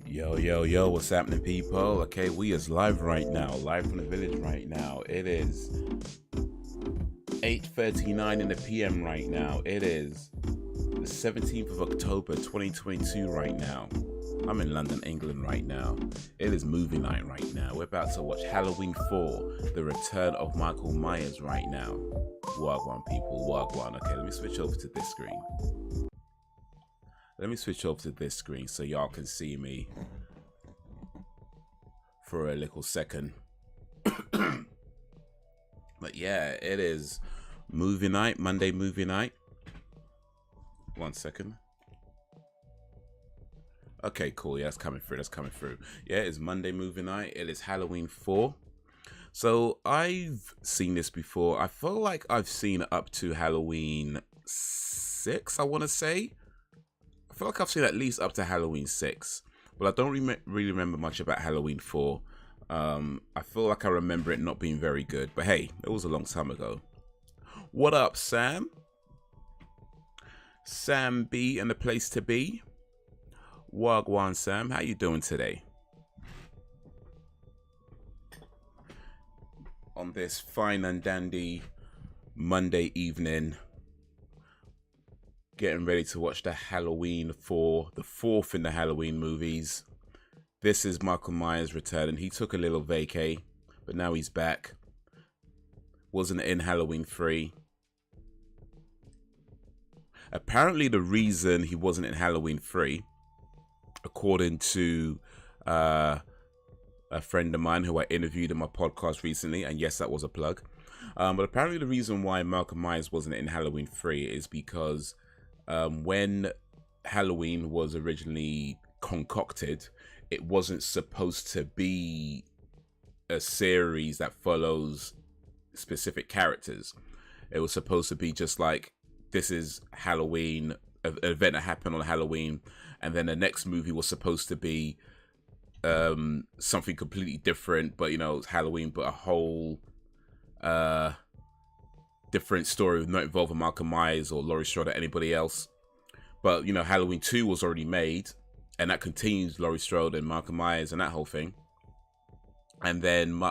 Yo, what's happening, people? Okay, we is live right now, live from the village right now. It is 8:39 in the PM right now. It is the 17th of October 2022 right now. I'm in London, England right now. It is movie night right now. We're about to watch Halloween 4, The Return of Michael Myers right now. Wagwan, people, wagwan. Okay, let me switch over to this screen. Let me switch over to this screen so y'all can see me for a little second. But yeah, it is movie night, Monday movie night. 1 second. Okay, cool. Yeah, that's coming through. Yeah, it's Monday movie night. It is Halloween 4. So I've seen this before. I feel like I've seen up to Halloween 6, I want to say. I feel like I've seen at least up to Halloween 6, but I don't really remember much about Halloween 4. I feel like I remember it not being very good, but hey, it was a long time ago. What up, Sam? Sam B and the place to be. Wagwan, Sam, how you doing today? On this fine and dandy Monday evening, getting ready to watch the Halloween 4, the 4th in the Halloween movies. This is Michael Myers returning. He took a little vacay, but now he's back. Wasn't in Halloween 3. Apparently the reason he wasn't in Halloween 3, according to a friend of mine who I interviewed in my podcast recently, and yes, that was a plug. But apparently the reason why Michael Myers wasn't in Halloween 3 is because when Halloween was originally concocted, it wasn't supposed to be a series that follows specific characters. It was supposed to be just like, this is Halloween, an event that happened on Halloween, and then the next movie was supposed to be something completely different, but you know, it's Halloween, but a whole different story, not involving Michael Myers or Laurie Strode or anybody else. But you know, Halloween 2 was already made, and that continues Laurie Strode and Michael Myers and that whole thing. And then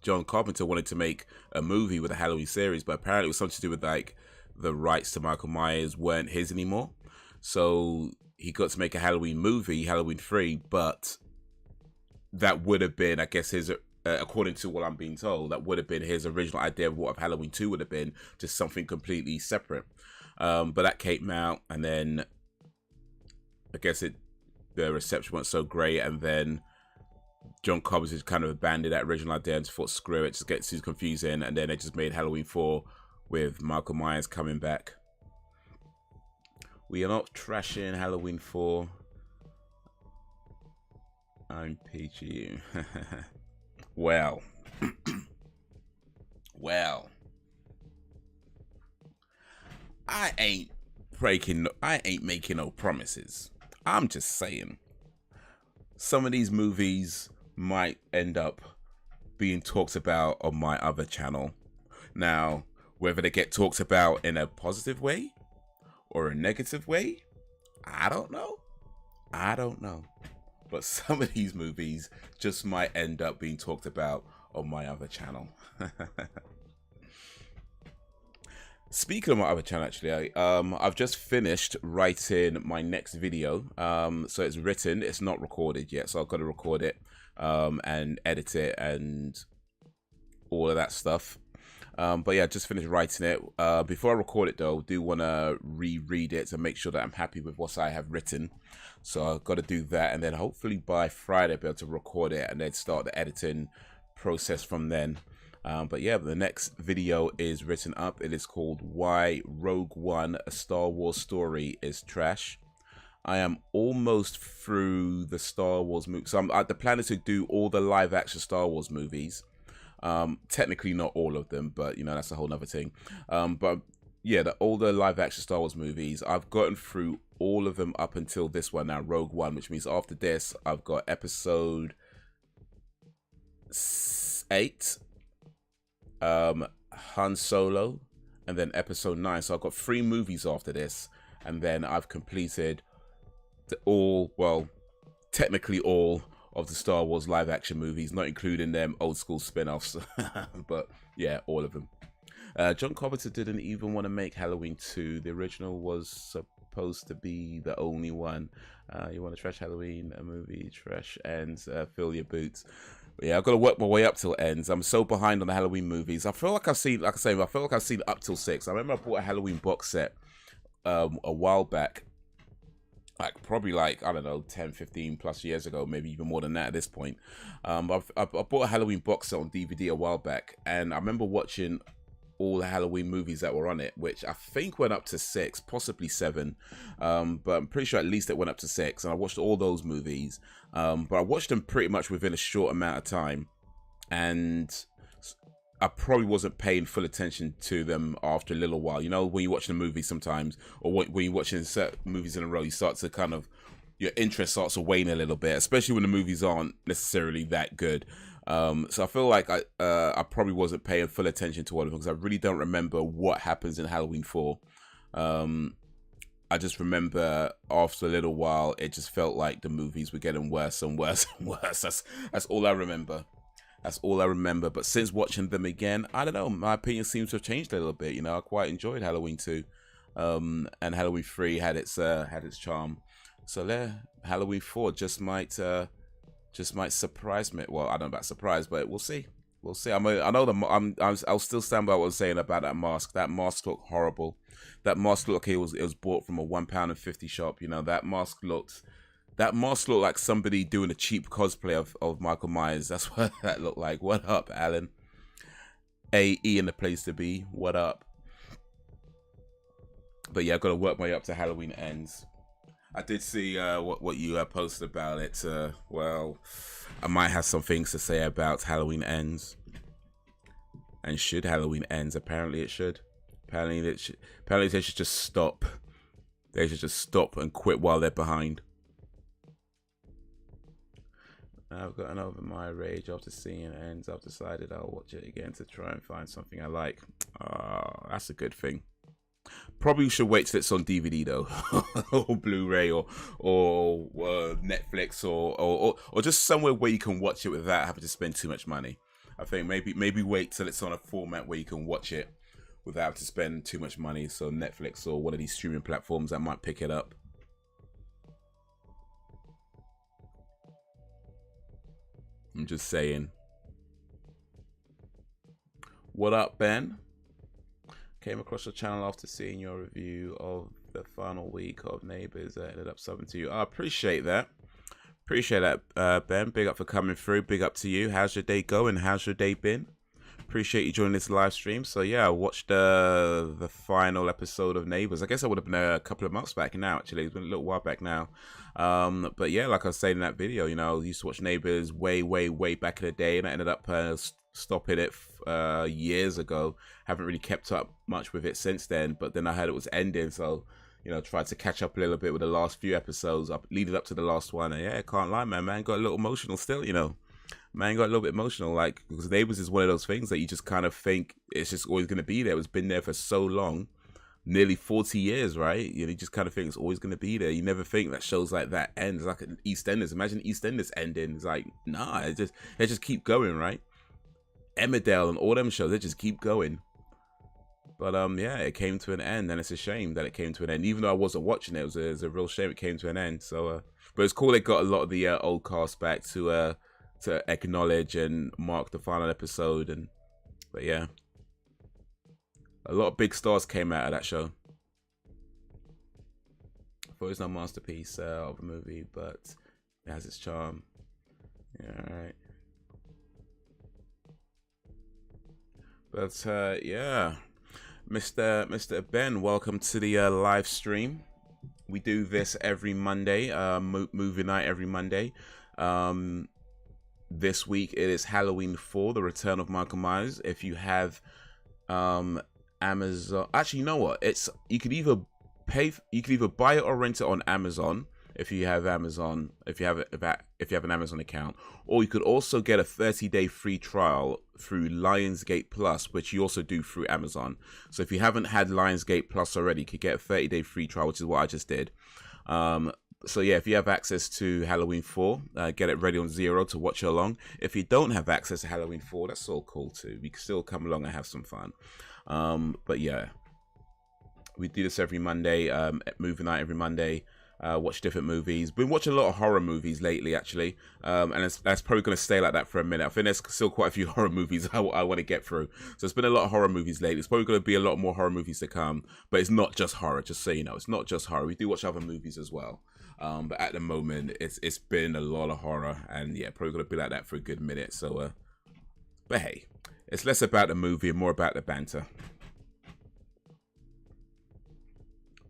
John Carpenter wanted to make a movie with a Halloween series, but apparently it was something to do with like the rights to Michael Myers weren't his anymore. So he got to make a Halloween movie, Halloween 3, but that would have been, I guess, his, according to what I'm being told, that would have been his original idea of what Halloween 2 would have been, just something completely separate. But that came out, and then I guess the reception wasn't so great, and then John Carpenter just kind of abandoned that original idea and just thought, screw it, just gets too confusing, and then they just made Halloween 4 with Michael Myers coming back. We are not trashing Halloween 4. I'm peachy. Well. Well. I ain't making no promises. I'm just saying. Some of these movies might end up being talked about on my other channel. Now, whether they get talked about in a positive way or a negative way, I don't know. But some of these movies just might end up being talked about on my other channel. Speaking of my other channel, actually, I've just finished writing my next video. So it's written, it's not recorded yet, so I've got to record it and edit it and all of that stuff. But yeah, I just finished writing it. Before I record it though, I do want to reread it to make sure that I'm happy with what I have written. So I've got to do that, and then hopefully by Friday I'll be able to record it and then start the editing process from then. But yeah, the next video is written up. It is called Why Rogue One, a Star Wars Story is Trash. I am almost through the Star Wars movie. So the plan is to do all the live action Star Wars movies. Technically not all of them, but you know, that's a whole nother thing. But yeah, all the live action Star Wars movies, I've gotten through all of them up until this one now, Rogue One, which means after this I've got episode 8, Han Solo, and then episode 9. So I've got 3 movies after this, and then I've completed technically all of the Star Wars live action movies, not including them old school spin-offs. But yeah, all of them. John Carpenter didn't even want to make Halloween 2. The original was supposed to be the only one. You want to trash Halloween, a movie, trash ends, fill your boots. But yeah, I've got to work my way up till ends. I'm so behind on the Halloween movies. I feel like I've seen, like I say, I feel like I've seen up till 6. I remember I bought a Halloween box set a while back. Like probably like, I don't know, 10, 15 plus years ago, maybe even more than that at this point. I bought a Halloween box set on DVD a while back, and I remember watching all the Halloween movies that were on it, which I think went up to 6, possibly 7, but I'm pretty sure at least it went up to 6, and I watched all those movies, but I watched them pretty much within a short amount of time, and I probably wasn't paying full attention to them after a little while. You know, when you're watching a movie sometimes, or when you're watching certain movies in a row, you start to kind of, your interest starts to wane a little bit, especially when the movies aren't necessarily that good. So I feel like I probably wasn't paying full attention to all of them, because I really don't remember what happens in Halloween 4. I just remember after a little while, it just felt like the movies were getting worse and worse and worse. That's all I remember. That's all I remember. But since watching them again, I don't know, my opinion seems to have changed a little bit. You know, I quite enjoyed Halloween 2, and Halloween 3 had its charm. So there, Halloween 4 just might surprise me. Well, I don't know about surprise, but we'll see. We'll see. I'll still stand by what I was saying about that mask. That mask looked horrible. That mask looked like it was bought from a £1.50 shop. You know, that mask looked like somebody doing a cheap cosplay of Michael Myers. That's what that looked like. What up, Alan? AE in the place to be. What up? But yeah, I've got to work my way up to Halloween Ends. I did see what you posted about it. Well, I might have some things to say about Halloween Ends. And should Halloween Ends? Apparently it should. Apparently they should just stop. They should just stop and quit while they're behind. I've gotten over my rage after seeing Ends. I've decided I'll watch it again to try and find something I like. That's a good thing. Probably should wait till it's on DVD though, or Blu-ray, or Netflix, or just somewhere where you can watch it without having to spend too much money. I think maybe wait till it's on a format where you can watch it without having to spend too much money. So Netflix or one of these streaming platforms that might pick it up. I'm just saying. What up, Ben? Came across your channel after seeing your review of the final week of Neighbours. Ended up subbing to you. I appreciate that. Appreciate that, Ben. Big up for coming through. Big up to you. How's your day going? How's your day been? Appreciate you joining this live stream. So yeah, I watched the final episode of Neighbours. I guess it would have been a couple of months back now, actually. It's been a little while back now. But yeah, like I was saying in that video, you know, I used to watch Neighbours way back in the day, and I ended up stopping it years ago. Haven't really kept up much with it since then, but then I heard it was ending, so you know, tried to catch up a little bit with the last few episodes leading up to the last one. And yeah, I can't lie, man got a little emotional still, you know. Man got a little bit emotional, like, because Neighbours is one of those things that you just kind of think it's just always going to be there. It's been there for so long, nearly 40 years, right? You know, you just kind of think it's always going to be there. You never think that shows like that ends, like EastEnders. Imagine EastEnders ending. It's like, nah, they just keep going, right? Emmerdale and all them shows, they just keep going. But yeah, it came to an end, and it's a shame that it came to an end. Even though I wasn't watching it, it was a real shame it came to an end. So, but it's cool they got a lot of the old cast back to acknowledge and mark the final episode. And but yeah, a lot of big stars came out of that show. I thought it was no masterpiece of a movie, but it has its charm. Yeah, all right. But yeah, Mr. Ben, welcome to the live stream. We do this every Monday, movie night every Monday. This week it is Halloween 4, The Return of Michael Myers. If you have Amazon, actually, you know what? You could either buy it or rent it on Amazon. If you have Amazon, if you have an Amazon account, or you could also get a 30-day free trial through Lionsgate Plus, which you also do through Amazon. So if you haven't had Lionsgate Plus already, you could get a 30-day free trial, which is what I just did. So yeah, if you have access to Halloween 4, get it ready on 0 to watch along. If you don't have access to Halloween 4, that's all cool too. You can still come along and have some fun. But yeah, we do this every Monday, at movie night every Monday. Watch different movies. Been watching a lot of horror movies lately, actually, and that's probably going to stay like that for a minute. I think there's still quite a few horror movies I want to get through. So it's been a lot of horror movies lately. It's probably going to be a lot more horror movies to come, but it's not just horror. Just so you know, it's not just horror. We do watch other movies as well, but at the moment, it's been a lot of horror, and yeah, probably going to be like that for a good minute. So, but hey, it's less about the movie and more about the banter.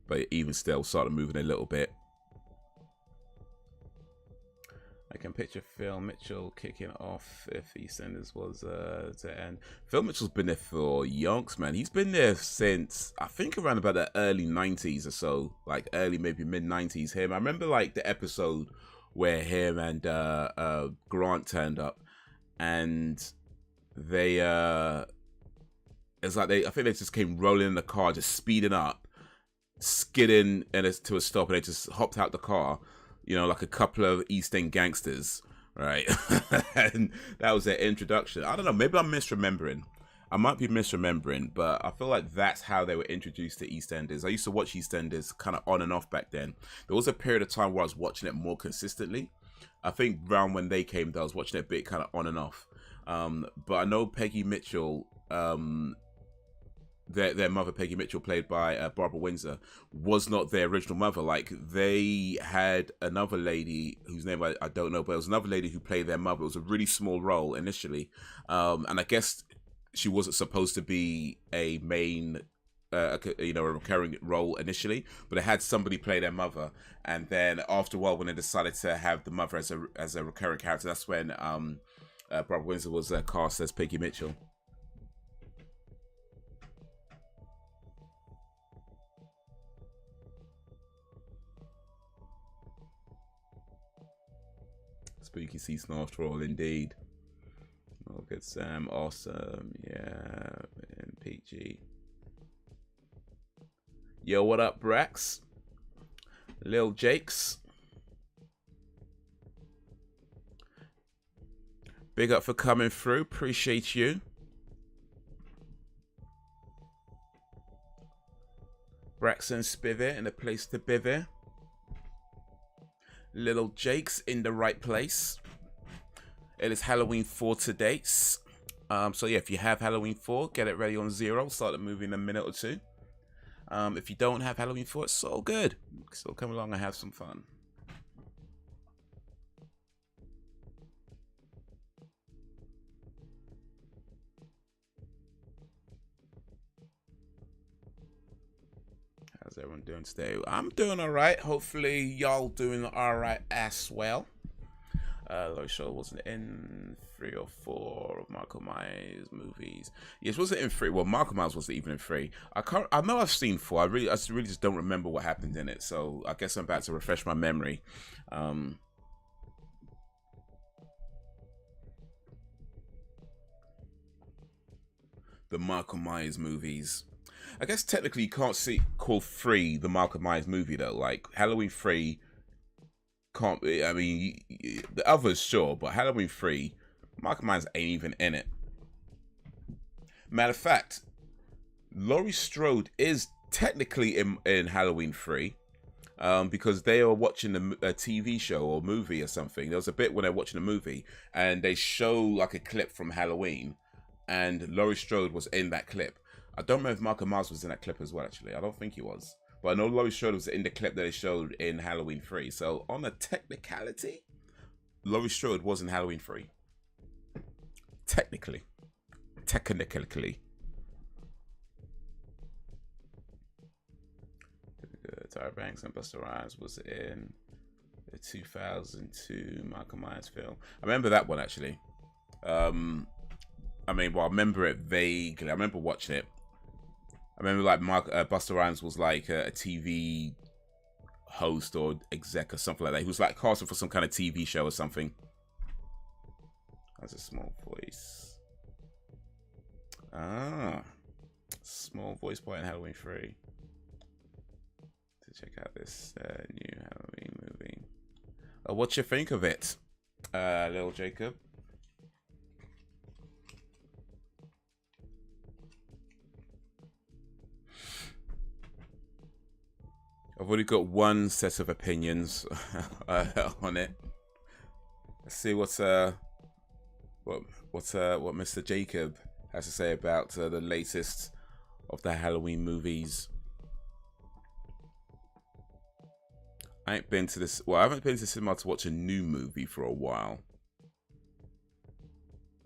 But even still, started moving a little bit. I can picture Phil Mitchell kicking off if EastEnders was to end. Phil Mitchell's been there for yonks, man. He's been there since, I think, around about the early 90s or so. Like, early, maybe mid-90s. Him. I remember, like, the episode where him and Grant turned up. And they, it's like I think they just came rolling in the car, just speeding up, skidding to a stop, and they just hopped out the car. You know, like a couple of East End gangsters, right? And that was their introduction. I don't know, maybe I'm misremembering. I might be misremembering, but I feel like that's how they were introduced to EastEnders. I used to watch EastEnders kind of on and off back then. There was a period of time where I was watching it more consistently. I think around when they came, I was watching it a bit kind of on and off. But I know Peggy Mitchell, their mother, Peggy Mitchell, played by Barbara Windsor, was not their original mother. Like, they had another lady whose name I don't know, but it was another lady who played their mother. It was a really small role initially, and I guess she wasn't supposed to be a main, a recurring role initially, but it had somebody play their mother. And then after a while, when they decided to have the mother as a recurring character, that's when Barbara Windsor was cast as Peggy Mitchell. Spooky Sea Snarf Troll, indeed. Oh, good Sam, awesome, yeah, and PG. Yo, what up, Brax? Lil Jakes. Big up for coming through, appreciate you. Braxton Spivey in a place to bivvy. Little Jake's in the right place. It is Halloween 4 today. So yeah, if you have Halloween 4, get it ready on 0. Start the movie in a minute or two. If you don't have Halloween 4, it's so good. So come along and have some fun. How's everyone doing today? I'm doing all right. Hopefully y'all doing all right as well. Low Show wasn't in 3 or 4 of Michael Myers movies. Yes, wasn't in 3. Well, Michael Myers wasn't even in 3. I know I've seen 4. I really just don't remember what happened in it. So I guess I'm about to refresh my memory. The Michael Myers movies. I guess technically you can't call 3 the Michael Myers movie though. Like Halloween 3 can't. I mean, the others sure, but Halloween 3, Michael Myers ain't even in it. Matter of fact, Laurie Strode is technically in Halloween 3, because they are watching a TV show or movie or something. There was a bit when they're watching a movie and they show like a clip from Halloween, and Laurie Strode was in that clip. I don't remember if Michael Myers was in that clip as well, actually. I don't think he was. But I know Laurie Strode was in the clip that they showed in Halloween 3. So, on a technicality, Laurie Strode was in Halloween 3. Technically. Tyra Banks and Busta Rhymes was in the 2002 Michael Myers film. I remember that one, actually. I remember it vaguely. I remember watching it. I remember like Busta Rhymes was like a TV host or exec or something like that. He was like casting for some kind of TV show or something. That's a small voice. Small voice boy in Halloween 3. To check out this new Halloween movie. What you think of it, little Jacob? I've already got one set of opinions on it. Let's see what Mr. Jacob has to say about the latest of the Halloween movies. I ain't been to this. Well, I haven't been to the cinema to watch a new movie for a while.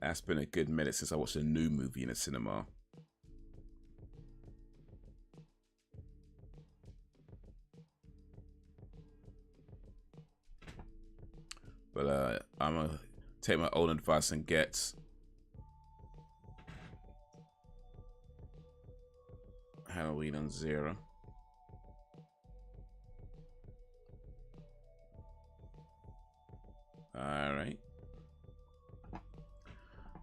That's been a good minute since I watched a new movie in a cinema. But I'm gonna take my own advice and get Halloween on Zero. Alright.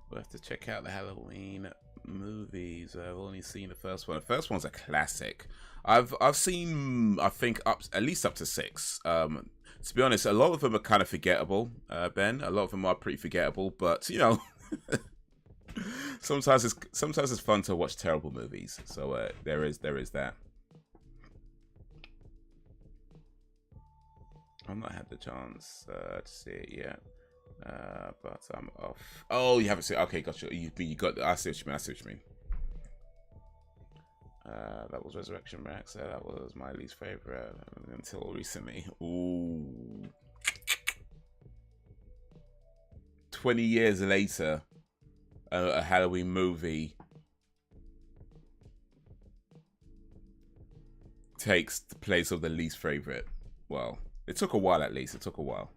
We'll have to check out the Halloween movies. I've only seen the first one. The first one's a classic. I've seen, I think, at least up to 6. To be honest, a lot of them are kind of forgettable, Ben. A lot of them are pretty forgettable, but you know, sometimes it's fun to watch terrible movies. So there is that. I've not had the chance to see it yet, but I'm off. Oh, you haven't seen it? Okay, gotcha. You got. I see what you mean. I see what you mean. That was Resurrection Max. That was my least favorite until recently. Ooh. 20 years later, a Halloween movie takes the place of the least favorite. Well, it took a while at least. It took a while.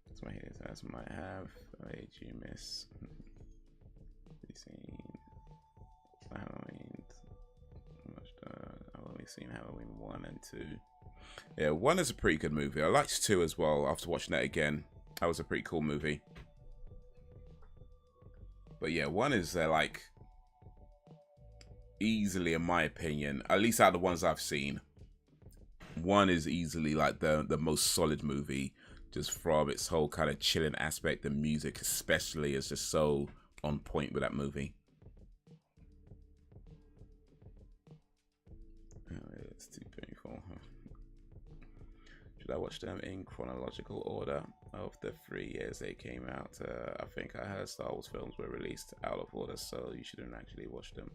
That's my hit. That's might have. Did you miss? Halloween. I've only seen Halloween 1 and 2. Yeah, 1 is a pretty good movie. I liked 2 as well after watching that again. That was a pretty cool movie. But yeah, 1 is like easily, in my opinion, at least out of the ones I've seen, 1 is easily like the most solid movie, just from its whole kind of chilling aspect. The music especially is just so on point with that movie. It's too painful. Should I watch them in chronological order of the 3 years they came out? I think I heard Star Wars films were released out of order, so you shouldn't actually watch them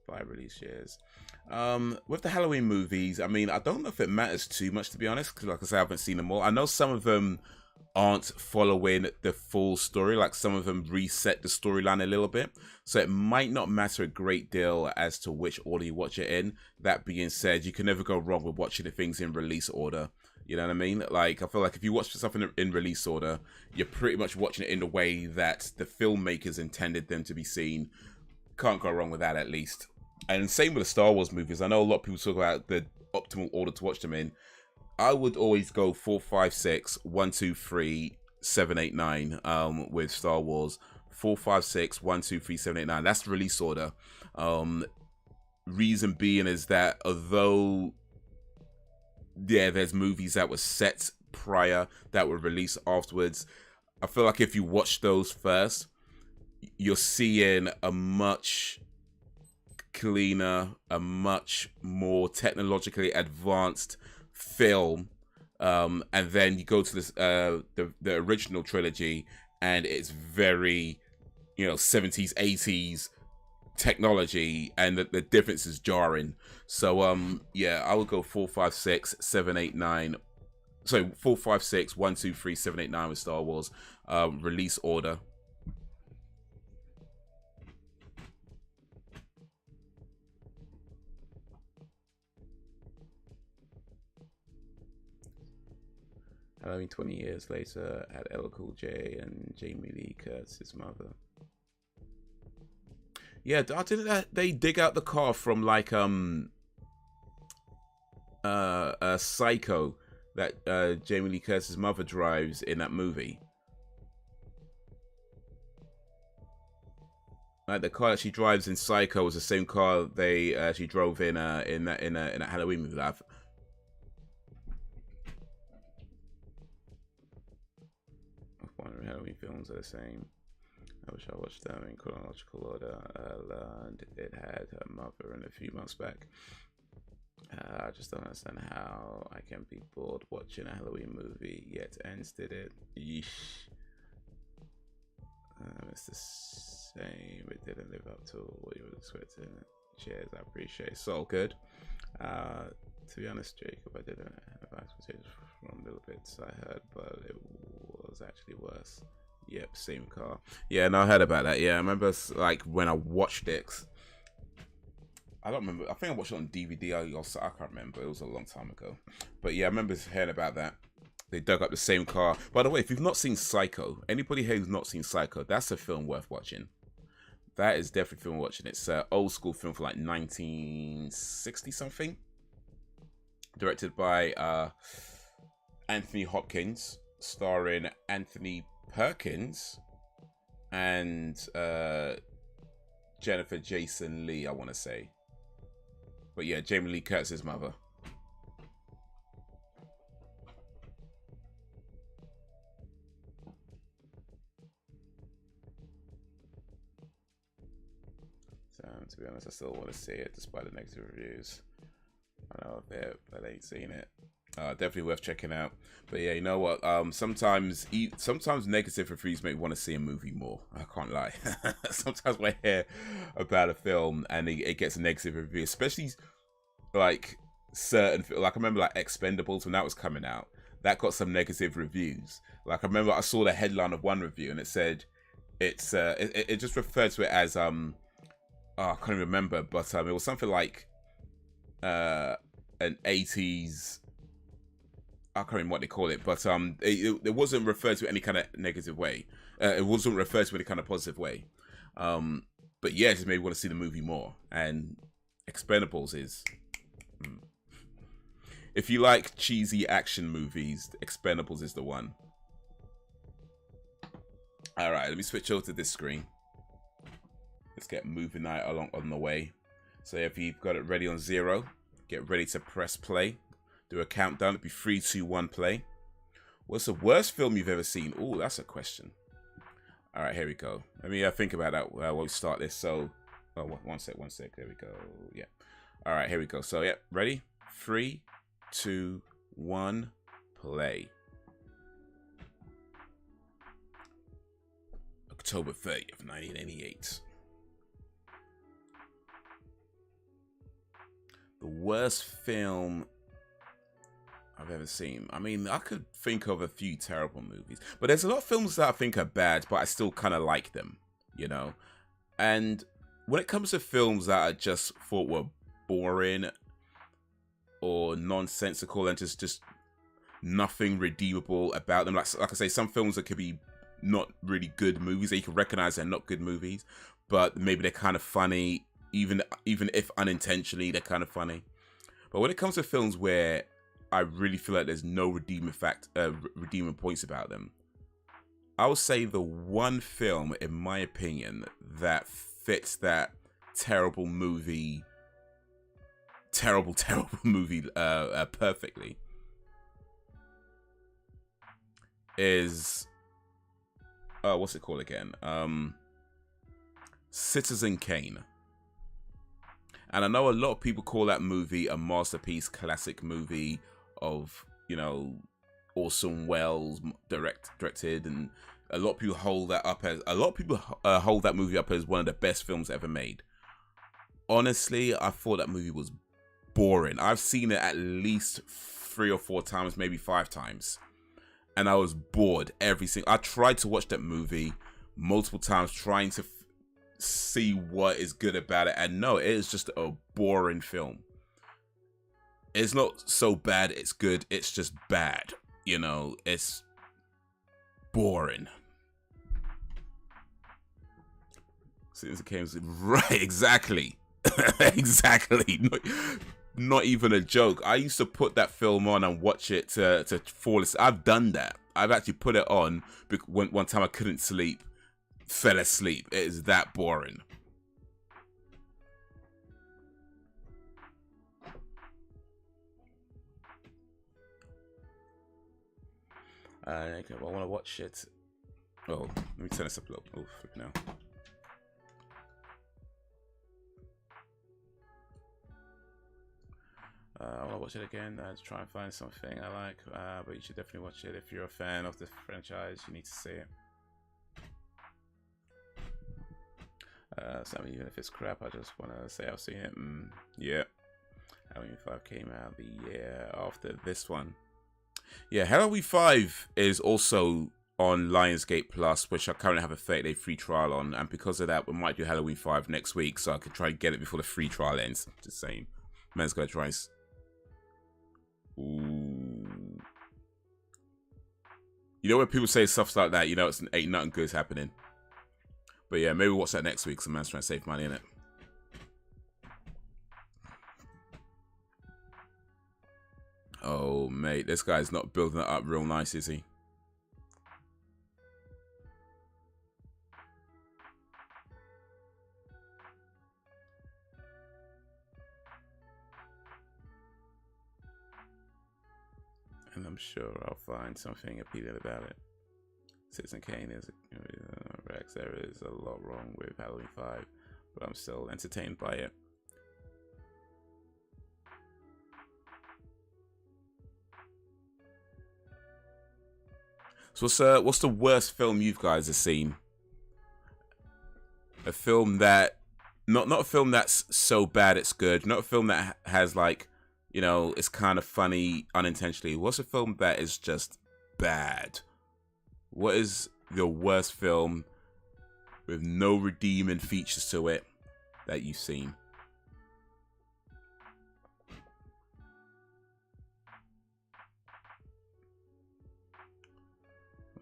by release years. With the Halloween movies, I mean, I don't know if it matters too much, to be honest, because like I said, I haven't seen them all. I know some of them aren't following the full story, like some of them reset the storyline a little bit, so it might not matter a great deal as to which order you watch it in. That being said, you can never go wrong with watching the things in release order. You know what I mean? Like, I feel like if you watch something in release order, you're pretty much watching it in the way that the filmmakers intended them to be seen. Can't go wrong with that, at least. And same with the Star Wars movies. I know a lot of people talk about the optimal order to watch them in. I would always go 4, 5, 6, 1, 2, 3, 7, 8, 9 with Star Wars. 4, 5, 6, 1, 2, 3, 7, 8, 9. That's the release order. Reason being is that although, yeah, there's movies that were set prior that were released afterwards, I feel like if you watch those first, you're seeing a much cleaner, a much more technologically advanced film, and then you go to this the original trilogy, and it's very, you know, 70s 80s technology, and the difference is jarring. So yeah, I would go 4, 5, 6, 7, 8, 9. So 4, 5, 6, 1, 2, 3, 7, 8, 9 with Star Wars release order. Halloween 20 years later had LL Cool J and Jamie Lee Curtis's mother. Yeah, didn't they dig out the car from like Psycho that Jamie Lee Curtis's mother drives in that movie? Like the car that she drives in Psycho was the same car she drove in that Halloween movie. Halloween films are the same. I wish I watched them in chronological order. I learned it had her mother in a few months back. I just don't understand how I can be bored watching a Halloween movie, yet ends did it. Yeesh. It's the same. It didn't live up to what you were expecting. Cheers, I appreciate it. So good. To be honest, Jacob, I didn't have expectations from little bits I heard, but it was actually worse. Yep, same car. Yeah, no, I heard about that. Yeah, I remember like when I watched it. I don't remember. I think I watched it on DVD. I can't remember. It was a long time ago. But yeah, I remember hearing about that. They dug up the same car. By the way, if you've not seen Psycho, anybody here who's not seen Psycho, that's a film worth watching. That is definitely a film watching. It's an old school film for like 1960 something. Directed by Anthony Hopkins, starring Anthony Perkins and Jennifer Jason Leigh, I want to say. But yeah, Jamie Lee Curtis's mother. So, to be honest, I still want to see it despite the negative reviews. I know of it, but I ain't seen it. Definitely worth checking out. But yeah, you know what? Sometimes negative reviews make me want to see a movie more. I can't lie. Sometimes when I hear about a film and it gets a negative review, especially like certain, like I remember like Expendables when that was coming out, that got some negative reviews. Like I remember I saw the headline of one review and it said it just referred to it as I can't even remember, but it was something like an 80s. I can't remember what they call it, but it wasn't referred to any kind of negative way. It wasn't referred to any kind of positive way. But yeah, it just made me want to see the movie more. And Expendables is. If you like cheesy action movies, Expendables is the one. All right, let me switch over to this screen. Let's get movie night along on the way. So if you've got it ready on 0, get ready to press play. Do a countdown. It'll be 3, 2, 1, play. What's the worst film you've ever seen? Oh, that's a question. All right, here we go. Let me think about that while we start this. So, one sec. There we go. Yeah. All right, here we go. So, yeah, ready? 3, 2, 1, play. October 30th, 1988. The worst film I've ever seen. I mean, I could think of a few terrible movies, but there's a lot of films that I think are bad, but I still kind of like them, you know? And when it comes to films that I just thought were boring or nonsensical and just nothing redeemable about them, like I say, some films that could be not really good movies that you can recognize they're not good movies, but maybe they're kind of funny, even if unintentionally they're kind of funny. But when it comes to films where I really feel like there's no redeeming points about them, I would say the one film, in my opinion, that fits that terrible movie perfectly is what's it called again? Citizen Kane. And I know a lot of people call that movie a masterpiece, classic movie of, you know, Orson Welles directed, and a lot of people hold that movie up as one of the best films ever made. Honestly, I thought that movie was boring. I've seen it at least 3 or 4 times, maybe 5 times, and I was bored every single. I tried to watch that movie multiple times, trying to see what is good about it, and no, it is just a boring film. It's not so bad it's good, it's just bad, you know. It's boring. Citizen Kane's right, exactly. Exactly. Not even a joke. I used to put that film on and watch it to fall asleep. I've done that. I've actually put it on one time I couldn't sleep, fell asleep. It is that boring. Okay, well, I want to watch it. Oh, let me turn this up a little. Oh, flip now. I'll watch it again to try and find something I like, but you should definitely watch it if you're a fan of the franchise. You need to see it. So I mean, even if it's crap, I just want to say I've seen it. Yeah, Halloween 5 came out the year after this one. Yeah, Halloween 5 is also on Lionsgate Plus, which I currently have a 30-day free trial on, and because of that, we might do Halloween 5 next week, so I could try and get it before the free trial ends. Just saying, man's gonna try. Ooh. You know when people say stuff like that, you know it's ain't nothing good's happening. But yeah, maybe watch that next week. Some man's trying to save money in it. Oh mate, this guy's not building it up real nice, is he? And I'm sure I'll find something appealing about it. Citizen Kane is Rex. There is a lot wrong with Halloween 5, but I'm still entertained by it. So what's the worst film you guys have seen? A film that not a film that's so bad it's good. Not a film that has like, you know, it's kind of funny unintentionally. What's a film that is just bad? What is your worst film with no redeeming features to it that you've seen?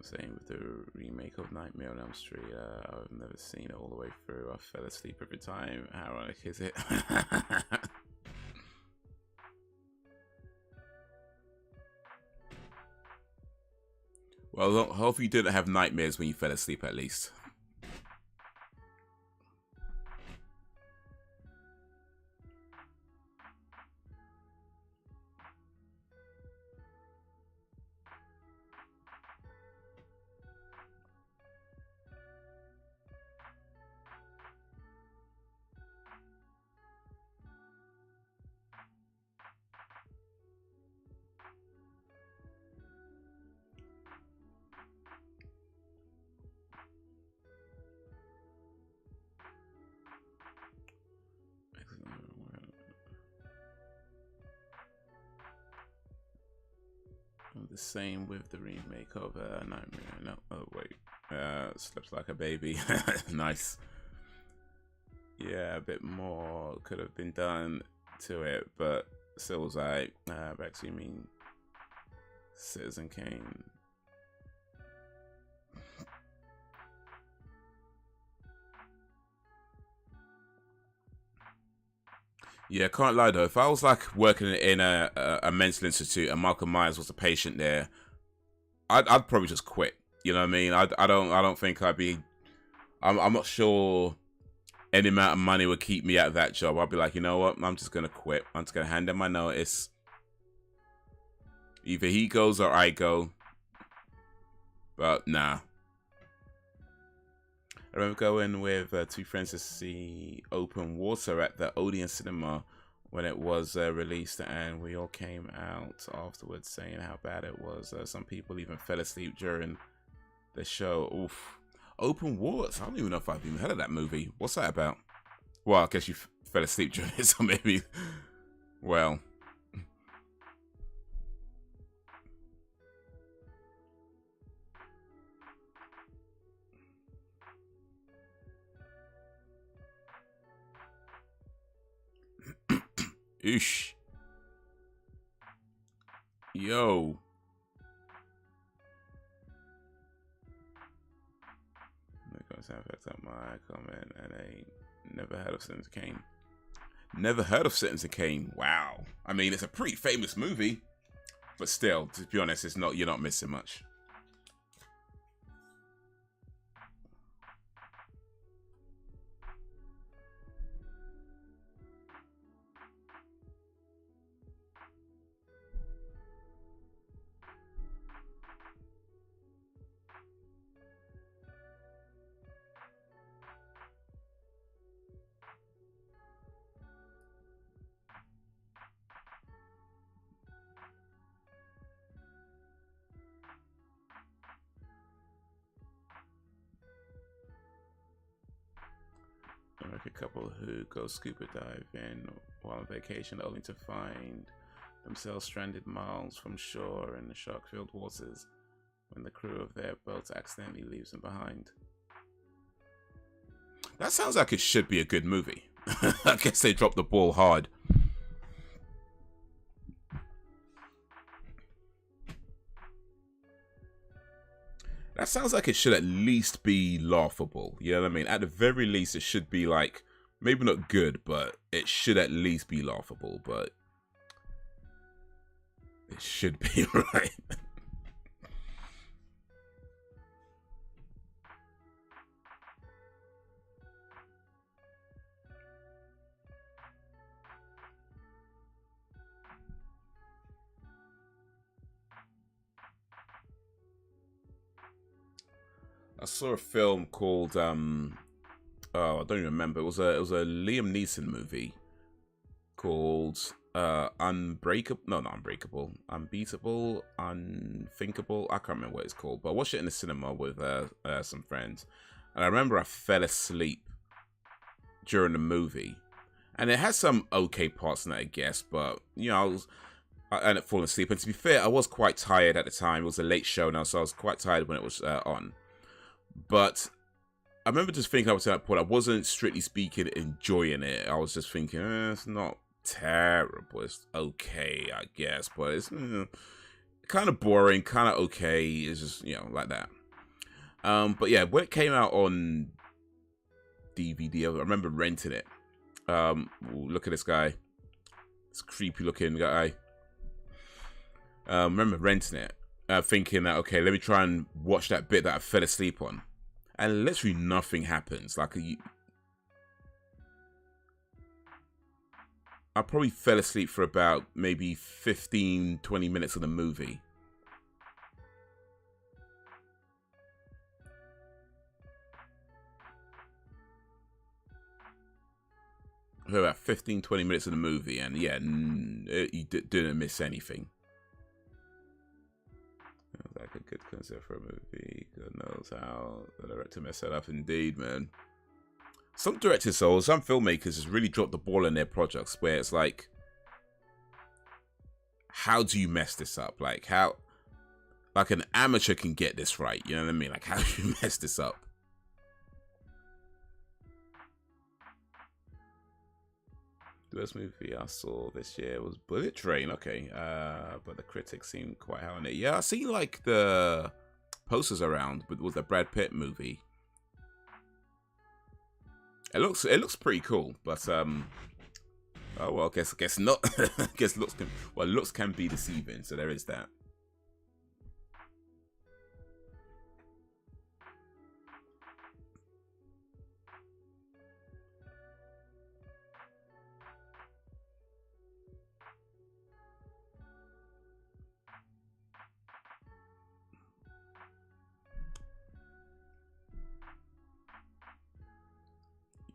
Same with the remake of Nightmare on Elm Street. I've never seen it all the way through. I fell asleep every time. How ironic is it? Well, hope you didn't have nightmares when you fell asleep at least. The same with the remake of Nightmare. No, oh wait, Slept Like a Baby. Nice. Yeah, a bit more could have been done to it, but still was like, Rex, you mean Citizen Kane? Yeah, can't lie though. If I was like working in a mental institute and Malcolm Myers was a patient there, I'd probably just quit. You know what I mean? I don't think I'd be. I'm not sure any amount of money would keep me out of that job. I'd be like, you know what? I'm just gonna quit. I'm just gonna hand in my notice. Either he goes or I go. But nah. I remember going with two friends to see Open Water at the Odeon Cinema when it was released, and we all came out afterwards saying how bad it was. Some people even fell asleep during the show. Oof. Open Water? I don't even know if I've even heard of that movie. What's that about? Well, I guess you fell asleep during it, so maybe. Well. Ish. Yo. Sound effects on my comment, and I never heard of Citizen Kane. Never heard of Citizen Kane. Wow. I mean, it's a pretty famous movie, but still, to be honest, it's not. You're not missing much. couple who go scuba diving while on vacation only to find themselves stranded miles from shore in the shark-filled waters when the crew of their boat accidentally leaves them behind. That sounds like it should be a good movie. I guess they dropped the ball hard. That sounds like it should at least be laughable. You know what I mean? At the very least, it should be like, maybe not good, but it should at least be laughable. But it should be, right? I saw a film called oh, I don't even remember. It was a Liam Neeson movie called Unbreakable. No, not Unbreakable. Unbeatable, Unthinkable. I can't remember what it's called, but I watched it in the cinema with some friends, and I remember I fell asleep during the movie, and it has some okay parts in it, I guess, but you know, I ended up falling asleep. And to be fair, I was quite tired at the time. It was a late show now, so I was quite tired when it was on. But I remember just thinking up to that point, I wasn't strictly speaking enjoying it. I was just thinking, it's not terrible. It's okay, I guess. But it's kind of boring, kind of okay. It's just, you know, like that. But yeah, when it came out on DVD, I remember renting it. Look at this guy. This creepy looking guy. Remember renting it. Thinking that, okay, let me try and watch that bit that I fell asleep on. And literally nothing happens. Like, I probably fell asleep for about maybe 15, 20 minutes of the movie. For about 15, 20 minutes of the movie. And yeah, you didn't miss anything. Like a good concept for a movie. God knows how the director messed that up. Indeed, man. Some directors or some filmmakers just really drop the ball in their projects where it's like, how do you mess this up? Like how, like an amateur can get this right. You know what I mean? Like how do you mess this up? The best movie I saw this year was Bullet Train. Okay, but the critics seem quite high on it. Yeah, I see like the posters around, but it was the Brad Pitt movie. It looks pretty cool, but oh well, I guess not. I guess looks can be deceiving, so there is that.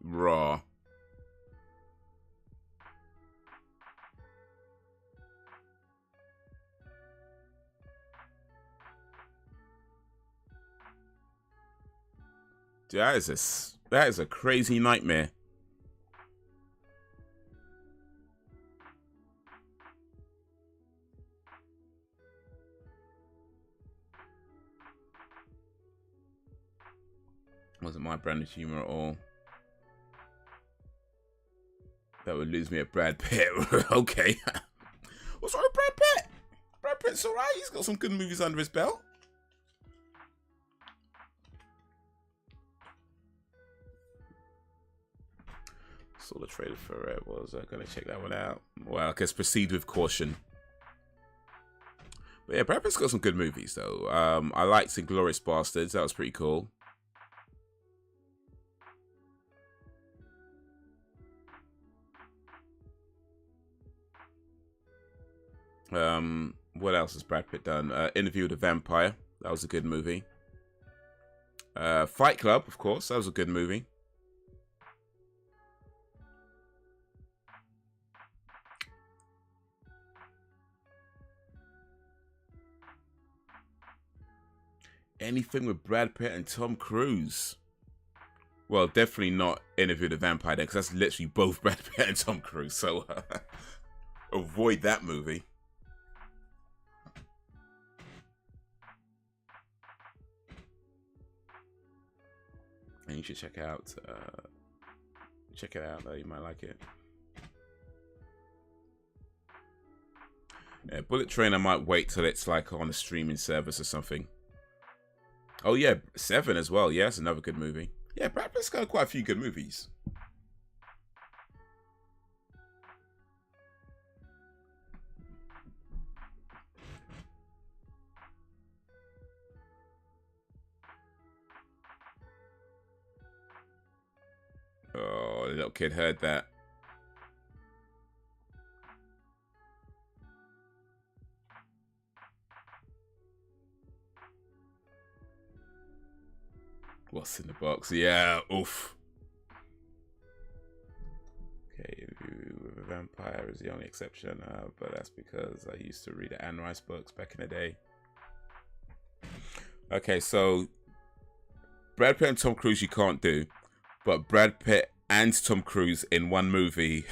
Raw. Dude, that is a crazy nightmare. Wasn't my brand of humor at all. That would lose me at Brad Pitt. Okay. What's wrong with Brad Pitt? Brad Pitt's alright. He's got some good movies under his belt. Saw the trailer for it. Was going to check that one out. Well, I guess proceed with caution. But yeah, Brad Pitt's got some good movies, though. I liked Inglourious Bastards. That was pretty cool. What else has Brad Pitt done? Interview with a Vampire. That was a good movie. Fight Club, of course. That was a good movie. Anything with Brad Pitt and Tom Cruise. Well, definitely not Interview the Vampire then, because that's literally both Brad Pitt and Tom Cruise. So avoid that movie. And you should check out. Check it out though. You might like it. Yeah, Bullet Train. I might wait till it's like on a streaming service or something. Oh yeah, Seven as well. Yeah, it's another good movie. Yeah, Brad Pitt's got quite a few good movies. Oh, the little kid heard that. What's in the box? Yeah, oof. Okay, Vampire is the only exception, but that's because I used to read the Anne Rice books back in the day. Okay, so Brad Pitt and Tom Cruise you can't do, but Brad Pitt and Tom Cruise in one movie,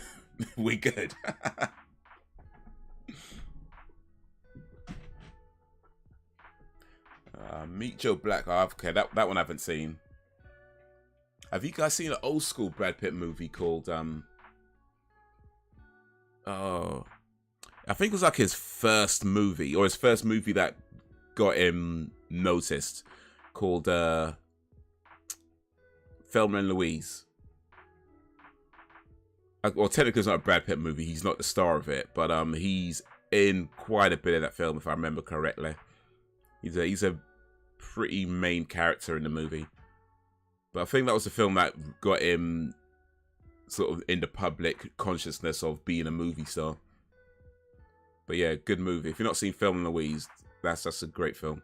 we good. Meet Joe Black. Oh, okay, that one I haven't seen. Have you guys seen an old school Brad Pitt movie called oh, I think it was like his first movie, or his first movie that got him noticed, called Thelma and Louise. Well, technically it's not a Brad Pitt movie. He's not the star of it, but he's in quite a bit of that film, if I remember correctly. He's a pretty main character in the movie. But I think that was the film that got him sort of in the public consciousness of being a movie star. But yeah, good movie. If you've not seen Thelma and Louise, that's a great film.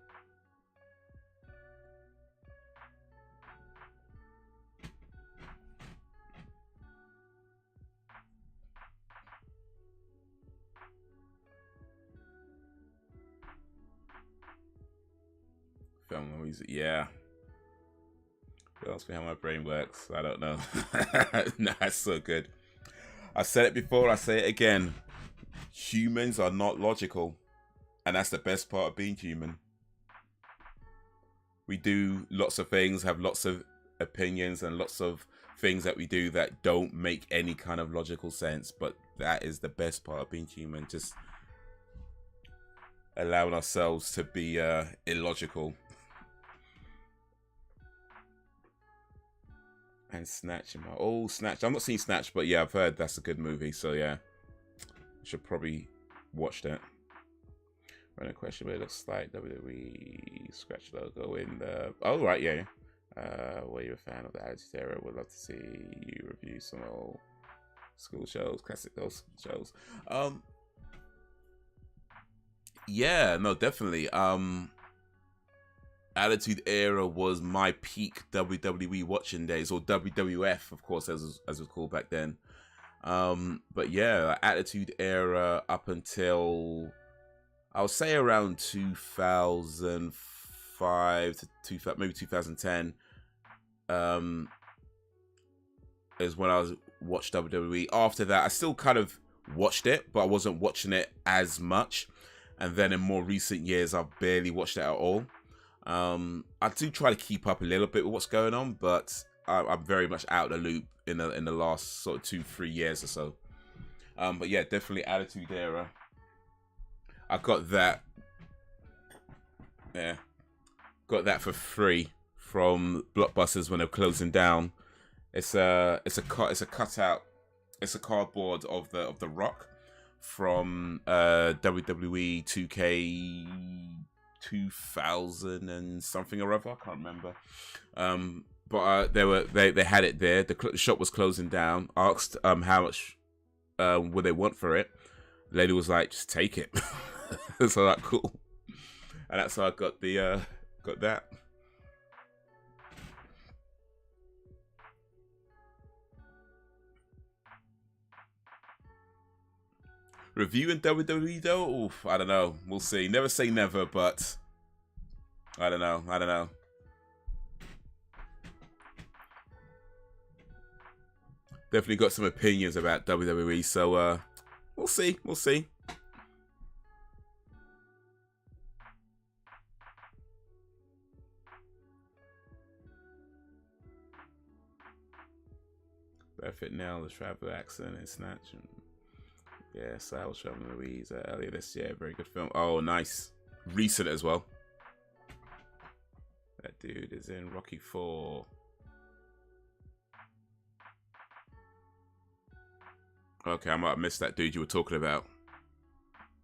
Thelma and Louise, yeah. What else? How my brain works? I don't know. Nah, it's so good. I said it before, I say it again. Humans are not logical. And that's the best part of being human. We do lots of things, have lots of opinions, and lots of things that we do that don't make any kind of logical sense. But that is the best part of being human. Just allowing ourselves to be illogical. And Snatch. Oh, Snatch. I've not seen Snatch, but yeah, I've heard that's a good movie. So yeah, I should probably watch that. Random question, but it looks like WWE scratch logo in the... Oh, right, yeah. Were you a fan of the Attitude Era? Would love to see you review some old school shows, classic old shows. Yeah, no, definitely. Attitude Era was my peak WWE watching days, or WWF, of course, as it was called back then. But yeah, Attitude Era up until, I would say, around 2005 to maybe 2010 is when I watched WWE. After that, I still kind of watched it, but I wasn't watching it as much. And then in more recent years, I've barely watched it at all. I do try to keep up a little bit with what's going on, but I'm very much out of the loop in the last sort of 2-3 years or so. But yeah, definitely Attitude Era. I got that. Yeah, got that for free from Blockbusters when they're closing down. It's a cutout. It's a cardboard of the Rock from WWE 2K 2000 and something or other. I can't remember. But they had it there. The shop was closing down. Asked how much would they want for it. The lady was like, just take it. So like, cool. And that's how I got the got that. Reviewing WWE though? Oof, I don't know. We'll see. Never say never, but I don't know. Definitely got some opinions about WWE, so we'll see. We'll see. Perfect Nail, the travel accident and Snatch. Yeah, so I was showing Louise earlier this year. Very good film. Oh, nice. Recent as well. That dude is in Rocky 4. Okay, I might have missed that dude you were talking about.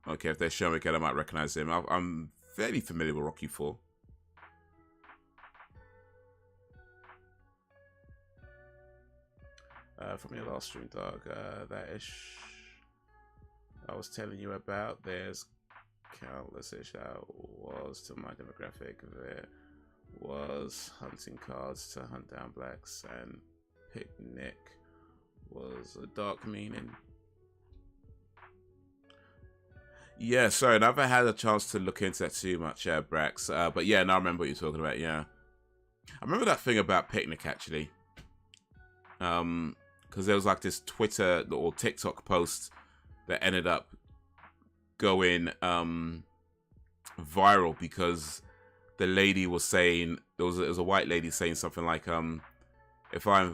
Okay, if they're showing again, I might recognize him. I'm fairly familiar with Rocky 4. From your last stream, dog, that ish I was telling you about, there's countless ish that was to my demographic. There was hunting cards to hunt down blacks, and picnic was a dark meaning. Yeah, sorry, I never had a chance to look into that too much, Brax. But yeah, now I remember what you're talking about, yeah. I remember that thing about picnic, actually. Because there was like this Twitter or TikTok post that ended up going viral because the lady was saying, there was a white lady saying something like, if I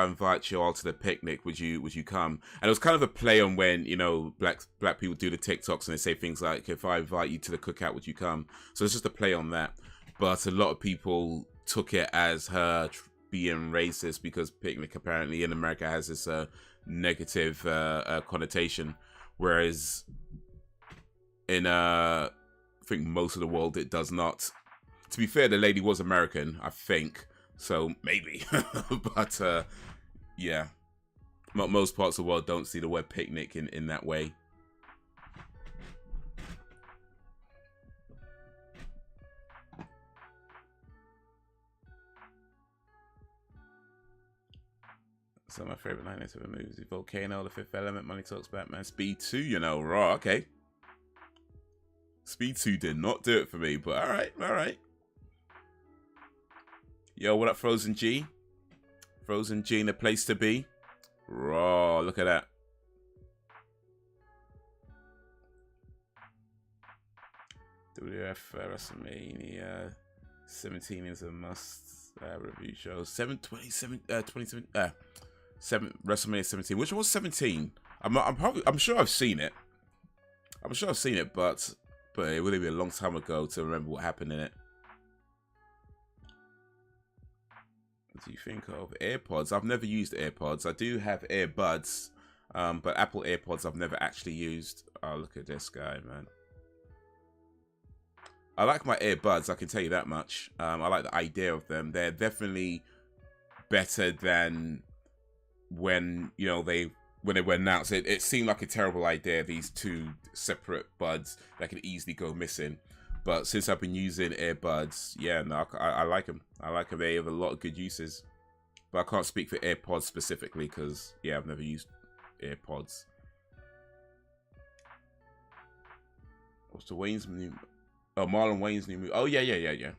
invite you all to the picnic, would you come? And it was kind of a play on when, you know, black people do the TikToks and they say things like, if I invite you to the cookout, would you come? So it's just a play on that. But a lot of people took it as her being racist because picnic apparently in America has this negative connotation, whereas in I think most of the world it does not. To be fair, the lady was American, I think, so maybe. But yeah, most parts of the world don't see the word picnic in that way. Some of my favorite 1997 movies: Volcano, The Fifth Element, Money Talks, Batman, Speed 2. You know, raw. Okay, Speed 2 did not do it for me, but all right, all right. Yo, what up, Frozen G? Frozen G in the place to be. Raw, look at that. WF WrestleMania 17 is a must review show. 27 WrestleMania 17. Which one was 17? I'm sure I've seen it. I'm sure I've seen it, but it would be a long time ago to remember what happened in it. What do you think of AirPods? I've never used AirPods. I do have earbuds, but Apple AirPods I've never actually used. Oh, look at this guy, man. I like my earbuds, I can tell you that much. I like the idea of them. They're definitely better than when, you know, when they were announced. It seemed like a terrible idea, these two separate buds that could easily go missing. But since I've been using earbuds, yeah, no, I like them. I like them. They have a lot of good uses. But I can't speak for AirPods specifically because, yeah, I've never used AirPods. What's the Wayne's new? Oh, Marlon Wayne's new movie. Oh, yeah. And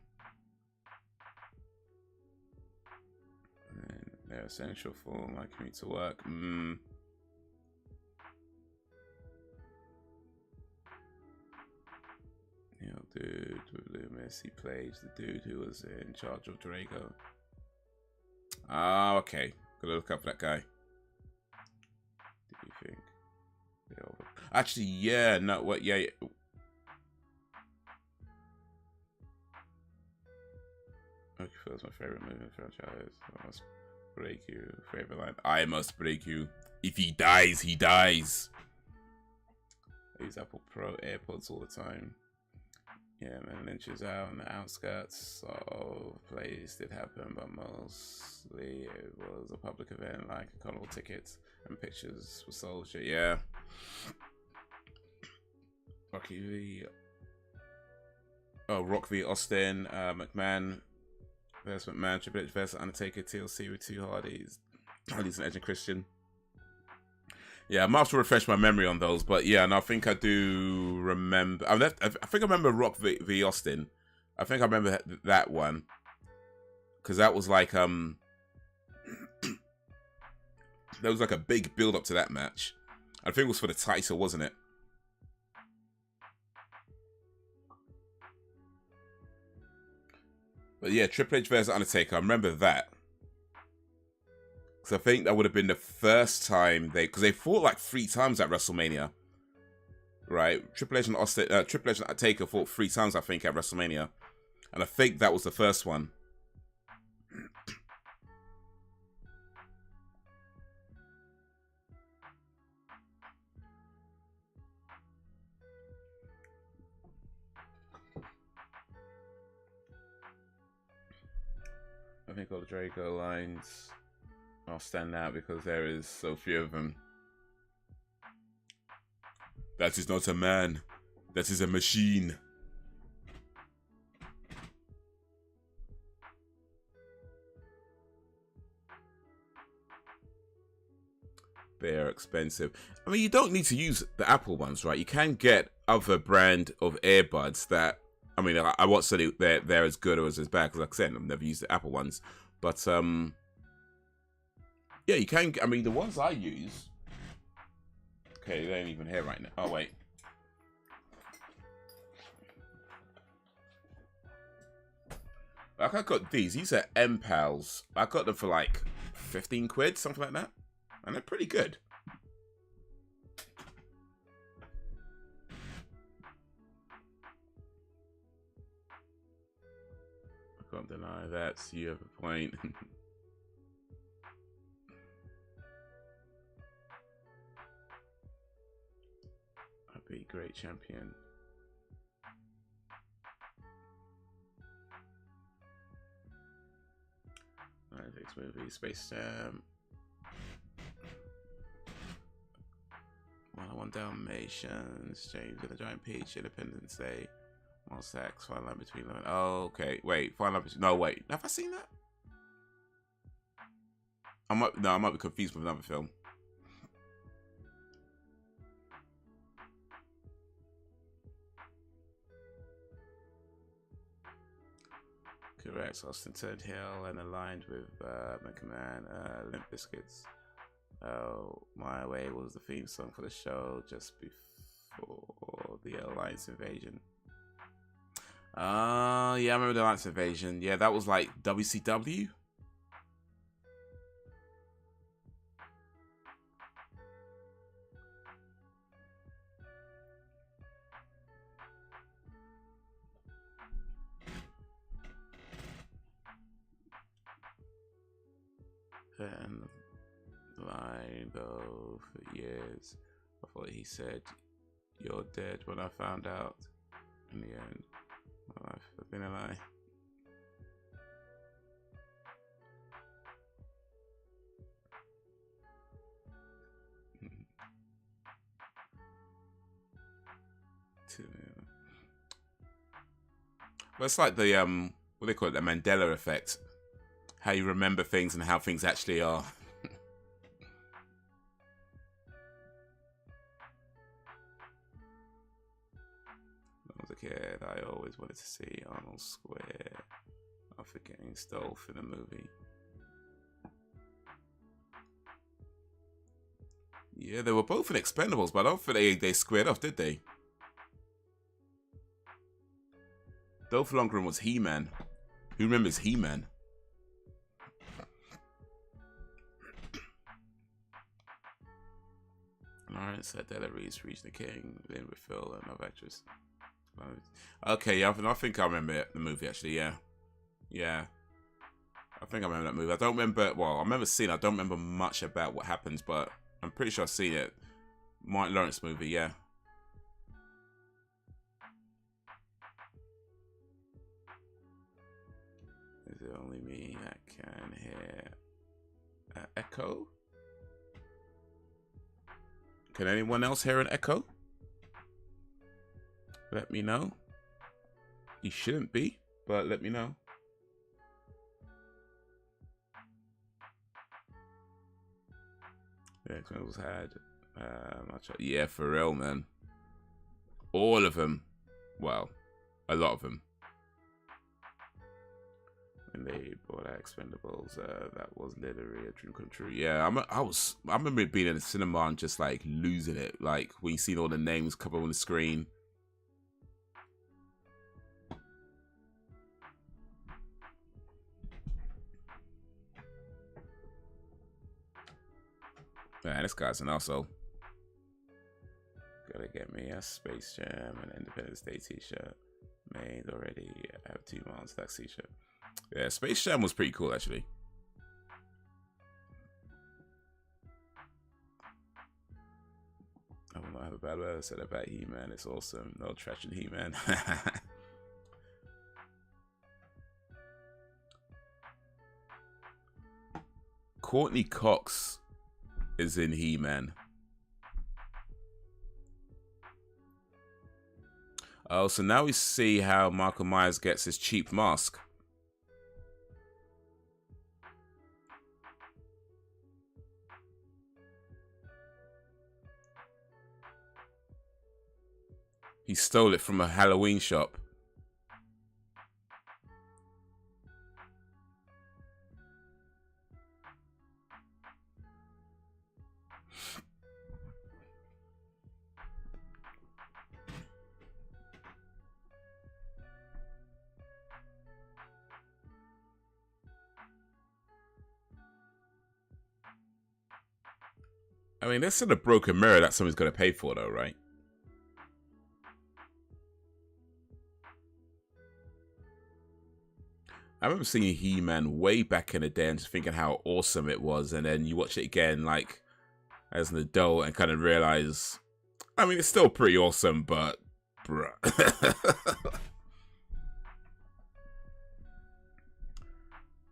they're essential for my commute to work. You know, dude with Loomis, he plays the dude who was in charge of Drago. Ah, okay. Gotta look up that guy. Do you think? Actually, yeah, no, what, yeah. Okay, first, my favorite movie franchise. I must break you. Favorite line. I must break you. If he dies, he dies. I use Apple Pro AirPods all the time. Yeah, man, Lynch is out on the outskirts of place did happen, but mostly it was a public event, like a carnival tickets and pictures were sold. Shit, yeah. Rocky v. Oh, Rock v. Austin, McMahon versus McMahon, Triple H versus Undertaker, TLC with two Hardys, and Edge and Christian. Yeah, I might have to refresh my memory on those, but yeah, and I think I do remember. I think I remember Rock v Austin. I think I remember that one because that was like There was like a big build up to that match. I think it was for the title, wasn't it? But yeah, Triple H versus Undertaker. I remember that. Because I think that would have been the first time because they fought like 3 times at WrestleMania. Right? Triple H and Undertaker fought 3 times, I think, at WrestleMania. And I think that was the first one. I think all the Drago lines will stand out because there is so few of them. That is not a man. That is a machine. They are expensive. I mean, you don't need to use the Apple ones, right? You can get other brand of earbuds that, I mean, I won't say they're as good or as bad, because like I said, I've never used the Apple ones. But, yeah, you can, I mean, the ones I use, okay, they ain't even here right now. Oh, wait. Like, I got these are M-Pals. I got them for like 15 quid, something like that. And they're pretty good. I can't deny that. You have a point. I'd be a great champion. Next movie, Space Jam. 101 Dalmatians, James and the Giant Peach, Independence Day, Miles Sachs, Fine Line Between Them. Oh, okay. Wait, Fine Line Between. No, wait. Have I seen that? I might be confused with another film. Correct. Austin turned heel and aligned with McMahon, Limp Bizkit's. Oh, My Way was the theme song for the show just before the Alliance Invasion. Yeah, I remember the Alliance Invasion. Yeah, that was like WCW. And line though for years. I thought he said, "You're dead." When I found out, in the end, my life has been a lie. Well, it's like the what do they call it? The Mandela effect. How you remember things and how things actually are. When I was a kid, I always wanted to see Arnold Square after getting Stolf in a movie. Yeah, they were both in Expendables, but I don't think they squared off, did they? Dolph Lundgren was He-Man. Who remembers He-Man? Alright, so Della Reese, Regina King, then with Phil, another actress. Okay, yeah, I think I remember the movie actually, yeah. Yeah. I think I remember that movie. I don't remember, well, I remember seeing it. I don't remember much about what happens, but I'm pretty sure I've seen it. Martin Lawrence movie, yeah. Is it only me that can hear an echo? Can anyone else hear an echo? Let me know. You shouldn't be, but let me know. Yeah, Expendables had yeah, for real, man. All of them. Well, a lot of them. When they brought out Expendables, that was literally a dream come true. Yeah, I remember being in the cinema and just like losing it. Like when you seen all the names come up on the screen. Man, this guy's an asshole. Gotta get me a Space Jam and Independence Day t-shirt. Made already. I have 2 months that t-shirt. Yeah, Space Jam was pretty cool actually. I will not have a bad word said about He-Man. It's awesome. No trash in He-Man. Courtney Cox is in He-Man. Oh, so now we see how Michael Myers gets his cheap mask. He stole it from a Halloween shop. I mean, that's still a broken mirror that somebody's going to pay for, though, right? I remember seeing He-Man way back in the day and just thinking how awesome it was. And then you watch it again, like, as an adult and kind of realize, I mean, it's still pretty awesome, but, bruh.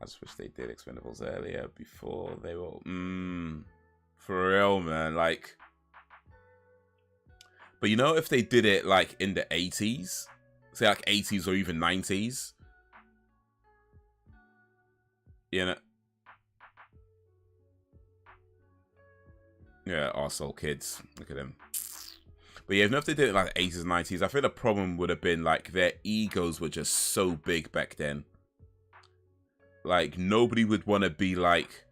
I just wish they did Expendables earlier before they were... For real, man. Like... But you know, if they did it, like, in the 80s? Say, like, 80s or even 90s? You know? Yeah, arsehole kids. Look at them. But yeah, if they did it like the 80s, 90s, I think the problem would have been, like, their egos were just so big back then. Like, nobody would want to be, like,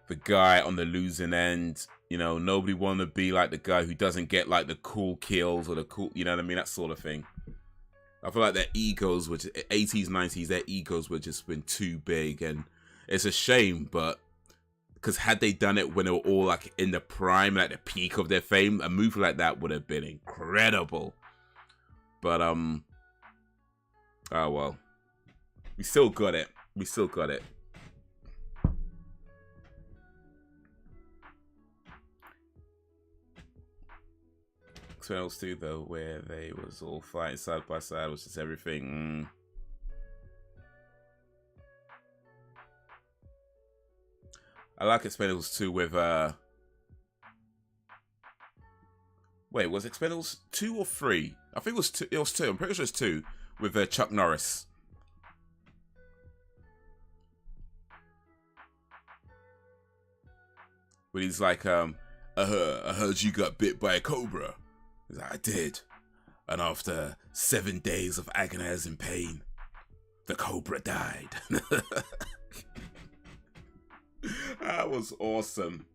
the guy on the losing end. You know, nobody want to be, like, the guy who doesn't get, like, the cool kills or the cool... You know what I mean? That sort of thing. I feel like their egos were... 80s, 90s, their egos were just been too big. And it's a shame, but... Because had they done it when they were all, like, in the prime, like, the peak of their fame, a movie like that would have been incredible. But, oh, well. We still got it. We still got it. Expendables 2, though, where they was all fighting side by side, was just everything. I like Expendables 2 with, Wait, was Expendables 2 or 3? I think it was 2. It was 2. I'm pretty sure it's 2 with Chuck Norris. When he's like, I heard you got bit by a cobra. He's like, I did. And after 7 days of agonizing pain, the cobra died. That was awesome.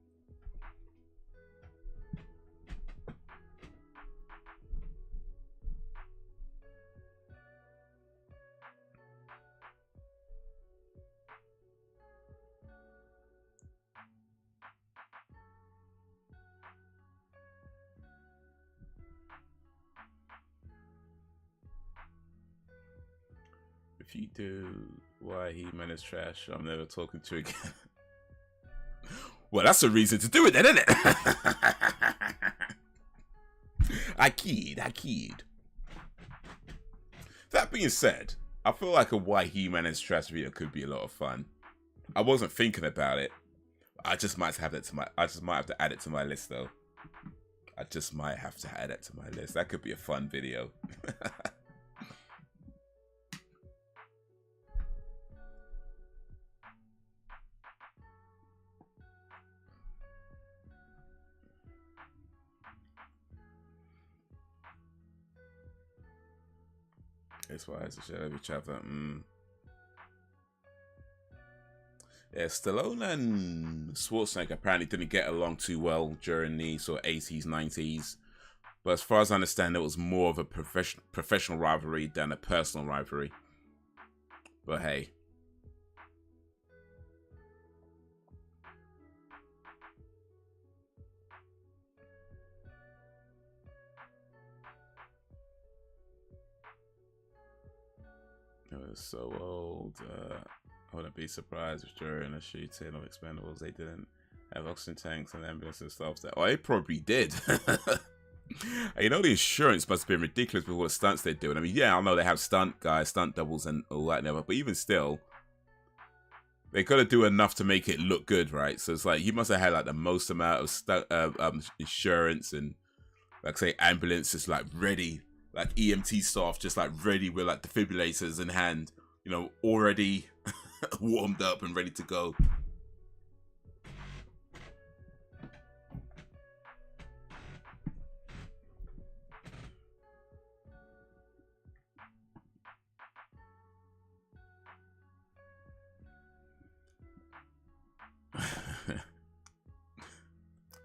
If you do why He-Man is trash, I'm never talking to you again. Well, that's a reason to do it then, isn't it? I keyed. That being said, I feel like a why He-Man is trash video could be a lot of fun. I wasn't thinking about it. I just might have to add it to my list though. I just might have to add it to my list. That could be a fun video. That's why it's a shit every chapter. Yeah, Stallone and Schwarzenegger apparently didn't get along too well during the sort of 80s, 90s. But as far as I understand, it was more of a professional rivalry than a personal rivalry. But hey. It was so old. I wouldn't be surprised if during a shooting of Expendables they didn't have oxygen tanks and ambulances and stuff. That, well, they probably did. You know, the insurance must have been ridiculous with all the stunts they're doing. I mean, yeah, I know they have stunt guys, stunt doubles and all that and but even still, they got to do enough to make it look good, right? So it's like, you must have had like the most amount of insurance and, like, say, ambulances like ready, like EMT staff just like ready with like defibrillators in hand, you know, already warmed up and ready to go.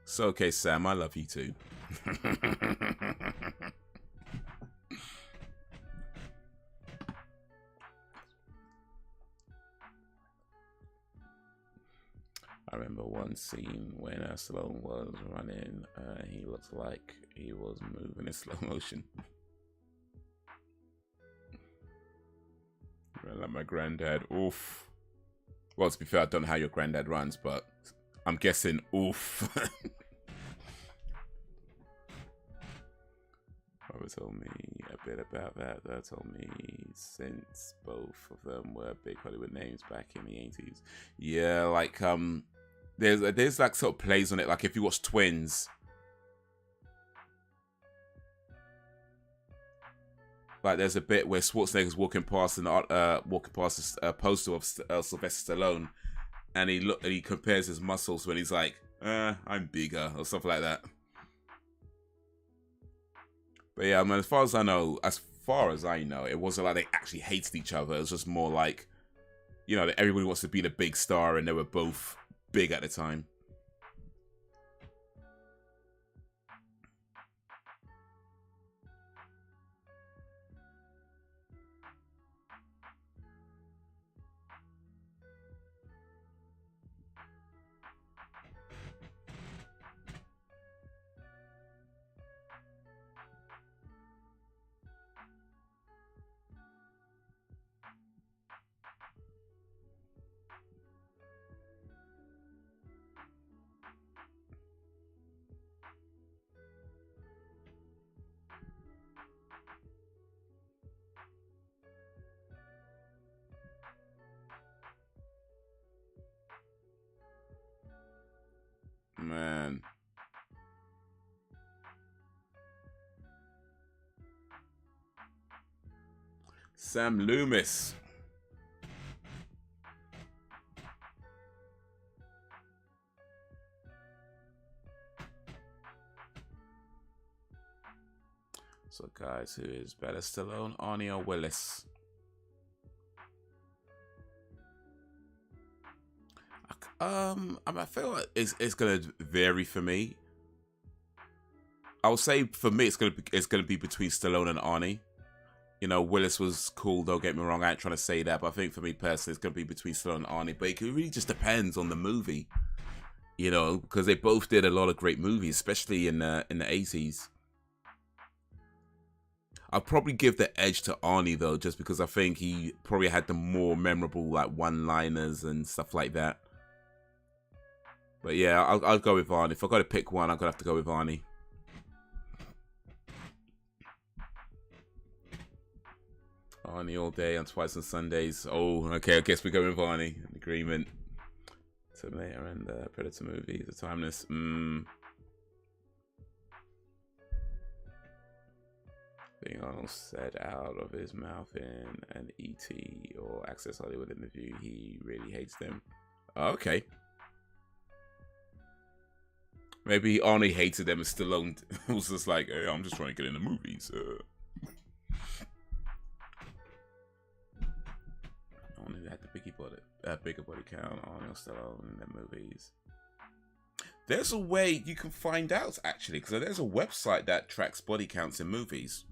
So, okay, Sam, I love you too. I remember one scene when Stallone was running. He looked like he was moving in slow motion. Like my granddad. Oof. Well, to be fair, I don't know how your granddad runs, but I'm guessing oof. Robert told me a bit about that. That told me since both of them were big Hollywood names back in the 80s. Yeah, like there's like sort of plays on it. Like if you watch Twins, like there's a bit where Schwarzenegger's walking past a poster of Sylvester Stallone, and he compares his muscles when he's like, I'm bigger or stuff like that. But yeah, I mean, as far as I know, it wasn't like they actually hated each other. It was just more like, you know, that everybody wants to be the big star, and they were both big at the time. Man. Sam Loomis. So guys, who is better, Stallone, Arnie, or Willis? I feel like it's gonna vary for me. I would say for me it's gonna be between Stallone and Arnie. You know, Willis was cool, don't get me wrong, I ain't trying to say that, but I think for me personally it's gonna be between Stallone and Arnie. But it really just depends on the movie. You know, because they both did a lot of great movies, especially in the 80s. I'll probably give the edge to Arnie though, just because I think he probably had the more memorable like one-liners and stuff like that. But yeah, I'll go with Arnie. If I got to pick one, I'm gonna have to go with Arnie. Arnie all day on Twice on Sundays. Oh, okay. I guess we're going with Arnie. An agreement. Terminator and Predator movies are timeless. Being almost said out of his mouth in an E.T. or Access Hollywood interview, he really hates them. Okay. Maybe Arnie hated them and Stallone was just like, hey, I'm just trying to get in the movies. Arnie had the biggie bought it. a bigger body count on your Stallone in the movies. There's a way you can find out, actually, because there's a website that tracks body counts in movies.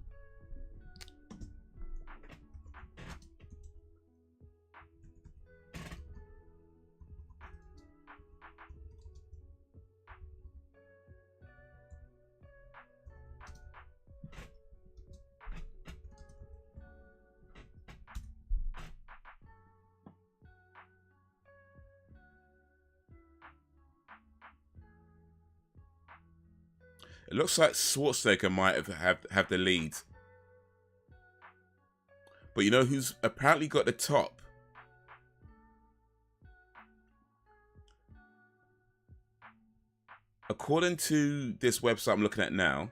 It looks like Schwarzenegger might have the lead. But you know who's apparently got the top? According to this website I'm looking at now,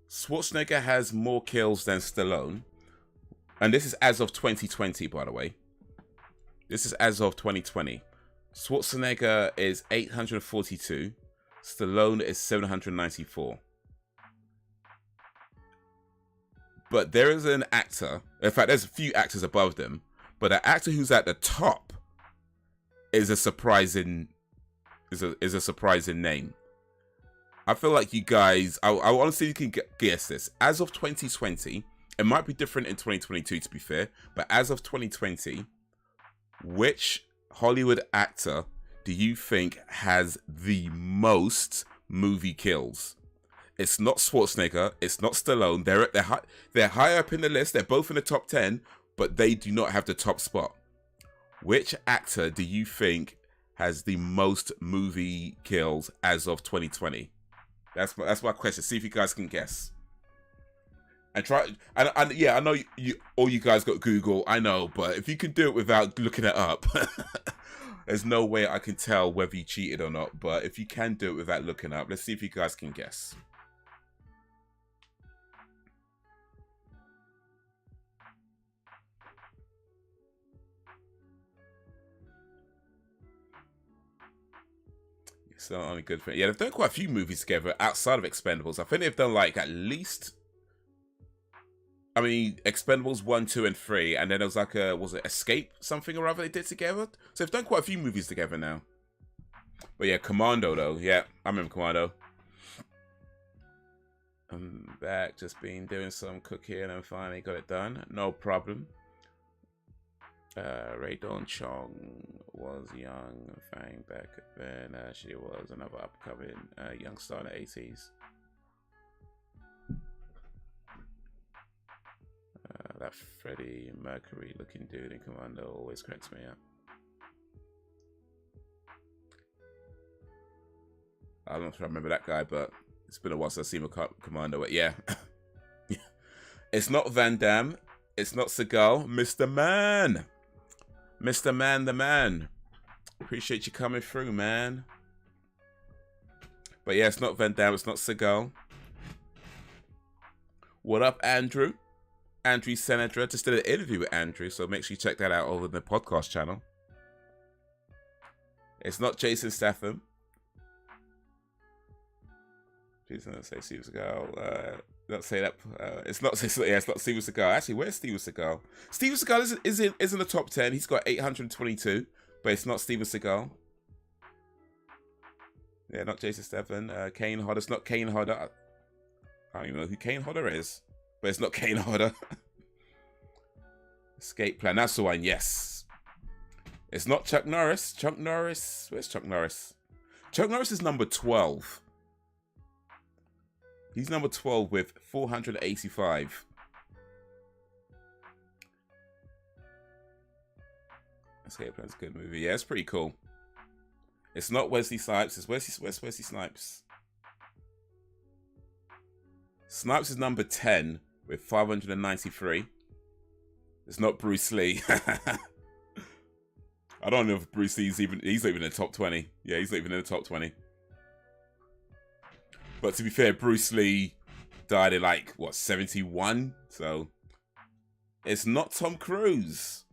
Schwarzenegger has more kills than Stallone. And this is as of 2020, by the way. This is as of 2020. Schwarzenegger is 842. Stallone is 794. But there is an actor. In fact, there's a few actors above them. But the actor who's at the top is a surprising name. I feel like you guys, I want to see if you can guess this. As of 2020, it might be different in 2022 to be fair, but as of 2020, which Hollywood actor do you think has the most movie kills? It's not Schwarzenegger, it's not Stallone. They're high up in the list. They're both in the top 10, but they do not have the top spot. Which actor do you think has the most movie kills as of 2020? That's my question. See if you guys can guess. And try. And yeah, I know all you guys got Google. I know, but if you can do it without looking it up, there's no way I can tell whether you cheated or not. But if you can do it without looking up, let's see if you guys can guess. So only good for it. Yeah, they've done quite a few movies together outside of Expendables. I think they've done like at least, I mean, Expendables 1, 2, and 3, and then there was like was it Escape something or other they did together? So they've done quite a few movies together now. But yeah, Commando though. Yeah, I remember Commando. I'm back, just been doing some cooking and finally got it done. No problem. Ray Dawn Chong was young, Fang back then. She was another upcoming young star in the 80s. That Freddie Mercury looking dude in Commando always cracks me up. I'm not sure I remember that guy, but it's been a while since I've seen Commando. But yeah, it's not Van Damme, it's not Seagal, Mr. Man. Mr. Man the Man. Appreciate you coming through, man. But yeah, it's not Van Damme, it's not Seagal. What up, Andrew? Andrew Senedra. Just did an interview with Andrew, so make sure you check that out over the podcast channel. It's not Jason Statham. Jason, let's say Steven Seagal. Not say that. It's not. Yeah, it's not Steven Seagal. Actually, where's Steven Seagal? Steven Seagal is in the top 10. He's got 822, but it's not Steven Seagal. Yeah, not Jason Statham. Kane Hodder. It's not Kane Hodder. I don't even know who Kane Hodder is, but it's not Kane Hodder. Escape Plan. That's the one. Yes. It's not Chuck Norris. Chuck Norris. Where's Chuck Norris? Chuck Norris is number 12. He's number 12 with 485. Escape Plan's a good movie. Yeah, it's pretty cool. It's not Wesley Snipes. It's Wesley Snipes. Snipes is number 10 with 593. It's not Bruce Lee. I don't know if Bruce Lee's he's not even in the top 20. Yeah, he's not even in the top 20. But to be fair, Bruce Lee died at like, what, 71? So, it's not Tom Cruise.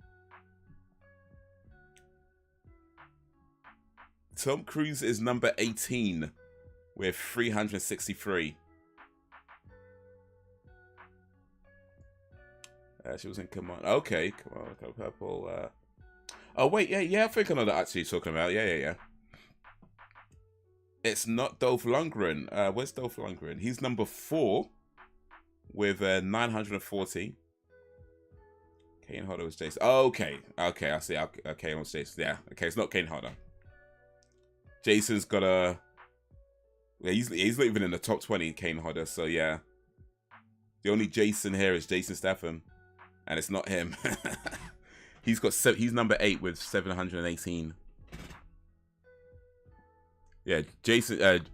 Tom Cruise is number 18 with 363. She was in Command. Okay, come on, purple. Oh wait, yeah. I think I know that actually you're talking about. Yeah. It's not Dolph Lundgren. Where's Dolph Lundgren? He's number 4 with 940. Kane Hodder was Jason. Oh, okay, I see. Okay, on Jason. Yeah, okay, it's not Kane Hodder. Jason's got a. Yeah, he's not even in the top 20. Kane Hodder. So yeah, the only Jason here is Jason Statham, and it's not him. He's number 8 with 718. Yeah, Jason.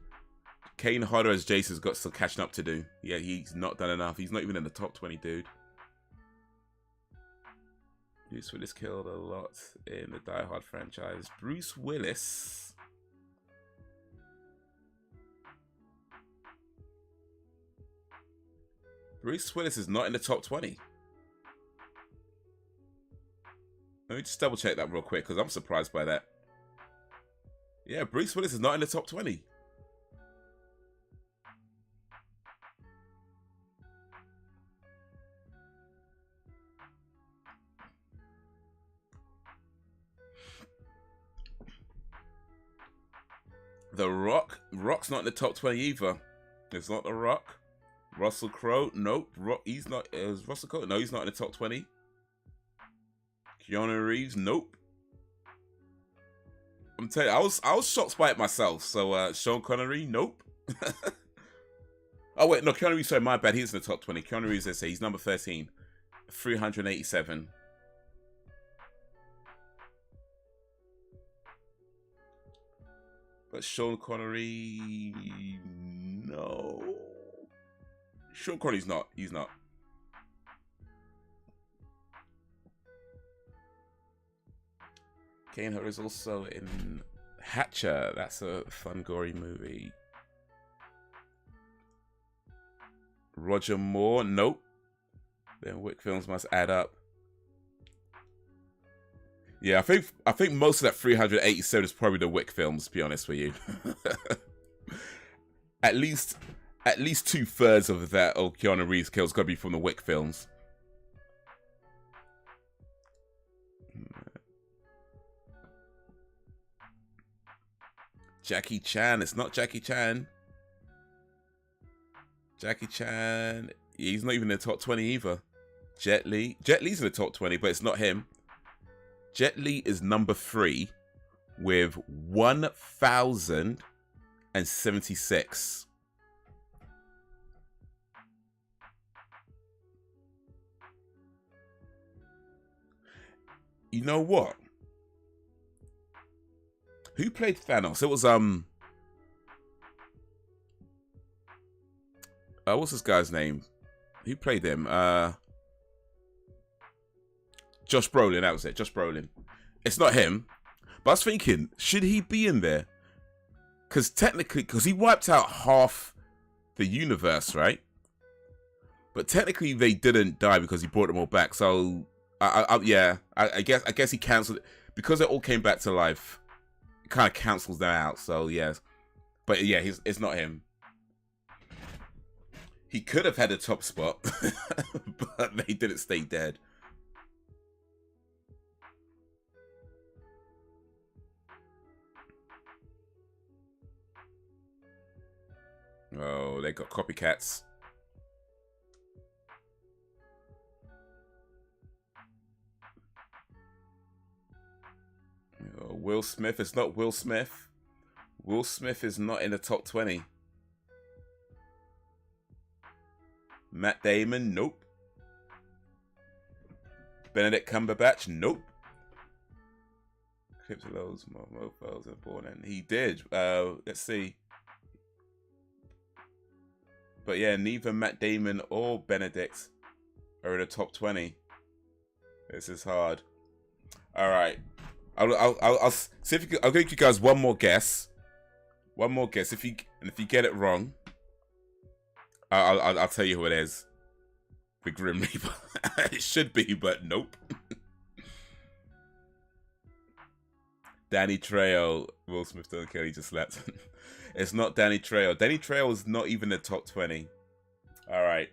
Kane Hodder as Jason's got some catching up to do. Yeah, he's not done enough. He's not even in the top 20, dude. Bruce Willis killed a lot in the Die Hard franchise. Bruce Willis. Bruce Willis is not in the top 20. Let me just double check that real quick because I'm surprised by that. Yeah, Bruce Willis is not in the top 20. The Rock's not in the top 20 either. It's not The Rock. Russell Crowe, nope. He's not. Is Russell Crowe? No, he's not in the top 20. Keanu Reeves, nope. I'm telling you, I was shocked by it myself. So Sean Connery, nope. Oh wait, no, Keanu Reeves. Sorry, my bad. He's in the top 20. Keanu Reeves, let's say he's number 13, 387. But Sean Connery, no. Sean Connery's not. He's not. Kane Hodder is also in Hatcher. That's a fun, gory movie. Roger Moore, nope. Then Wick films must add up. Yeah, I think most of that 387 is probably the Wick films, to be honest with you. at least 2/3 of that Keanu Reeves kills gotta be from the Wick films. Jackie Chan, it's not Jackie Chan. Jackie Chan, he's not even in the top 20 either. Jet Li's in the top 20, but it's not him. Jet Li is number 3 with 1,076. You know what? Who played Thanos? It was what's this guy's name? Who played him? Josh Brolin, that was it. Josh Brolin. It's not him. But I was thinking, should he be in there? Because technically, because he wiped out half the universe, right? But technically, they didn't die because he brought them all back. So, I guess he cancelled it. Because it all came back to life, it kind of cancels them out. So, yes. But yeah, it's not him. He could have had a top spot, but they didn't stay dead. Oh, they got copycats. Oh, Will Smith, it's not Will Smith. Will Smith is not in the top 20. Matt Damon, nope. Benedict Cumberbatch, nope. Cryptolos, mofos, and born, and he did. Let's see. But yeah, neither Matt Damon or Benedict are in the top 20. This is hard. All right, I'll see if I'll give you guys one more guess. One more guess. If you get it wrong, I'll tell you who it is. The Grim Reaper. It should be, but nope. Danny Trejo. Will Smith don't care. He just slapped. It's not Danny Trejo. Danny Trejo is not even in the top 20. All right.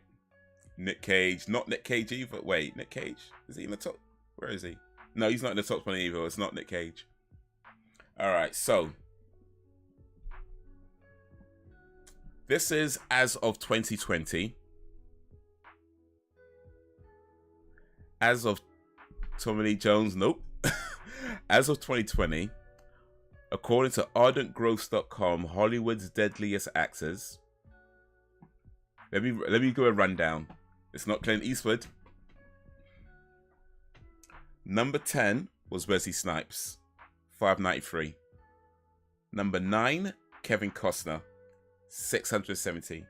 Nick Cage. Not Nick Cage either. Wait, Nick Cage? Is he in the top? Where is he? No, he's not in the top 20 either. It's not Nick Cage. Alright, so. This is as of 2020. As of Tommy Lee Jones, nope. As of 2020, according to ardentgrowths.com, Hollywood's deadliest actors. Let me go a rundown. It's not Clint Eastwood. Number 10 was Wesley Snipes, 593. Number 9, Kevin Costner, 670.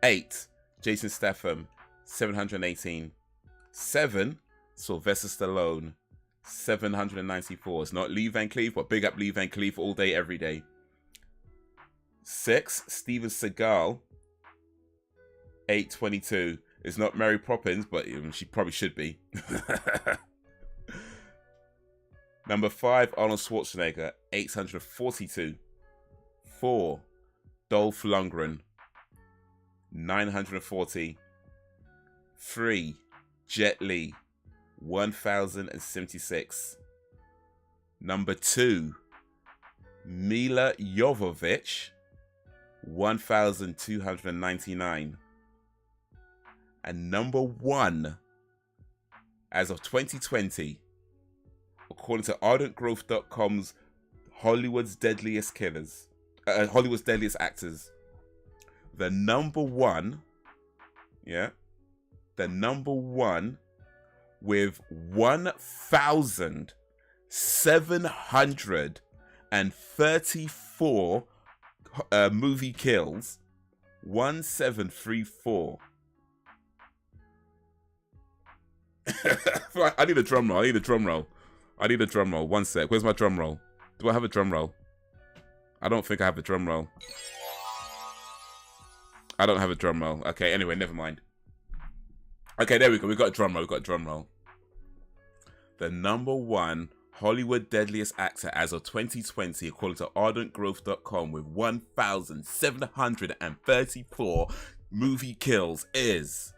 8, Jason Statham, 718. 7, Sylvester Stallone, 794. It's not Lee Van Cleef, but big up Lee Van Cleef all day, every day. 6, Steven Seagal, 822. It's not Mary Poppins, but she probably should be. Number 5, Arnold Schwarzenegger, 842. 4, Dolph Lundgren, 940. 3, Jet Li, 1076. Number 2, Mila Jovovich, 1299. And number 1, as of 2020, according to ardentgrowth.com's Hollywood's deadliest killers, Hollywood's deadliest actors, the number 1, yeah, the number 1 with 1,734 movie kills, 1734. I need a drum roll. I need a drum roll. I need a drum roll. One sec. Where's my drum roll? Do I have a drum roll? I don't think I have a drum roll. I don't have a drum roll. Okay, anyway, never mind. Okay, there we go. We got a drum roll. We got a drum roll. The number 1 Hollywood deadliest actor as of 2020, according to ardentgrowth.com, with 1,734 movie kills, is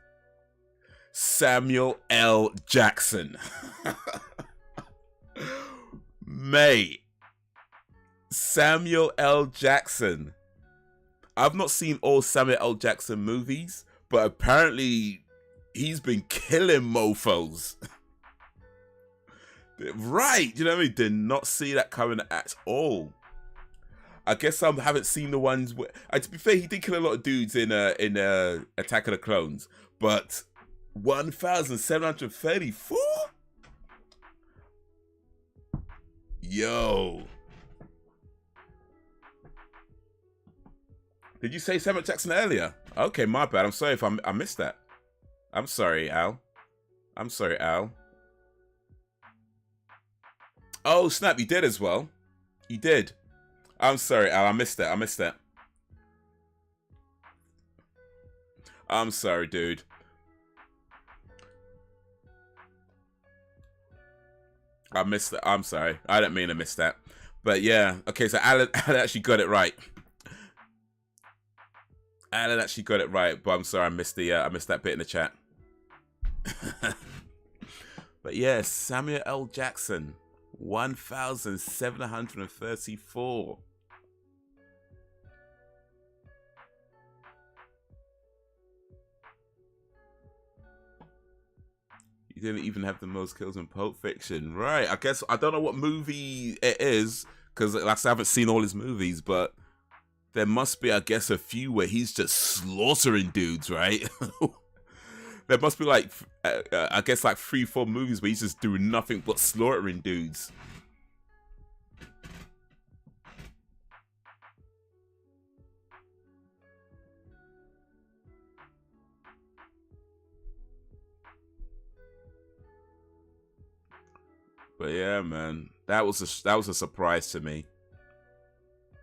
Samuel L. Jackson. Mate, Samuel L. Jackson. I've not seen all Samuel L. Jackson movies, but apparently he's been killing mofos. Right, you know what I mean? Did not see that coming at all. I guess I haven't seen the ones where, to be fair, he did kill a lot of dudes in Attack of the Clones, but 1,734? Yo. Did you say Samuel Jackson earlier? Okay, my bad. I'm sorry if I missed that. I'm sorry, Al. I'm sorry, Al. Oh, snap, you did as well. You did. I'm sorry, Al. I missed that. I missed that. I'm sorry, dude. I missed that. I'm sorry. I didn't mean to miss that. But yeah. Okay, so Alan actually got it right. Alan actually got it right. But I'm sorry, I missed that bit in the chat. But yeah, Samuel L. Jackson. 1,734. You didn't even have the most kills in Pulp Fiction. Right, I guess, I don't know what movie it is, because like I said, I haven't seen all his movies, but there must be, I guess, a few where he's just slaughtering dudes, right? There must be like, I guess like 3-4 movies where he's just doing nothing but slaughtering dudes. But yeah, man, that was a surprise to me.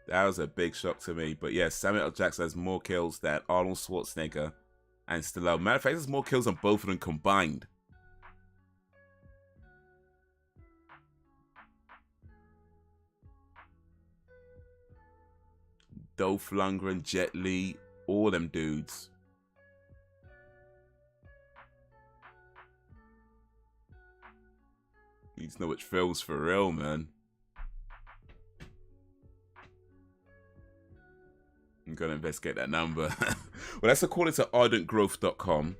That was a big shock to me. But yeah, Samuel L. Jackson has more kills than Arnold Schwarzenegger and Stallone. Matter of fact, there's more kills than both of them combined. Dolph Lundgren, Jet Li, all them dudes. Need to know which Phil's for real, man. I'm gonna investigate that number. Well, that's according to ardentgrowth.com.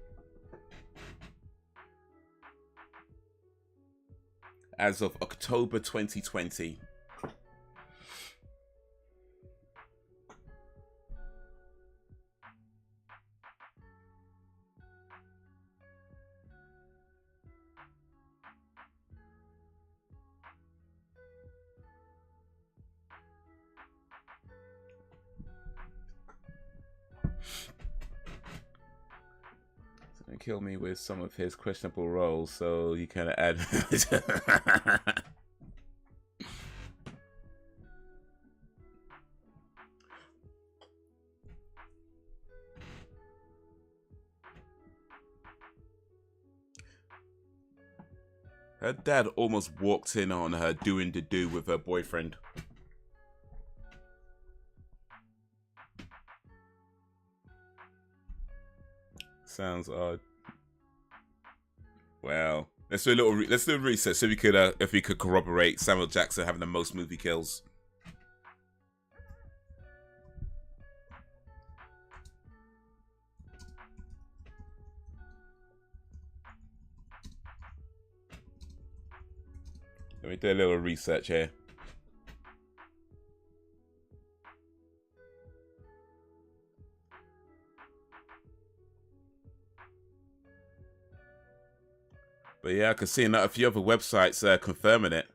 As of October 2020. Kill me with some of his questionable roles, so you kind of add. Her dad almost walked in on her doing the do with her boyfriend. Sounds odd. Well, let's do a little. Let's do a research so we could, if we could corroborate Samuel Jackson having the most movie kills. Let me do a little research here. But yeah, I can see a few other websites confirming it.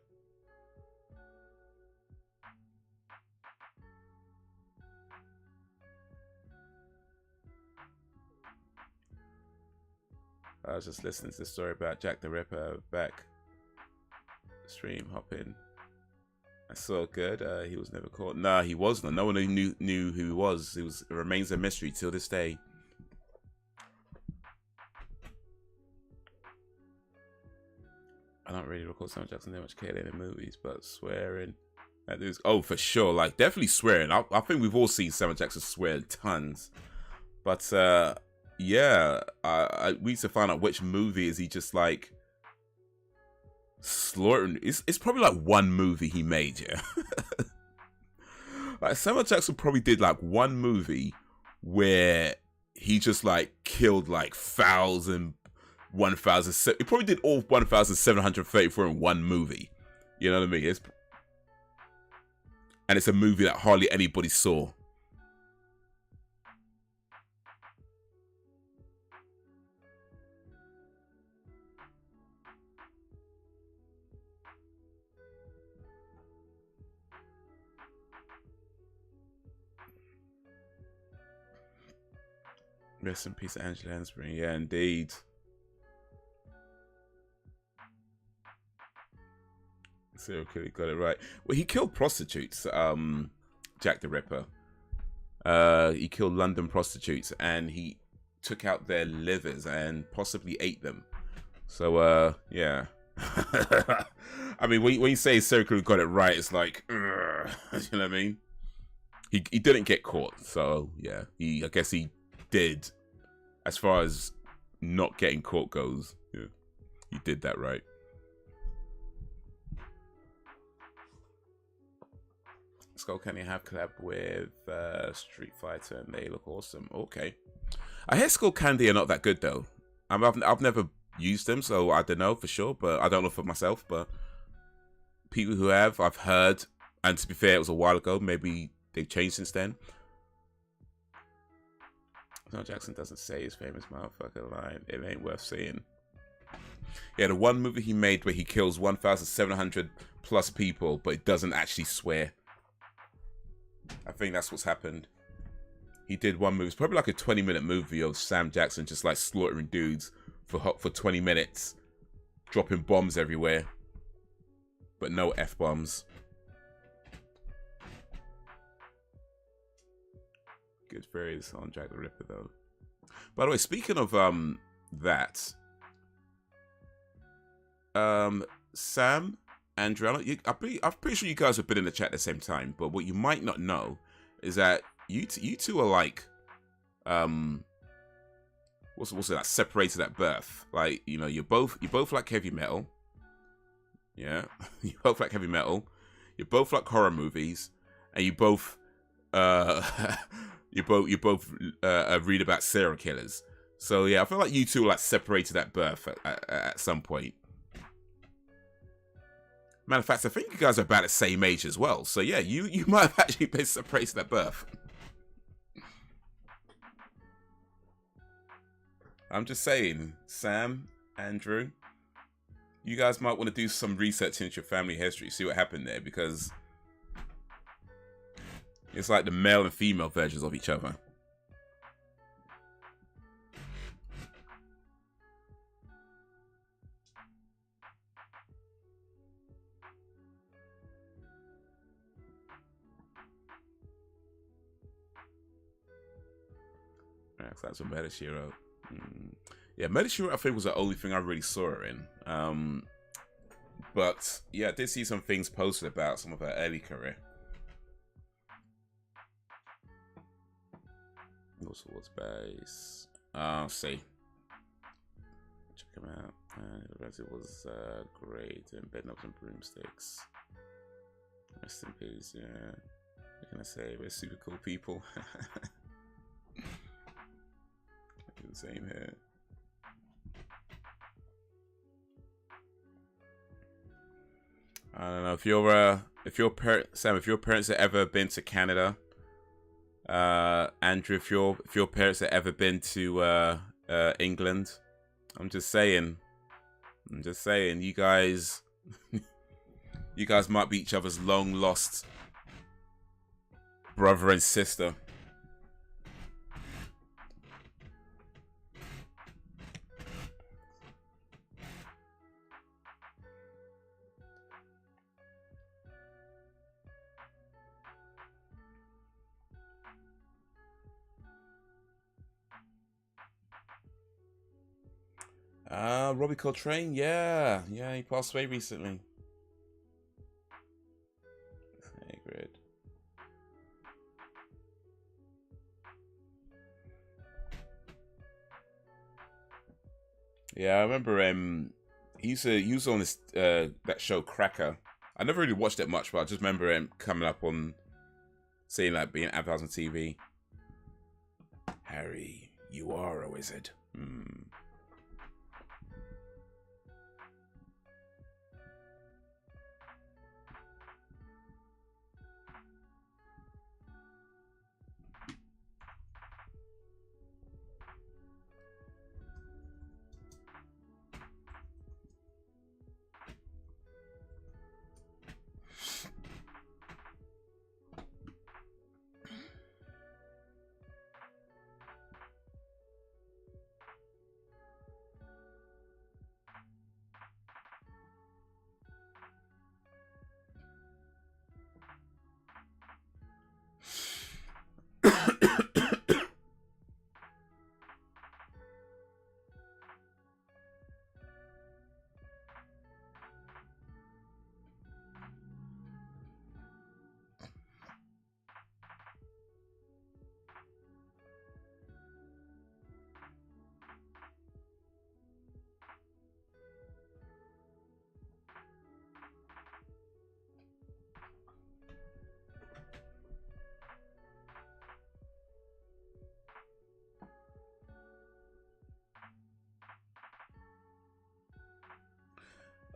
I was just listening to the story about Jack the Ripper back stream hopping. I saw good. He was never caught. Nah, he wasn't. No one knew who he was. It remains a mystery till this day. I don't really recall Samuel Jackson that much killing in movies, but swearing. That dude's, oh, for sure. Like, definitely swearing. I think we've all seen Samuel Jackson swear tons. But, yeah. We need to find out which movie is he just, like, slaughtering. It's probably, like, one movie he made, yeah? Like, Samuel Jackson probably did, like, one movie where he just, like, killed, like, 1,000... he probably did all 1,734 in one movie. You know what I mean? And it's a movie that hardly anybody saw. Rest in peace, Angela Lansbury. Yeah, indeed. Serial killer, got it right. Well, he killed prostitutes, Jack the Ripper. He killed London prostitutes and he took out their livers and possibly ate them. So, yeah. I mean, when you say serial killer got it right, it's like, you know what I mean? He didn't get caught, so yeah. I guess he did, as far as not getting caught goes. Yeah, he did that right. Skull Candy have collabed with Street Fighter and they look awesome. Okay. I hear Skull Candy are not that good though. I've never used them, so I don't know for sure, but I don't know for myself, but people who have, I've heard, and to be fair, it was a while ago, maybe they've changed since then. No, Jackson doesn't say his famous motherfucker line. It ain't worth seeing. Yeah, the one movie he made where he kills 1,700 plus people, but it doesn't actually swear. I think that's what's happened. He did one movie. It's probably like a 20-minute movie of Sam Jackson just like slaughtering dudes for 20 minutes. Dropping bombs everywhere. But no F-bombs. Good theories on Jack the Ripper though. By the way, speaking of that. Sam, Andrea, I'm pretty sure you guys have been in the chat at the same time, but what you might not know is that you two are like, what's it like, separated at birth. Like, you know, you're both like heavy metal. Yeah, you both like heavy metal. You both like horror movies, and you both you both read about serial killers. So yeah, I feel like you two like separated at birth at some point. Matter of fact, I think you guys are about the same age as well. So yeah, you might have actually been separated at birth. I'm just saying, Sam, Andrew, you guys might want to do some research into your family history, see what happened there, because it's like the male and female versions of each other. Yeah, that's what Medishiro. Yeah, Medishiro I think was the only thing I really saw her in. But yeah, I did see some things posted about some of her early career. Also, what's base? I'll see. Check him out. It was great in Bed Knobs and Broomsticks. Rest in peace. Yeah, what can I say? We're super cool people. The same here. I don't know if your parents have ever been to Canada, Andrew, if your parents have ever been to England, I'm just saying, you guys, you guys might be each other's long lost brother and sister. Robbie Coltrane, yeah, he passed away recently. Hey, great. Yeah, I remember he was on this that show Cracker. I never really watched it much, but I just remember him coming up on seeing like being advertised on TV. Harry, you are a wizard.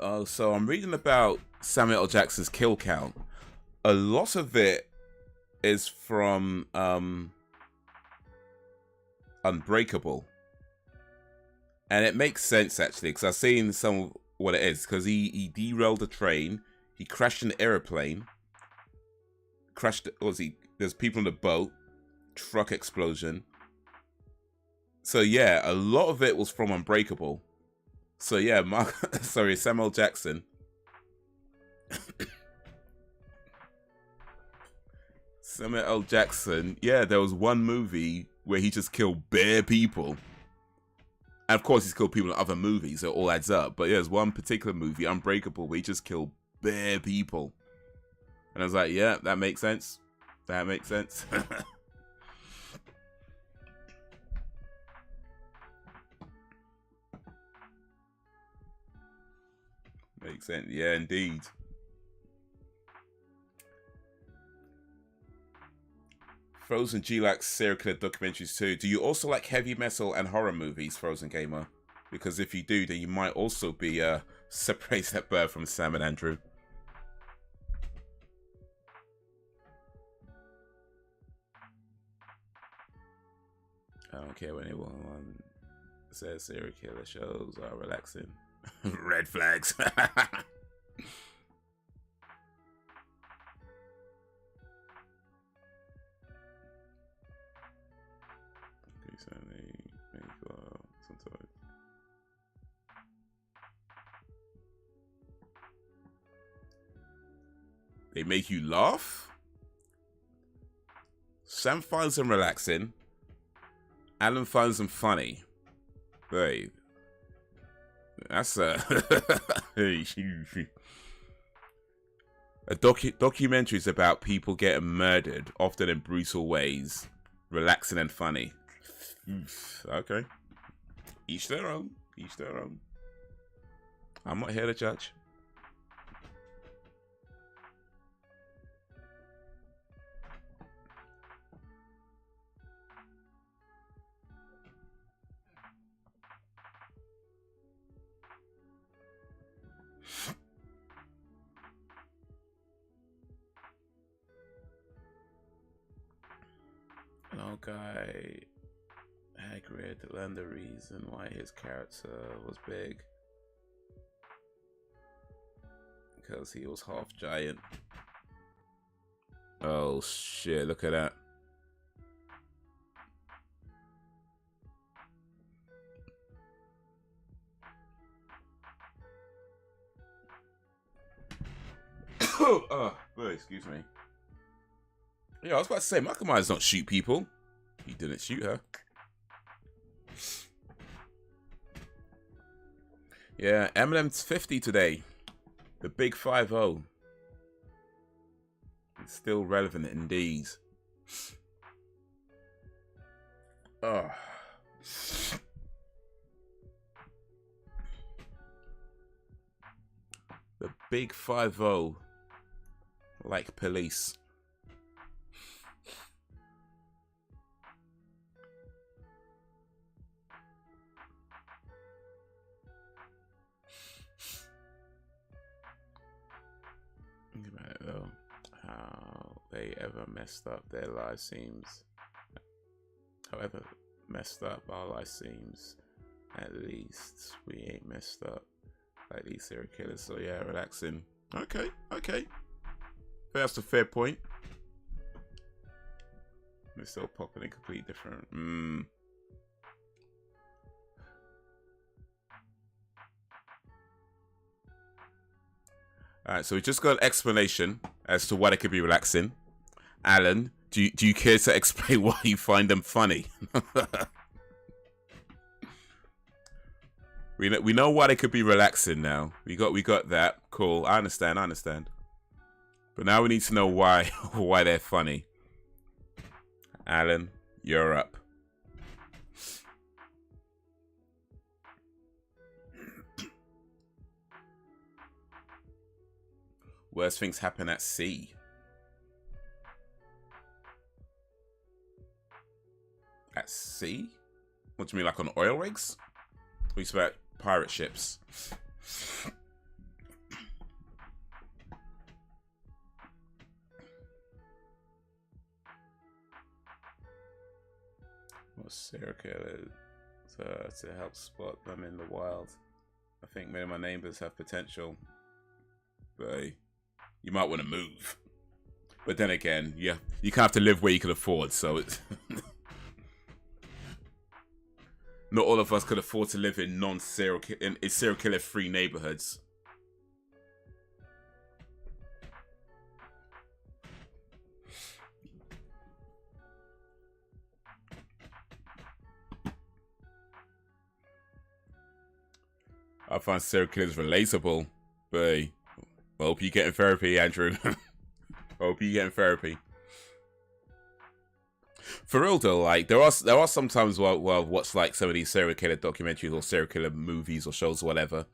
Oh, so I'm reading about Samuel L. Jackson's kill count. A lot of it is from Unbreakable, and it makes sense actually because I've seen some of what it is. Because he derailed a train, he crashed an airplane, there's people in the boat, truck explosion. So yeah, a lot of it was from Unbreakable. So yeah, Samuel Jackson. Samuel L. Jackson, yeah, there was one movie where he just killed bare people. And of course he's killed people in other movies, so it all adds up. But yeah, there's one particular movie, Unbreakable, where he just killed bare people. And I was like, yeah, that makes sense. That makes sense. Makes sense. Yeah, indeed. Frozen G likes serial killer documentaries too. Do you also like heavy metal and horror movies, Frozen Gamer? Because if you do, then you might also be separated at birth from Sam and Andrew. I don't care what anyone says serial killer shows are relaxing. Red flags. They make you laugh? Sam finds them relaxing. Alan finds them funny. Wait. That's a documentaries about people getting murdered, often in brutal ways, relaxing and funny. Okay. Each their own. Each their own. I'm not here to judge. No guy Hagrid learned the reason why his character was big. Because he was half giant. Oh shit, look at that. Oh, excuse me. Yeah, I was about to say, Michael Myers don't shoot people. He didn't shoot her. Yeah, Eminem's 50 today. The big 5-0. It's still relevant indeed. Oh. The big 5-0. Like police. Think about it though. How they ever messed up their lives seems. However messed up our life seems, at least we ain't messed up like these serial killers. So yeah, relaxing. Okay, okay. That's a fair point. They're still popping in completely different. Alright, so we just got an explanation as to why they could be relaxing. Alan, do you care to explain why you find them funny? We know why they could be relaxing now. We got that. Cool. I understand. But now we need to know why they're funny. Alan, you're up. Worst things happen at sea. At sea? What do you mean, like on oil rigs? We talk about pirate ships. What serial killers to help spot them in the wild? I think many of my neighbors have potential, but you might want to move. But then again, yeah, you kind of have to live where you can afford, so it's not all of us could afford to live in serial killer free neighborhoods. I find serial killers relatable, but I hope you're getting therapy, Andrew. I hope you're getting therapy. For real though, like there are some times where I've watched like some of these serial killer documentaries or serial killer movies or shows or whatever,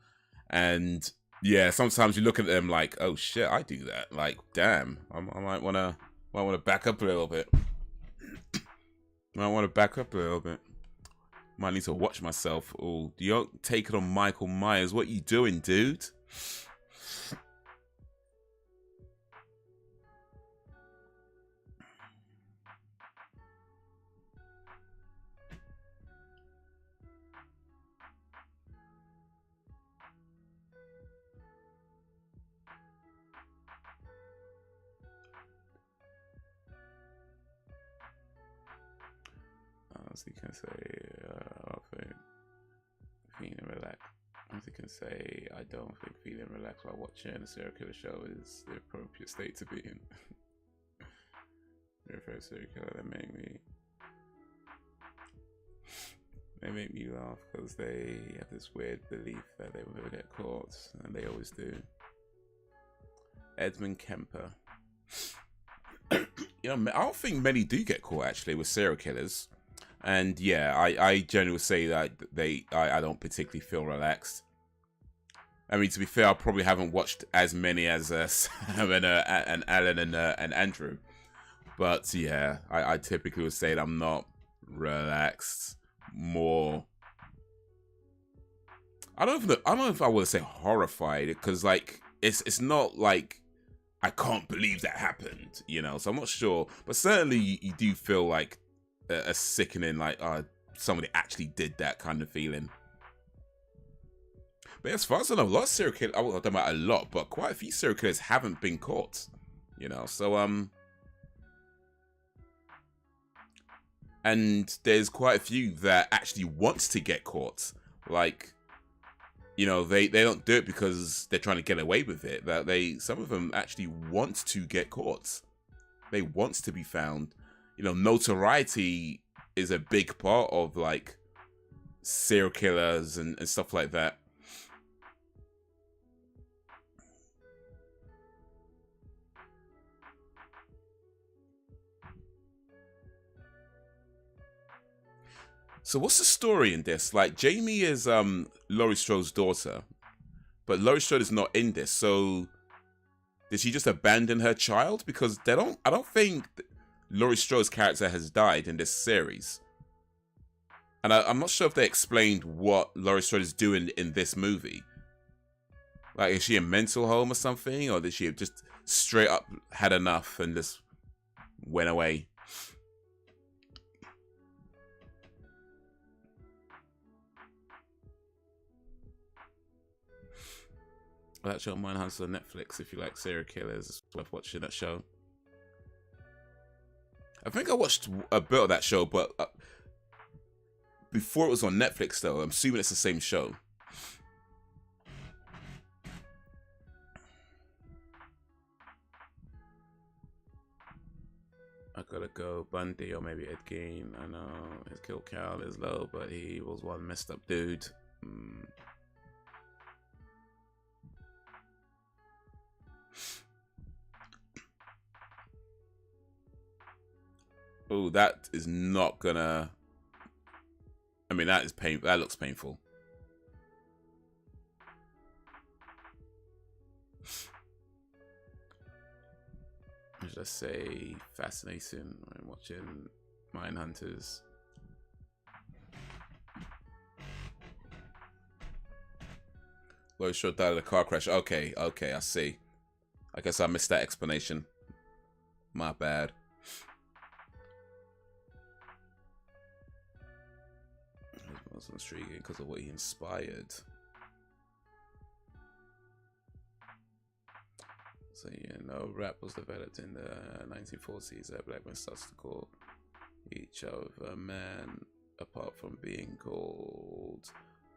and Yeah, sometimes you look at them like, oh shit, I do that. Like, damn, I might wanna back up a little bit. Might want to back up a little bit. Might need to watch myself. Oh, you don't take it on Michael Myers. What you doing, dude? As you can say, I think feeling relaxed. As you can say, I don't think feeling relaxed while watching a serial killer show is the appropriate state to be in. The first serial killer that they make me laugh because they have this weird belief that they will never get caught, and they always do. Edmund Kemper. You know, I don't think many do get caught actually with serial killers. And yeah, I generally say that I don't particularly feel relaxed. I mean, to be fair, I probably haven't watched as many as Sam and Alan and Andrew. But yeah, I typically would say that I'm not relaxed. More, I don't know if I would say horrified, because like it's not like I can't believe that happened, you know. So I'm not sure, but certainly you do feel like a sickening, like somebody actually did that kind of feeling. But as far as I know, a lot of serial killers, I don't know about a lot, but quite a few serial killers haven't been caught, you know. So and there's quite a few that actually wants to get caught. Like, you know, they don't do it because they're trying to get away with it. That some of them actually want to get caught. They want to be found. You know, notoriety is a big part of like serial killers and stuff like that. So what's the story in this? Like, Jamie is Laurie Strode's daughter, but Laurie Strode is not in this. So did she just abandon her child? Because I don't think Laurie Strode's character has died in this series. And I'm not sure if they explained what Laurie Strode is doing in this movie. Like, is she in mental home or something? Or did she have just straight up had enough and just went away? That show Mindhunters on Netflix. If you like serial killers, it's worth watching that show. I think I watched a bit of that show, but before it was on Netflix, though. I'm assuming it's the same show. I gotta go Bundy or maybe Ed Gein. I know his kill count is low, but he was one messed up dude. Oh, that is not gonna. I mean, that is pain. That looks painful. Should I say fascinating when watching Mindhunters? Low shot died of a car crash. Okay, I see. I guess I missed that explanation. My bad. It was intriguing because of what he inspired. So, you know, rap was developed in the 1940s. Black men started to call each other man, apart from being called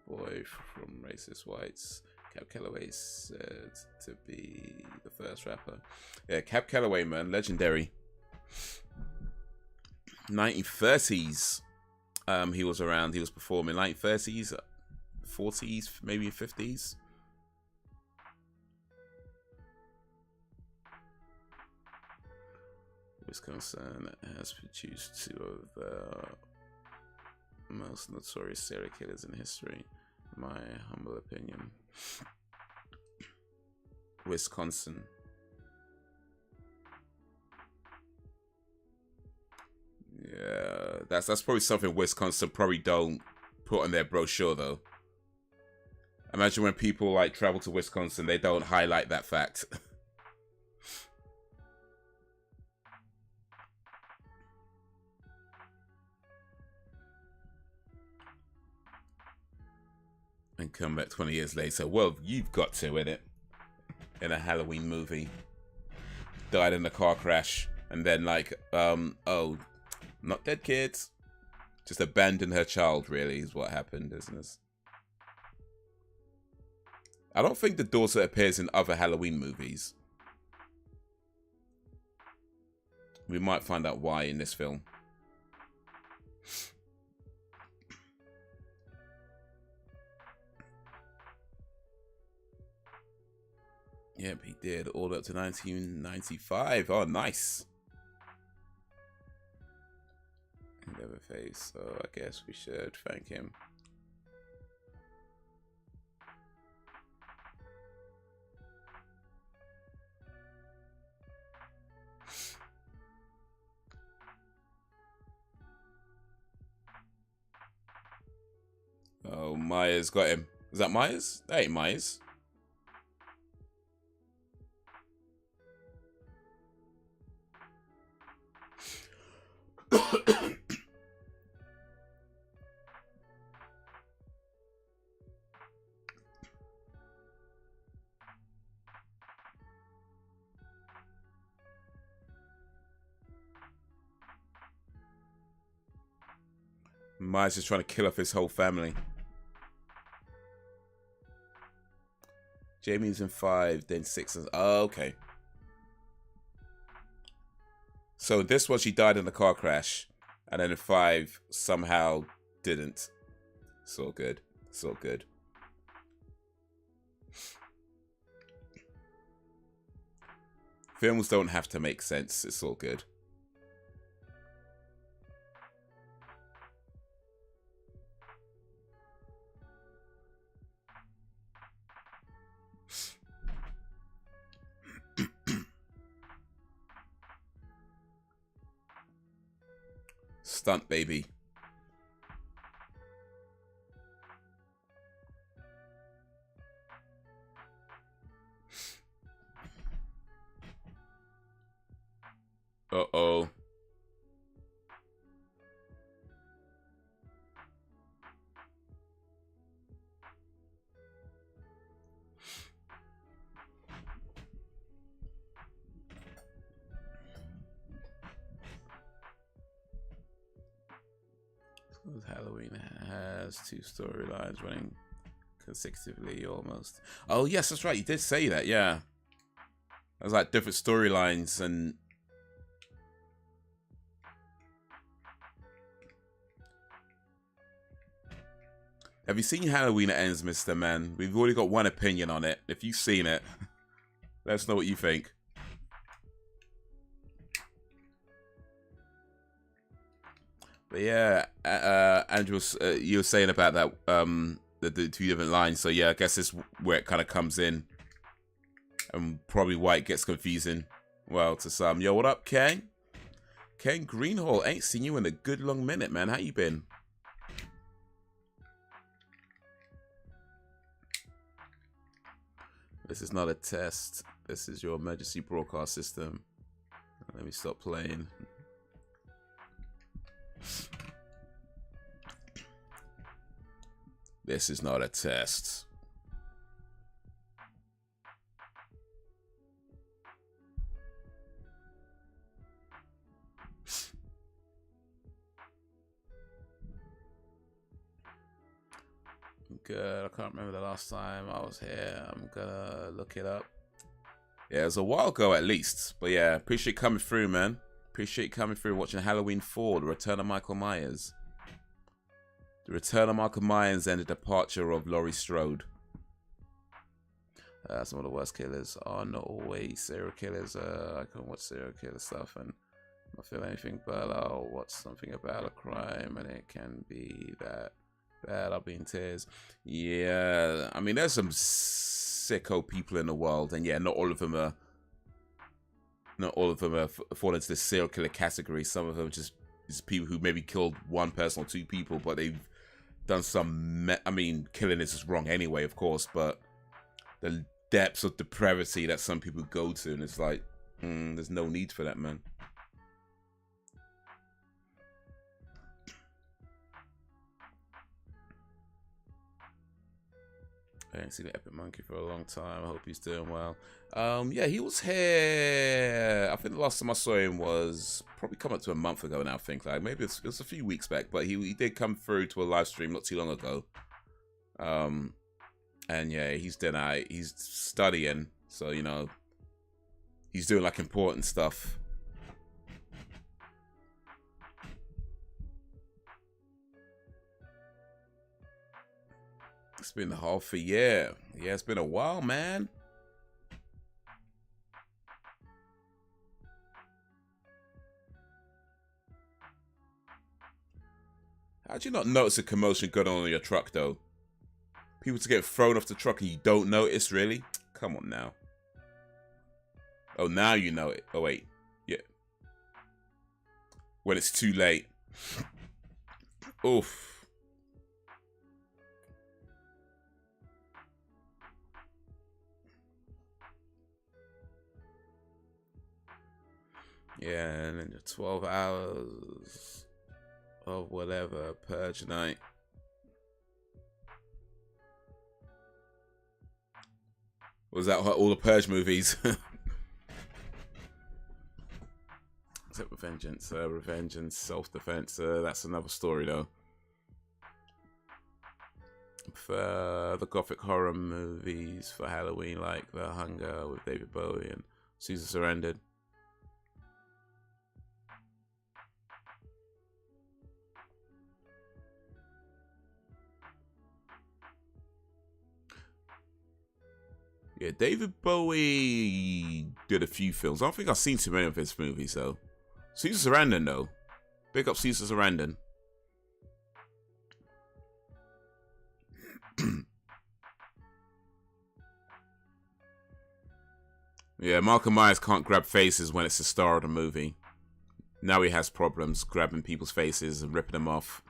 boy from racist whites. Cab Calloway said to be the first rapper. Yeah, Cab Calloway, man, legendary. 1930s. He was around. He was performing 1930s, 40s, maybe 50s. Wisconsin has produced two of the most notorious serial killers in history, in my humble opinion. Wisconsin. Yeah, that's probably something Wisconsin probably don't put on their brochure though. Imagine when people like travel to Wisconsin, they don't highlight that fact. And come back 20 years later. Well, you've got to, innit? In a Halloween movie. Died in a car crash. And then like, oh, not dead kids. Just abandoned her child, really, is what happened, isn't it? I don't think the daughter appears in other Halloween movies. We might find out why in this film. Yep, he did. All up to 1995. Oh, nice. Never face. So I guess we should thank him. Oh, Myers got him. Is that Myers? That ain't Myers. Myers is trying to kill off his whole family. Jamie's in 5, then 6. Oh, okay. So this one, she died in a car crash. And then in 5, somehow didn't. It's all good. It's all good. Films don't have to make sense. It's all good. Stunt baby. Uh-oh. Halloween has 2 storylines running consecutively almost. Oh, yes, that's right. You did say that, yeah. There's like different storylines and... Have you seen Halloween Ends, Mr. Man? We've already got one opinion on it. If you've seen it, let us know what you think. But yeah, Andrew, you were saying about that, the 2 different lines. So yeah, I guess this is where it kind of comes in. And probably why it gets confusing. Well, to some. Yo, what up, Ken? Ken Greenhall, ain't seen you in a good long minute, man. How you been? This is not a test. This is your emergency broadcast system. Let me stop playing. This is not a test. Good. I can't remember the last time I was here. I'm gonna look it up. Yeah, it was a while ago at least. But yeah, appreciate coming through, man. Appreciate coming through, watching Halloween 4, The Return of Michael Myers. The Return of Michael Myers and the departure of Laurie Strode. Some of the worst killers are not always serial killers. I can watch serial killer stuff and not feel anything, but I'll watch something about a crime and it can be that bad. I'll be in tears. Yeah, I mean, there's some sicko people in the world, and yeah, not all of them are fall into the serial killer category. Some of them just people who maybe killed one person or two people, but they've done some. I mean, killing is just wrong anyway, of course, but the depths of depravity that some people go to, and it's like, there's no need for that, man. I didn't see the Epic Monkey for a long time. I hope he's doing well. Yeah, he was here. I think the last time I saw him was probably come up to a month ago now, I think. Like, maybe it was a few weeks back, but he did come through to a live stream not too long ago. And yeah, he's studying, so, you know, he's doing like important stuff. It's been half a year. Yeah, it's been a while, man. How'd you not notice a commotion going on your truck, though? People to get thrown off the truck and you don't notice, really? Come on now. Oh, now you know it. Oh, wait. Yeah. When it's too late. Oof. Yeah, and then 12 hours of whatever, purge night. Was that all the Purge movies? Except revenge and self-defense. That's another story, though. For the gothic horror movies for Halloween, like The Hunger with David Bowie and Caesar Surrendered. Yeah, David Bowie did a few films. I don't think I've seen too many of his movies, though. Caesar Sarandon, though. Big up Caesar Sarandon. Yeah, Malcolm Myers can't grab faces when it's the star of the movie. Now he has problems grabbing people's faces and ripping them off.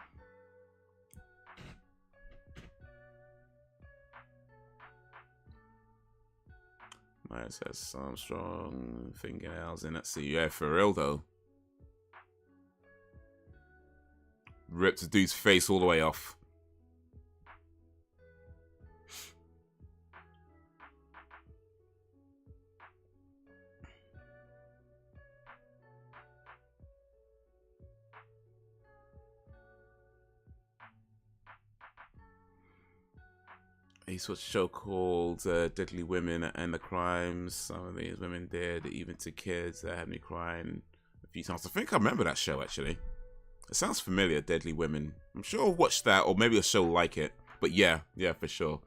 Myers has some strong fingernails in it. See, yeah, for real though. Ripped the dude's face all the way off. He watched a show called Deadly Women and the Crimes some of these women did, even to kids that had me crying a few times. I think I remember that show, actually. It sounds familiar, Deadly Women. I'm sure I'll watch that, or maybe a show like it. But yeah, for sure.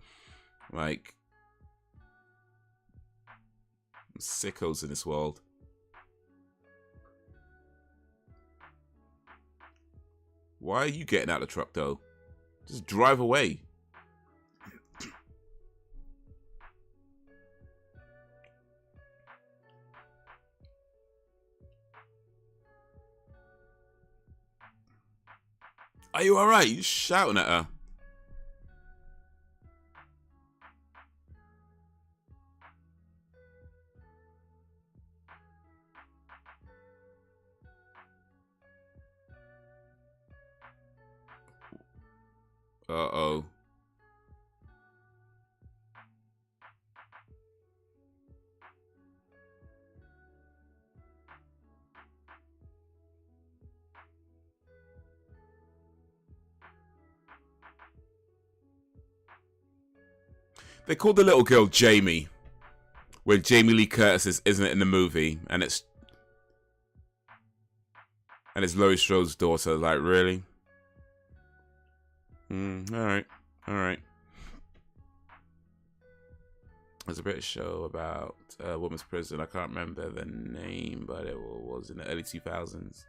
Like, sickos in this world. Why are you getting out of the truck, though? Just drive away. Are you alright? You shouting at her? Uh-oh. They called the little girl Jamie, when Jamie Lee Curtis isn't in the movie, and it's Laurie Strode's daughter. Like, really? All right. There's a British show about a women's prison. I can't remember the name, but it was in the early 2000s.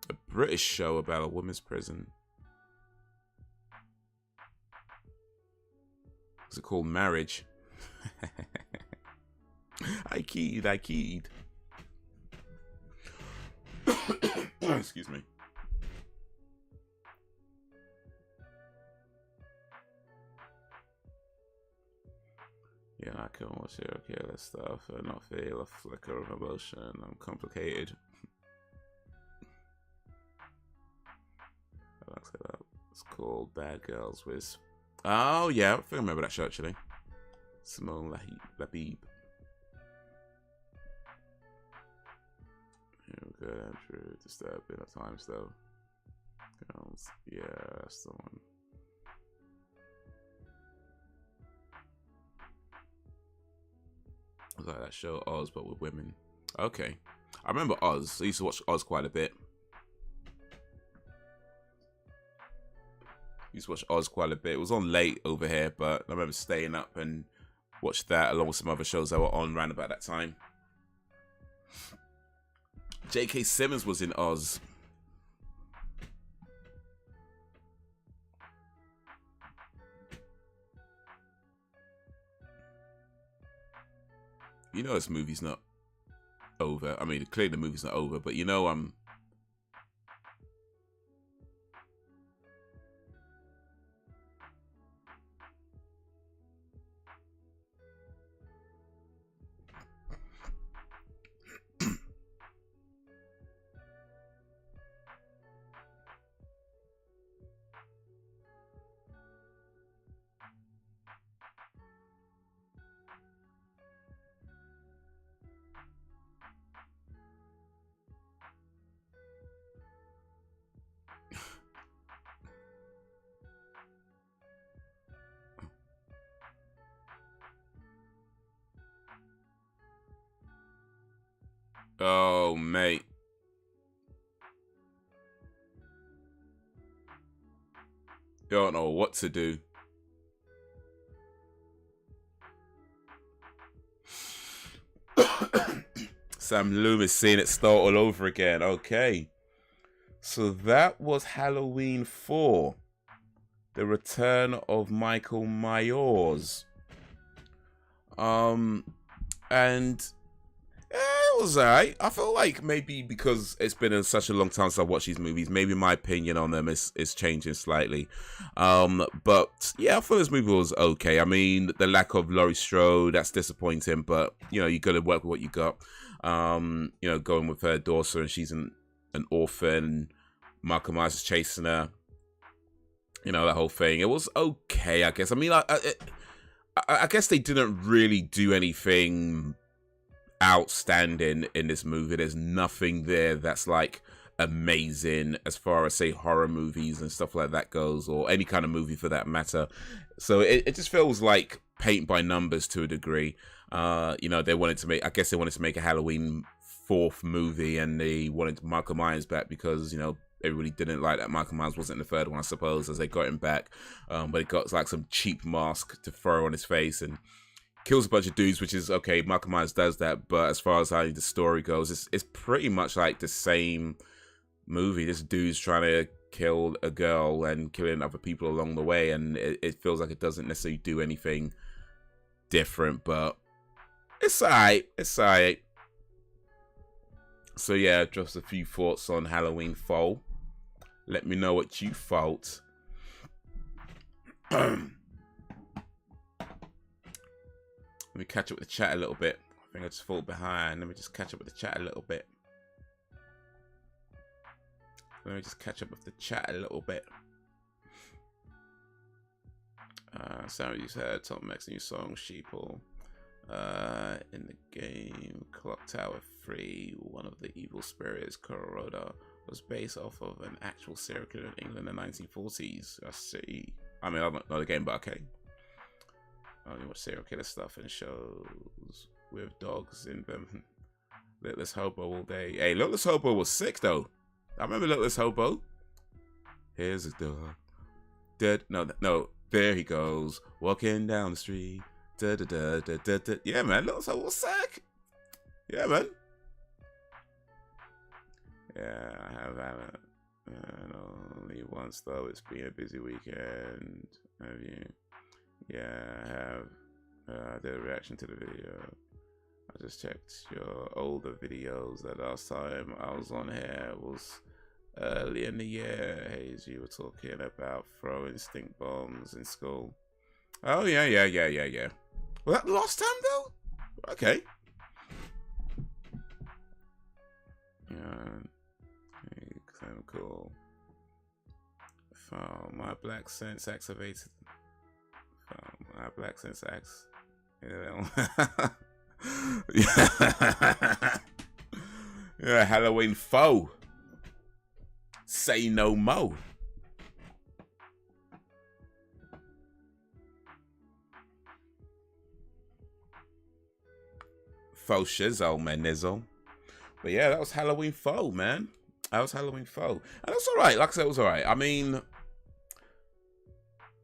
A British show about a women's prison. What's it called? Marriage. I keyed. Excuse me. Yeah, I can watch serial killer stuff and not feel a flicker of emotion. I'm complicated. It's called Bad Girls with... Oh, yeah, I think I remember that show, actually. Simone Labib. Good, Andrew. Disturbing at times, though. Girls. Yeah, that's the one. I was like that show Oz, but with women. Okay. I remember Oz. I used to watch Oz quite a bit. It was on late over here, but I remember staying up and watched that along with some other shows that were on around about that time. J.K. Simmons was in Oz. You know this movie's not over. I mean, clearly the movie's not over, but you know Oh, mate. Don't know what to do. Sam Loomis seeing it start all over again. Okay. So that was Halloween 4. The Return of Michael Myers. And it was alright. I feel like maybe because it's been such a long time since I watched these movies, maybe my opinion on them is changing slightly. But yeah, I thought this movie was okay. I mean, the lack of Laurie Strode, that's disappointing, but you know, you got to work with what you got. You know, going with her daughter and she's an orphan. Michael Myers is chasing her. You know, that whole thing. It was okay, I guess. I mean, I guess they didn't really do anything outstanding in this movie. There's nothing there that's like amazing as far as say horror movies and stuff like that goes, or any kind of movie for that matter. So it just feels like paint by numbers to a degree. You know, I guess they wanted to make a Halloween 4th movie, and they wanted Michael Myers back because, you know, everybody didn't like that Michael Myers wasn't in the 3rd one, I suppose, as they got him back. But he got like some cheap mask to throw on his face and kills a bunch of dudes, which is okay. Michael Myers does that, but as far as how the story goes, it's pretty much like the same movie. This dude's trying to kill a girl and killing other people along the way, and it feels like it doesn't necessarily do anything different, but it's alright. It's alright. So yeah, just a few thoughts on Halloween 4. Let me know what you thought. Let me catch up with the chat a little bit. I think I just fall behind. Let me just catch up with the chat a little bit. Sarah, you said Tom Mack's new song, Sheeple. In the game Clock Tower 3, one of the evil spirits, Kuroda, was based off of an actual serial killer in England in the 1940s. I see. I mean, I don't know the game, but okay. I only watch serial killer stuff and shows with dogs in them. Littlest Hobo all day. Hey, Littlest Hobo was sick though. I remember Littlest Hobo. Here's a dog. Dead. No. There he goes, walking down the street. Da, da, da, da, da, da. Yeah, man. Littlest Hobo was sick. Yeah, man. Yeah, I haven't. And only once though. It's been a busy weekend. Have you? Yeah, I have. I did a reaction to the video. I just checked your older videos. The last time I was on here was early in the year. Haze, you were talking about throwing stink bombs in school. Oh, yeah. Was that the last time, though? Okay. Yeah. Kind of cool. Oh, my black sense activated. Oh, my black sense acts. Yeah. Yeah, Halloween foe. Say no mo. Faux shizzle, man, nizzle. But yeah, that was Halloween foe, man. That was Halloween foe. And that's alright. Like I said, it was alright. I mean,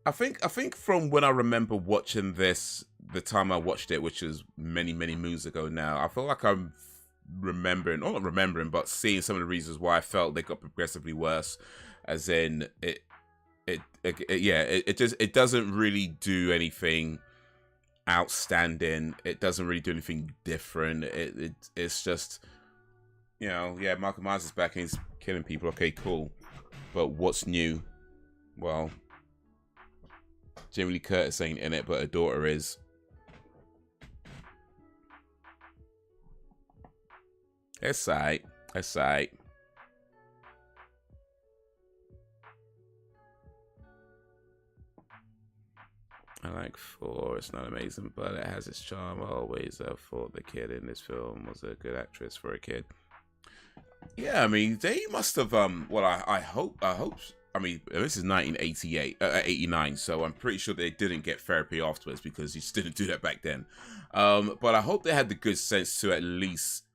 I think from when I remember watching this, the time I watched it, which is many moons ago now, I feel like I'm remembering, or not remembering, but seeing some of the reasons why I felt they got progressively worse. As in, it doesn't really do anything outstanding. It doesn't really do anything different. It's just, you know, yeah, Michael Myers is back and he's killing people. Okay, cool. But what's new? Well, Jamie Lee Curtis ain't in it, but her daughter is. It's alright. It's alright. I like 4. It's not amazing, but it has its charm. I always thought the kid in this film was a good actress for a kid. Yeah, I mean, they must have. Well, I hope. I mean, this is 89, so I'm pretty sure they didn't get therapy afterwards because you just didn't do that back then. But I hope they had the good sense to at least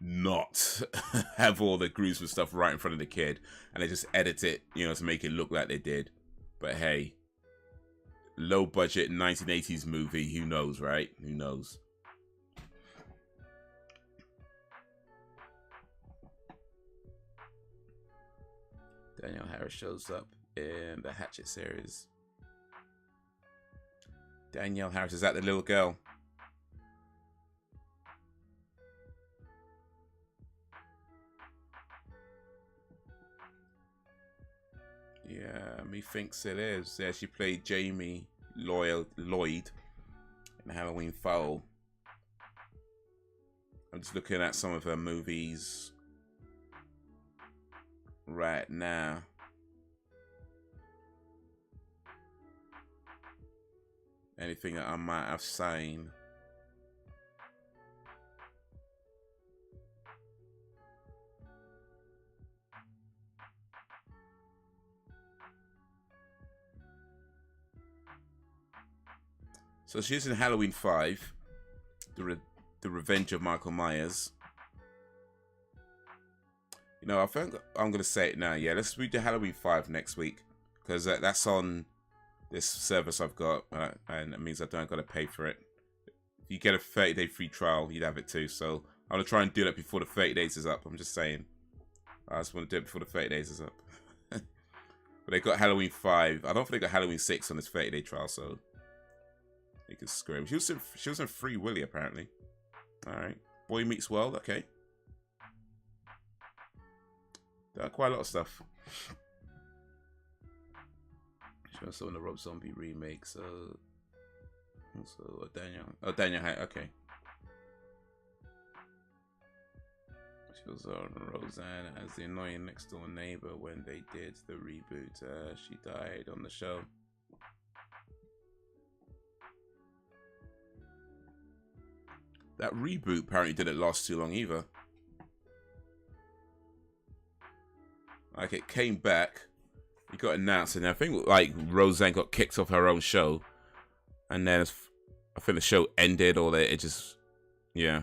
not have all the gruesome stuff right in front of the kid, and they just edit it, you know, to make it look like they did. But hey, low budget 1980s movie, who knows, right? Who knows? Danielle Harris shows up in the Hatchet series. Danielle Harris, is that the little girl? Yeah, methinks it is. Yeah, she played Jamie Lloyd in Halloween Foe. I'm just looking at some of her movies right now. Anything that I might have seen. So she's in Halloween 5, the Revenge of Michael Myers. You know, I think I'm going to say it now. Yeah, let's read the Halloween 5 next week. Because that's on this service I've got. And it means I don't got to pay for it. If you get a 30-day free trial, you'd have it too. So I'm going to try and do that before the 30 days is up. I'm just saying. I just want to do it before the 30 days is up. But they got Halloween 5. I don't think they got Halloween 6 on this 30-day trial, so you can scream. She was in Free Willy, apparently. Alright. Boy Meets World, okay. Done quite a lot of stuff. She was in the Rob Zombie remake, so Daniel, okay. She was on Roseanne as the annoying next door neighbor when they did the reboot. She died on the show. That reboot apparently didn't last too long either. Like, it came back, it got announced, and I think like Roseanne got kicked off her own show, and then I think the show ended, or it just, yeah.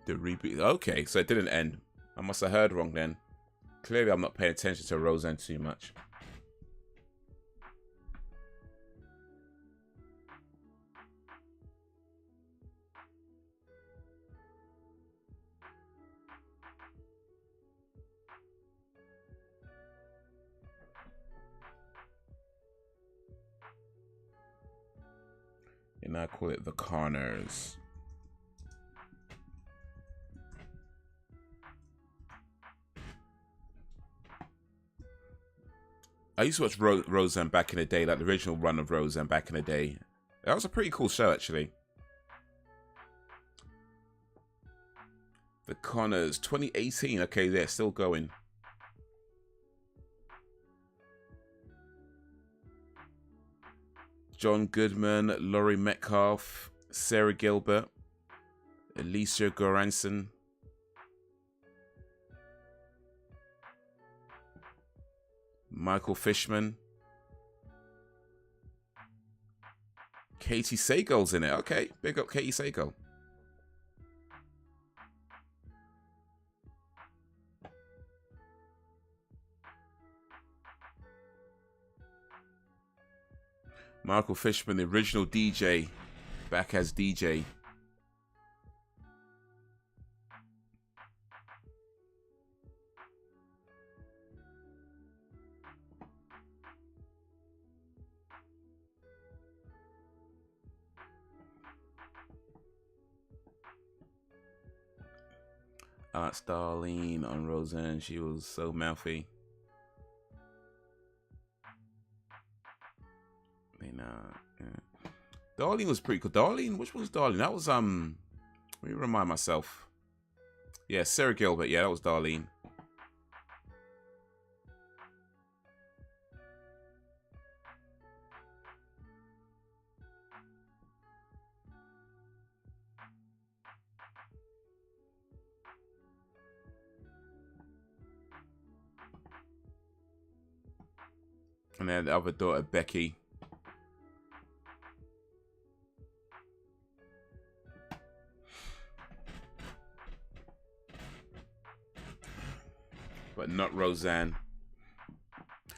The reboot. Okay, so it didn't end. I must have heard wrong then. Clearly, I'm not paying attention to Roseanne too much. And I call it the Corners. I used to watch Roseanne back in the day, like the original run of Roseanne back in the day. That was a pretty cool show, actually. The Connors, 2018. Okay, they're still going. John Goodman, Laurie Metcalf, Sarah Gilbert, Alicia Goranson. Michael Fishman. Katie Sagal's in it. Okay, big up Katie Sagal. Michael Fishman, the original DJ, back as DJ. That's Darlene on Roseanne. She was so mouthy. Yeah. Darlene was pretty cool. Darlene, which was Darlene? That was let me remind myself. Yeah, Sarah Gilbert. Yeah, that was Darlene. And then the other daughter, Becky. But not Roseanne.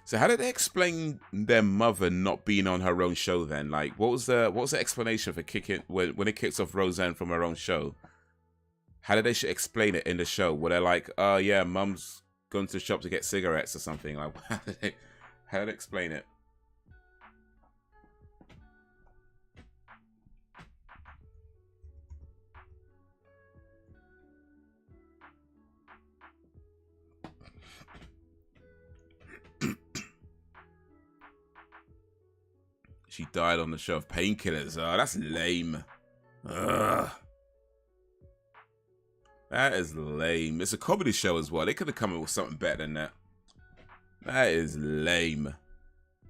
So how did they explain their mother not being on her own show then? Like, what was the explanation for kicking when it kicks off Roseanne from her own show? How did they explain it in the show? Were they like, oh yeah, mum's going to the shop to get cigarettes or something? Like, how did they explain it? She died on the show of painkillers. Oh, that's lame. Ugh. That is lame. It's a comedy show as well. They could have come up with something better than that. That is lame.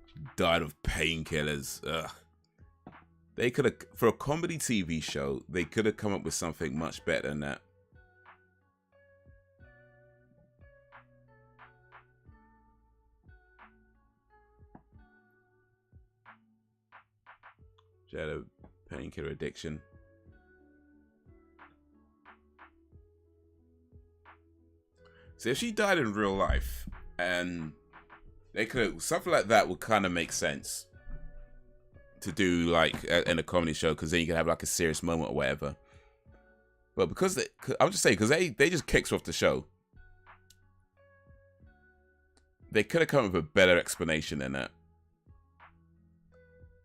She died of painkillers. Ugh. They could have, for a comedy TV show, they could have come up with something much better than that. She had a painkiller addiction. So if she died in real life, and they could, something like that would kind of make sense to do, like in a comedy show, because then you can have like a serious moment or whatever. But because I'm just saying, because they just kicked off the show, they could have come up with a better explanation than that.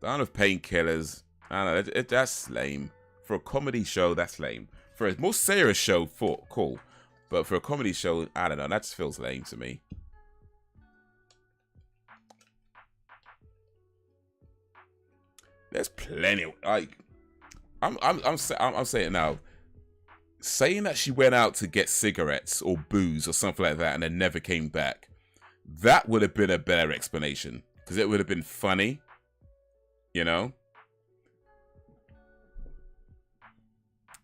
The amount of painkillers, I don't know, that's lame. For a comedy show, that's lame. For a more serious show, cool. But for a comedy show, I don't know, that just feels lame to me. There's plenty, like, I'm saying it now. Saying that she went out to get cigarettes or booze or something like that and then never came back, that would have been a better explanation. Because it would have been funny. You know,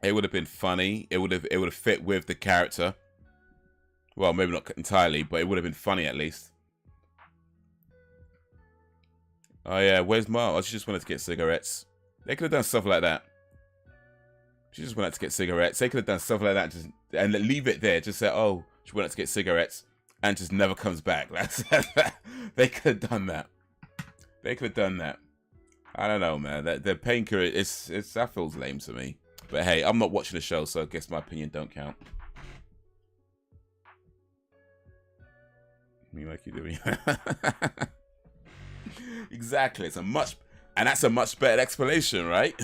it would have been funny. It would have fit with the character. Well, maybe not entirely, but it would have been funny at least. Oh yeah, where's Ma? Oh, she just wanted to get cigarettes. They could have done stuff like that. She just wanted to get cigarettes. They could have done stuff like that, and leave it there. Just say, oh, she wanted to get cigarettes, and just never comes back. They could have done that. They could have done that. I don't know, man. The painkiller, it's that feels lame to me. But hey, I'm not watching the show, so I guess my opinion don't count. Me like you doing. Exactly. That's a much better explanation, right?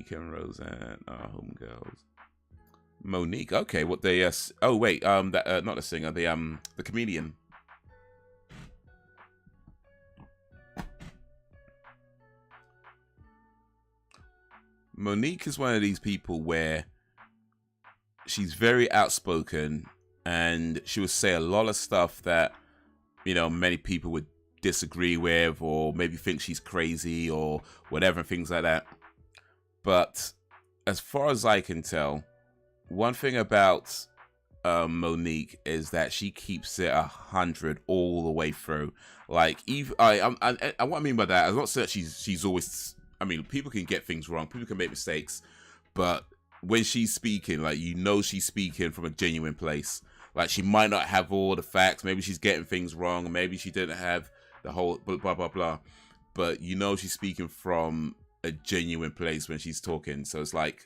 Monique and Roseanne are homegirls. Monique, okay, what they oh wait, that not the singer, the comedian. Monique is one of these people where she's very outspoken and she would say a lot of stuff that, you know, many people would disagree with or maybe think she's crazy or whatever, things like that. But as far as I can tell, one thing about Monique is that she keeps it 100 all the way through. Like, even what I mean by that, I'm not saying that she's always. I mean, people can get things wrong, people can make mistakes, but when she's speaking, like, you know, she's speaking from a genuine place. Like, she might not have all the facts, maybe she's getting things wrong, maybe she didn't have the whole blah blah blah, but you know she's speaking from a genuine place when she's talking. So it's like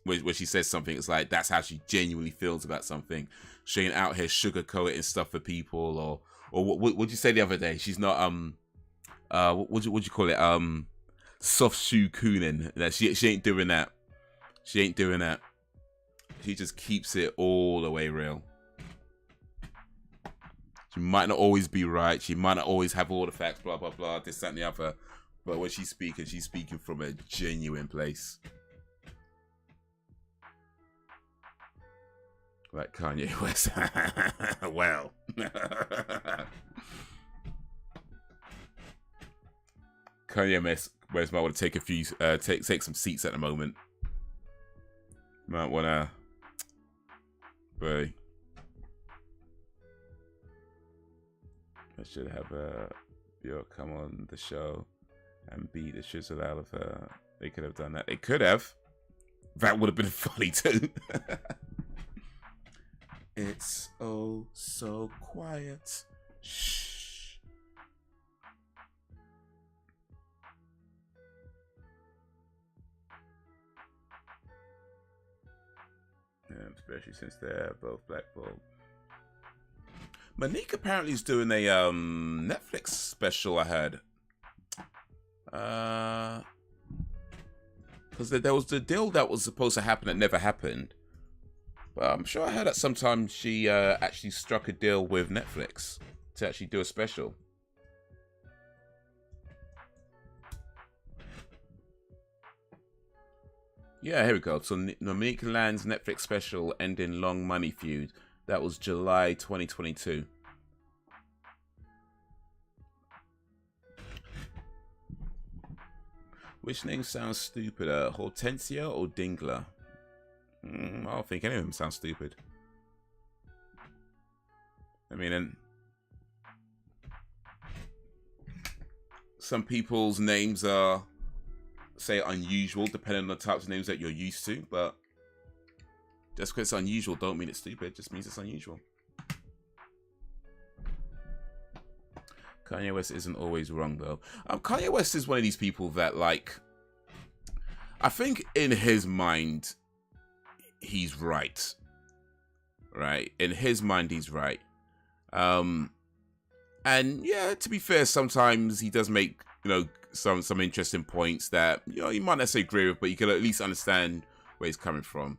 when she says something, it's like that's how she genuinely feels about something. She ain't out here sugarcoating stuff for people, or what'd you say the other day? She's not what'd you call it, soft shoe cooning. That she ain't doing that. She ain't doing that. She just keeps it all the way real. She might not always be right. She might not always have all the facts, blah, blah, blah, this, that, and the other. But when she's speaking from a genuine place. Like Kanye West. Well. Kanye West might want to take a few, take some seats at the moment. Might wanna, boy. I should have Bjork come on the show and beat the shizzle out of her. They could have done that. They could have. That would have been funny too. It's oh so quiet. Shh. Especially since they're both blackballed. Monique apparently is doing a Netflix special, I heard. Because there was the deal that was supposed to happen that never happened. But I'm sure I heard that sometime she actually struck a deal with Netflix to actually do a special. Yeah, here we go. So Monique lands Netflix special ending long money feud. That was July 2022. Which name sounds stupider, Hortensia or Dingler? I don't think any of them sound stupid. I mean, and some people's names are, say, unusual, depending on the types of names that you're used to, but just because it's unusual don't mean it's stupid, it just means it's unusual. Kanye West isn't always wrong, though. Kanye West is one of these people that, like, I think in his mind, he's right. Right? In his mind, he's right. And yeah, to be fair, sometimes he does make, you know, some interesting points that, you know, you might not necessarily agree with, but you can at least understand where he's coming from.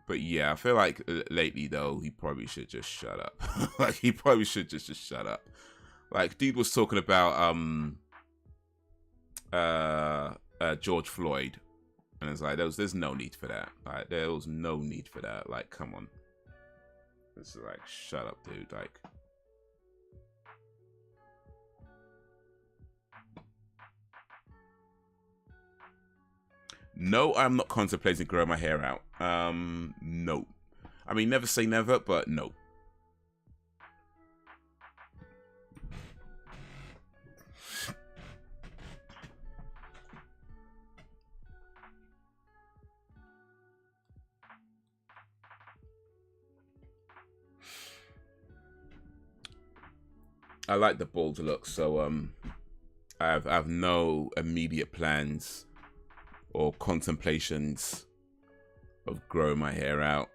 But yeah, I feel like lately though, he probably should just shut up. Like, he probably should just shut up. Like, dude was talking about George Floyd, and it's like there's no need for that. Like, there was no need for that. Like, come on. It's like, shut up, dude. Like, no, I'm not contemplating growing my hair out. No. I mean, never say never, but no. I like the bald look, so I have no immediate plans or contemplations of growing my hair out,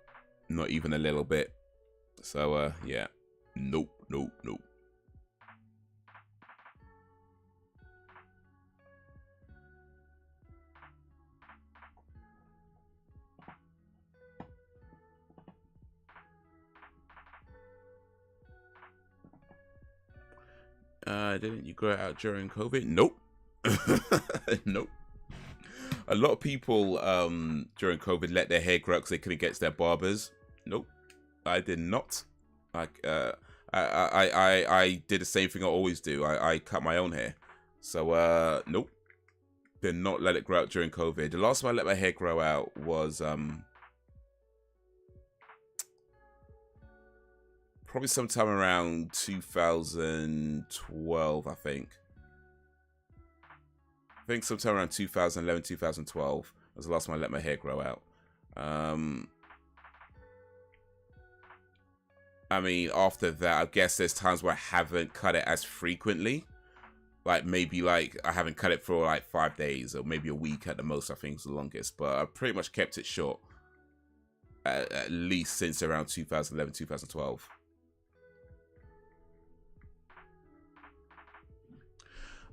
not even a little bit. So yeah, nope. Didn't you grow it out during COVID? Nope. Nope. A lot of people during COVID let their hair grow out because they couldn't get to their barbers. Nope, I did not. Like I did the same thing I always do. I cut my own hair. So nope, did not let it grow out during COVID. The last time I let my hair grow out was probably sometime around 2012, I think. I think sometime around 2011, 2012 was the last time I let my hair grow out. I mean, after that, I guess there's times where I haven't cut it as frequently. Like, maybe, like, I haven't cut it for, like, 5 days or maybe a week at the most, I think is the longest. But I pretty much kept it short, at least since around 2011, 2012.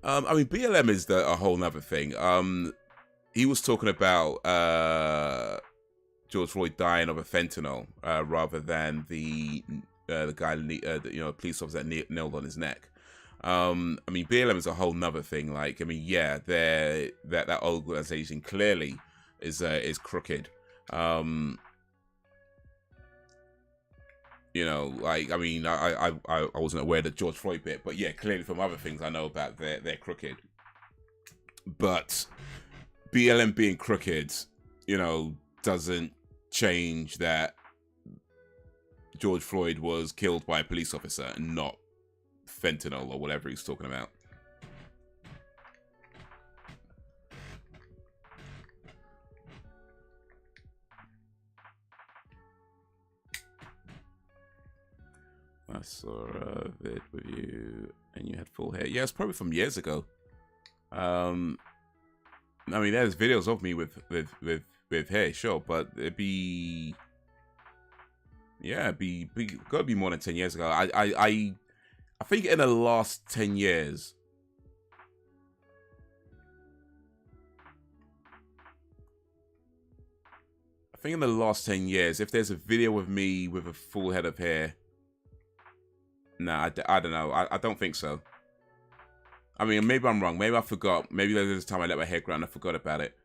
I mean, BLM is a whole nother thing. He was talking about George Floyd dying of a fentanyl rather than the guy, police officer that nailed on his neck. I mean, BLM is a whole nother thing. Like, I mean, yeah, that organization clearly is crooked. You know, like, I mean, I wasn't aware of the George Floyd bit, but yeah, clearly from other things I know about, they're crooked. But BLM being crooked, you know, doesn't change that George Floyd was killed by a police officer and not fentanyl or whatever he's talking about. I saw a vid with you and you had full hair. Yeah, it's probably from years ago. I mean, there's videos of me with hair, sure, but it'd be, yeah, gotta be more than 10 years ago. I think in the last 10 years, if there's a video of me with a full head of hair, nah, I don't know. I don't think so. I mean, maybe I'm wrong. Maybe I forgot. Maybe there's a time I let my hair grow and I forgot about it.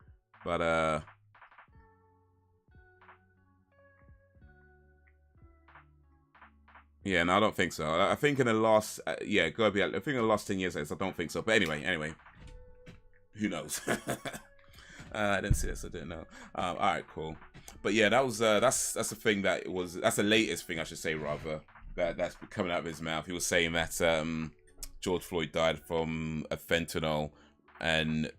But, yeah, no, I don't think so. I think in the last, yeah, gotta be, I think in the last 10 years, I don't think so. But anyway. Who knows? I didn't see this, I didn't know. All right, cool. But yeah, that was, that's the thing that's the latest thing, I should say, rather. That's coming out of his mouth. He was saying that George Floyd died from a fentanyl, and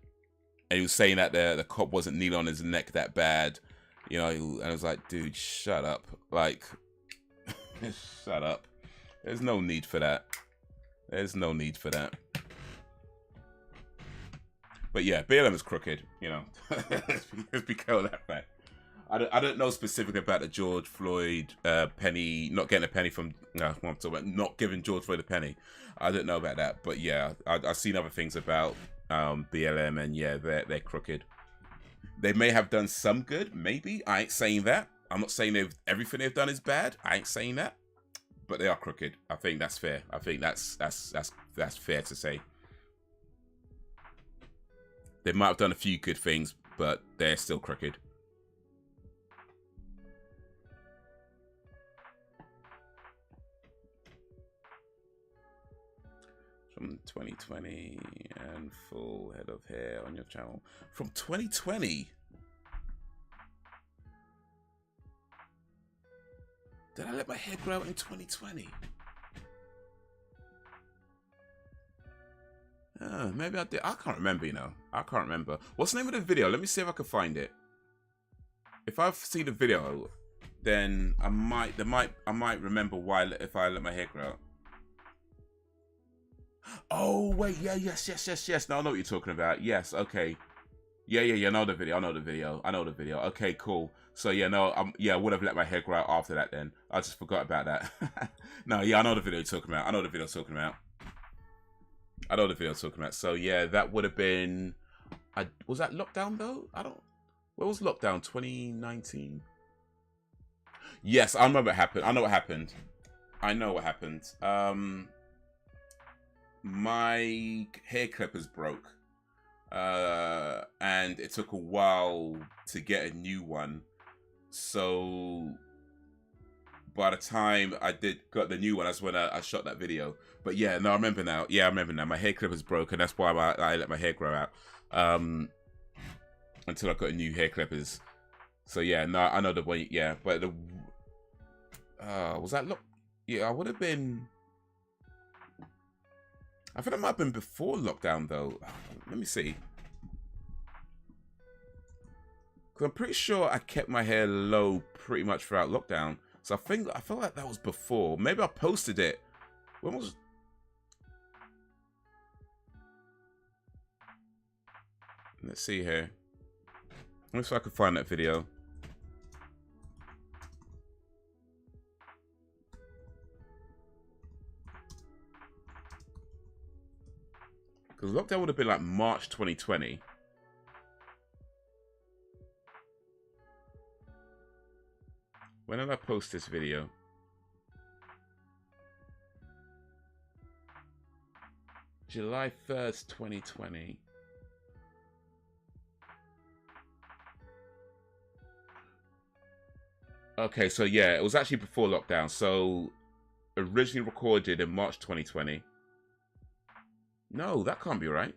he was saying that the cop wasn't kneeling on his neck that bad, you know. And I was like, dude, shut up, like, shut up. There's no need for that. There's no need for that. But yeah, BLM is crooked, you know. Let's be clear on that fact. I don't know specifically about the George Floyd penny, not getting a penny from, no, what I'm talking about, not giving George Floyd a penny. I don't know about that, but yeah, I've seen other things about BLM, and yeah, they're crooked. They may have done some good, maybe. I ain't saying that. I'm not saying everything they've done is bad. I ain't saying that, but they are crooked. I think that's fair. I think that's fair to say. They might have done a few good things, but they're still crooked. From 2020 and full head of hair on your channel. From 2020? Did I let my hair grow out in 2020? Maybe I did. I can't remember, you know. I can't remember. What's the name of the video? Let me see if I can find it. If I've seen the video, then I might remember why if I let my hair grow out. Oh wait, yeah, yes. Now I know what you're talking about. Yes, okay. Yeah. I know the video. Okay, cool. So yeah, no, I would have let my hair grow out after that. Then I just forgot about that. No, yeah, I know the video you're talking about. I know the video you're talking about. So yeah, that would have been. Was that lockdown though? What was lockdown? 2019. Yes, I remember it happened. I know what happened. my hair clippers broke, and it took a while to get a new one. So by the time I got the new one, that's when I shot that video. But yeah, no, I remember now. Yeah, I remember now. My hair clippers broke, and that's why I let my hair grow out until I got a new hair clippers. So yeah, no, I know the way. Yeah, but the was that yeah, I would have been. I think it might have been before lockdown though. Let me see. Cause I'm pretty sure I kept my hair low pretty much throughout lockdown. So I feel like that was before. Maybe I posted it. When was? Let's see here. Let me see if I can find that video. Because lockdown would have been like March 2020. When did I post this video? July 1st, 2020. Okay, so yeah, it was actually before lockdown. So originally recorded in March 2020. No, that can't be right.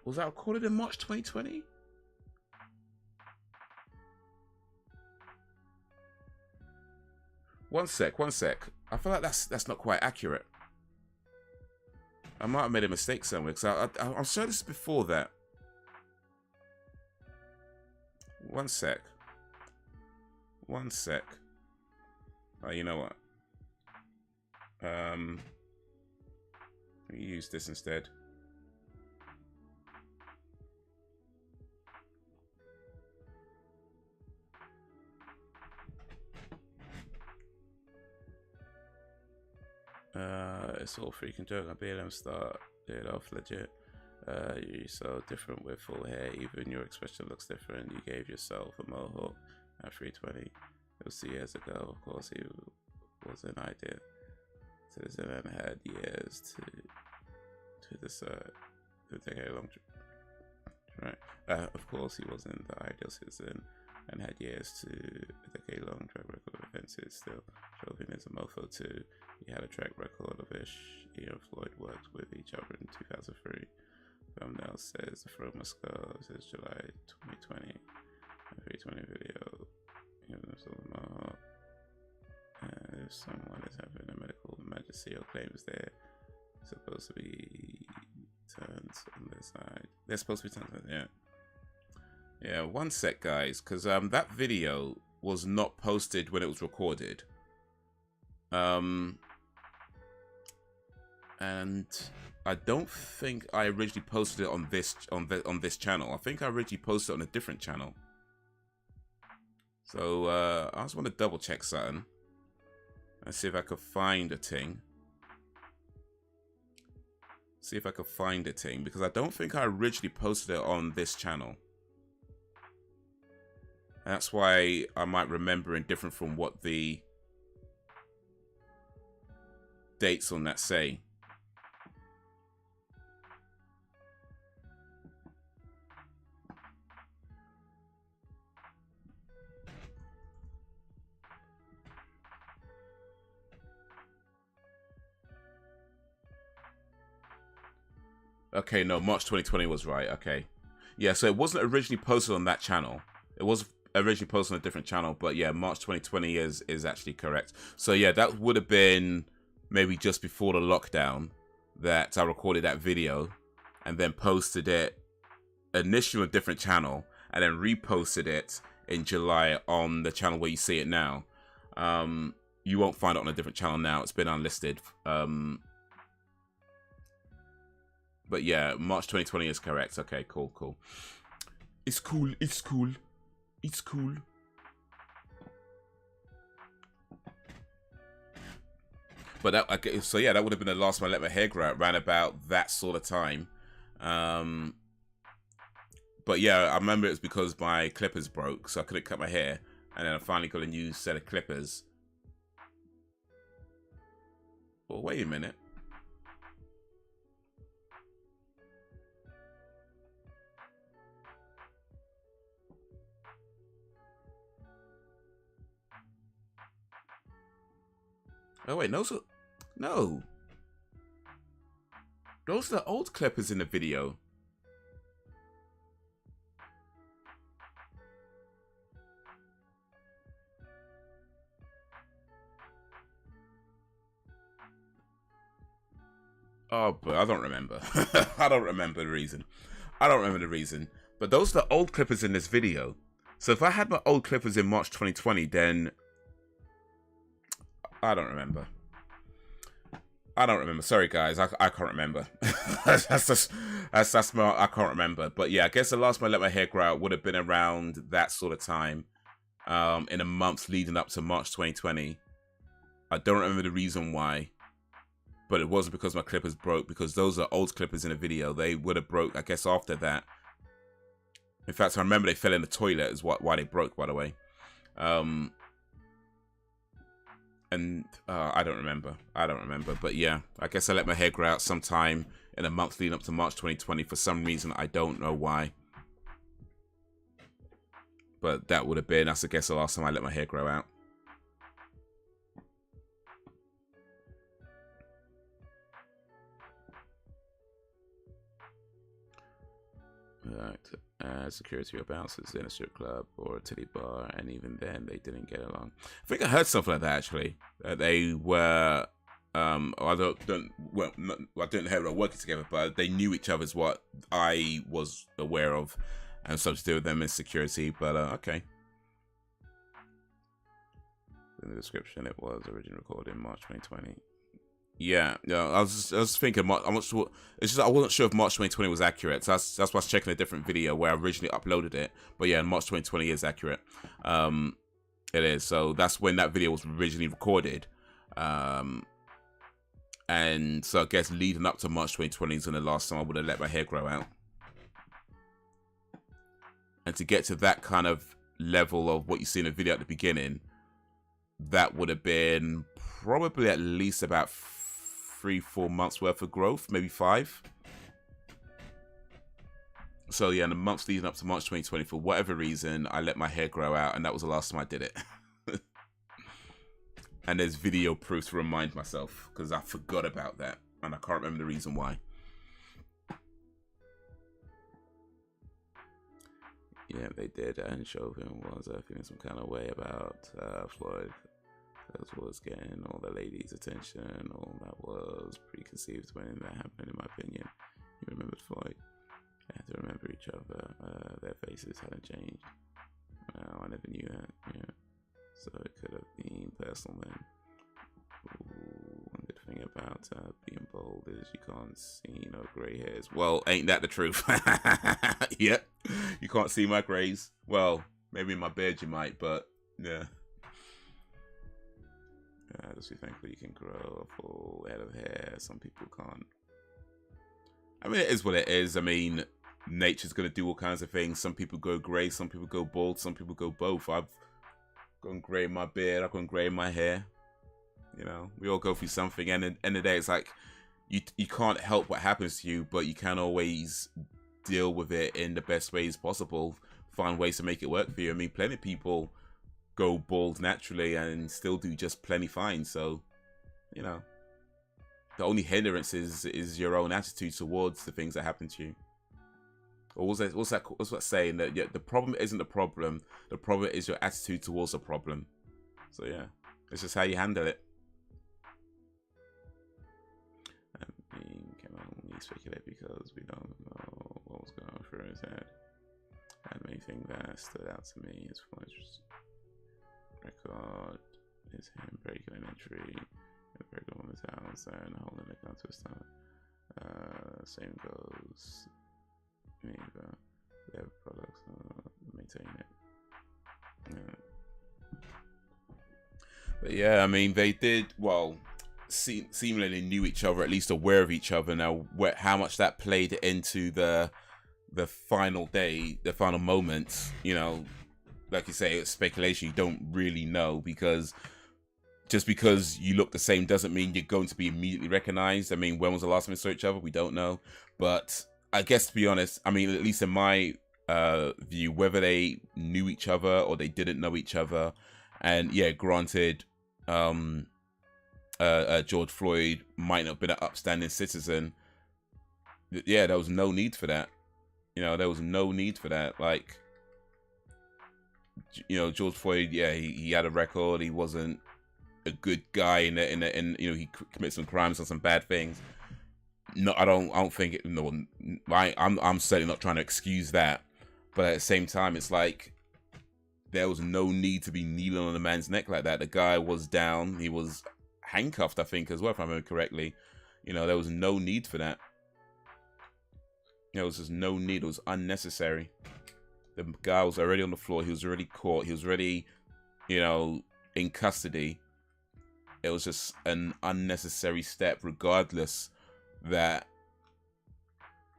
Was that recorded in March 2020? One sec. I feel like that's not quite accurate. I might have made a mistake somewhere, because I'm sure this is before that. One sec. Oh, you know what? Let me use this instead. It's all freaking joke. I BLM start it off legit. You're so different with full hair. Even your expression looks different. You gave yourself a mohawk at 320. It was 2 years ago. Of course, he was an idea. Citizen and had years to decide to take a long trip. Right. Of course, he wasn't the ideal citizen and had years to a decade-long track record of offenses. Still, Chauvin is a mofo too. He had a track record of ish. He and Floyd worked with each other in 2003. Thumbnail says the throat must go. Says July 2020. A 320 video. If someone is having a medical emergency or claims they're supposed to be turned on their side. They're supposed to be turned on, yeah. Yeah, one sec, guys, because that video was not posted when it was recorded. And I don't think I originally posted it on this channel. I think I originally posted it on a different channel. So I just want to double check something. Let's see if I could find a thing. Because I don't think I originally posted it on this channel. That's why I might remember it different from what the dates on that say. Okay, no, March 2020 was right. Okay. Yeah, so it wasn't originally posted on that channel. It was originally posted on a different channel, but yeah, March 2020 is actually correct. So yeah, that would have been maybe just before the lockdown that I recorded that video and then posted it initially on a different channel and then reposted it in July on the channel where you see it now. You won't find it on a different channel now. It's been unlisted. But yeah, March 2020 is correct. Okay, cool. It's cool. But that, so yeah, that would have been the last time I let my hair grow out, around about that sort of time. But yeah, I remember it was because my clippers broke, so I couldn't cut my hair, and then I finally got a new set of clippers. Well, wait a minute. Oh wait, those are no. Those are the old clippers in the video. Oh, but I don't remember. I don't remember the reason. I don't remember the reason. But those are the old clippers in this video. So if I had my old clippers in March 2020, then I don't remember. I don't remember. Sorry, guys. I can't remember. that's my, I can't remember. But yeah, I guess the last time I let my hair grow out would have been around that sort of time, in a month leading up to March 2020. I don't remember the reason why, but it wasn't because my clippers broke, because those are old clippers in the video. They would have broke, I guess, after that. In fact, I remember they fell in the toilet is why they broke, by the way. And I don't remember. I don't remember. But yeah, I guess I let my hair grow out sometime in a month leading up to March 2020 for some reason. I don't know why. But that would have been, that's I guess, the last time I let my hair grow out. Security or bouncers in a strip club or a titty bar, and even then they didn't get along. I think I heard something like that actually. They were, I didn't hear them working together, but they knew each other, is what I was aware of, and something to do with them in security. But okay. In the description, it was originally recorded in March 2020. Yeah, no, I was thinking. I'm not sure. It's just I wasn't sure if March 2020 was accurate. So that's why I was checking a different video where I originally uploaded it. But yeah, March 2020 is accurate. It is. So that's when that video was originally recorded. And so I guess leading up to March 2020 is when the last time I would have let my hair grow out. And to get to that kind of level of what you see in the video at the beginning, that would have been probably at least about 3-4 months worth of growth, maybe 5. So yeah, in the months leading up to March 2020, for whatever reason, I let my hair grow out, and that was the last time I did it. And there's video proof to remind myself, because I forgot about that, and I can't remember the reason why. Yeah, they did, and Chauvin was feeling some kind of way about Floyd. That was getting all the ladies' attention. All that was preconceived when that happened, in my opinion. He remembered Floyd. They had to remember each other. Their faces hadn't changed. I never knew that. Yeah, so it could have been personal then. Ooh, one good thing about being bold is you can't see no grey hairs. Well, ain't that the truth? Yep, you can't see my greys. Well, maybe in my beard you might, but yeah. Just be thankful you can grow a full head of hair. Some people can't. I mean, it is what it is. I mean, nature's going to do all kinds of things. Some people go grey, some people go bald, some people go both. I've gone grey in my beard, I've gone grey in my hair. You know, we all go through something. And at the end of the day, it's like, you can't help what happens to you, but you can always deal with it in the best ways possible. Find ways to make it work for you. I mean, plenty of people go bald naturally and still do just plenty fine. So, you know, the only hindrance is your own attitude towards the things that happen to you. Or what's that saying, that the problem isn't the problem is your attitude towards the problem. So yeah, it's just how you handle it. I mean, can only speculate because we don't know what was going through his head. And the main thing that stood out to me is Floyd's record is him breaking an entry in a pregnant woman's house and holding a gun to his stomach. Same goes. I mean, they have products, maintain it. Yeah. But yeah, I mean, they did, well, seemingly knew each other, at least aware of each other. Now, how much that played into the final day, the final moments, you know, like you say, it's speculation. You don't really know, because just because you look the same doesn't mean you're going to be immediately recognized. I mean, when was the last time we saw each other? We don't know. But I guess, to be honest, I mean, at least in my view, whether they knew each other or they didn't know each other, and yeah, granted, George Floyd might not have been an upstanding citizen. Yeah, there was no need for that. You know, there was no need for that. Like, you know, George Floyd, yeah, he had a record. He wasn't a good guy in you know, he committed some crimes and some bad things. No, I don't think it. No, I'm certainly not trying to excuse that. But at the same time, it's like there was no need to be kneeling on a man's neck like that. The guy was down. He was handcuffed, I think, as well, if I remember correctly. You know, there was no need for that. There was just no need. It was unnecessary. The guy was already on the floor. He was already caught. He was already, you know, in custody. It was just an unnecessary step, regardless that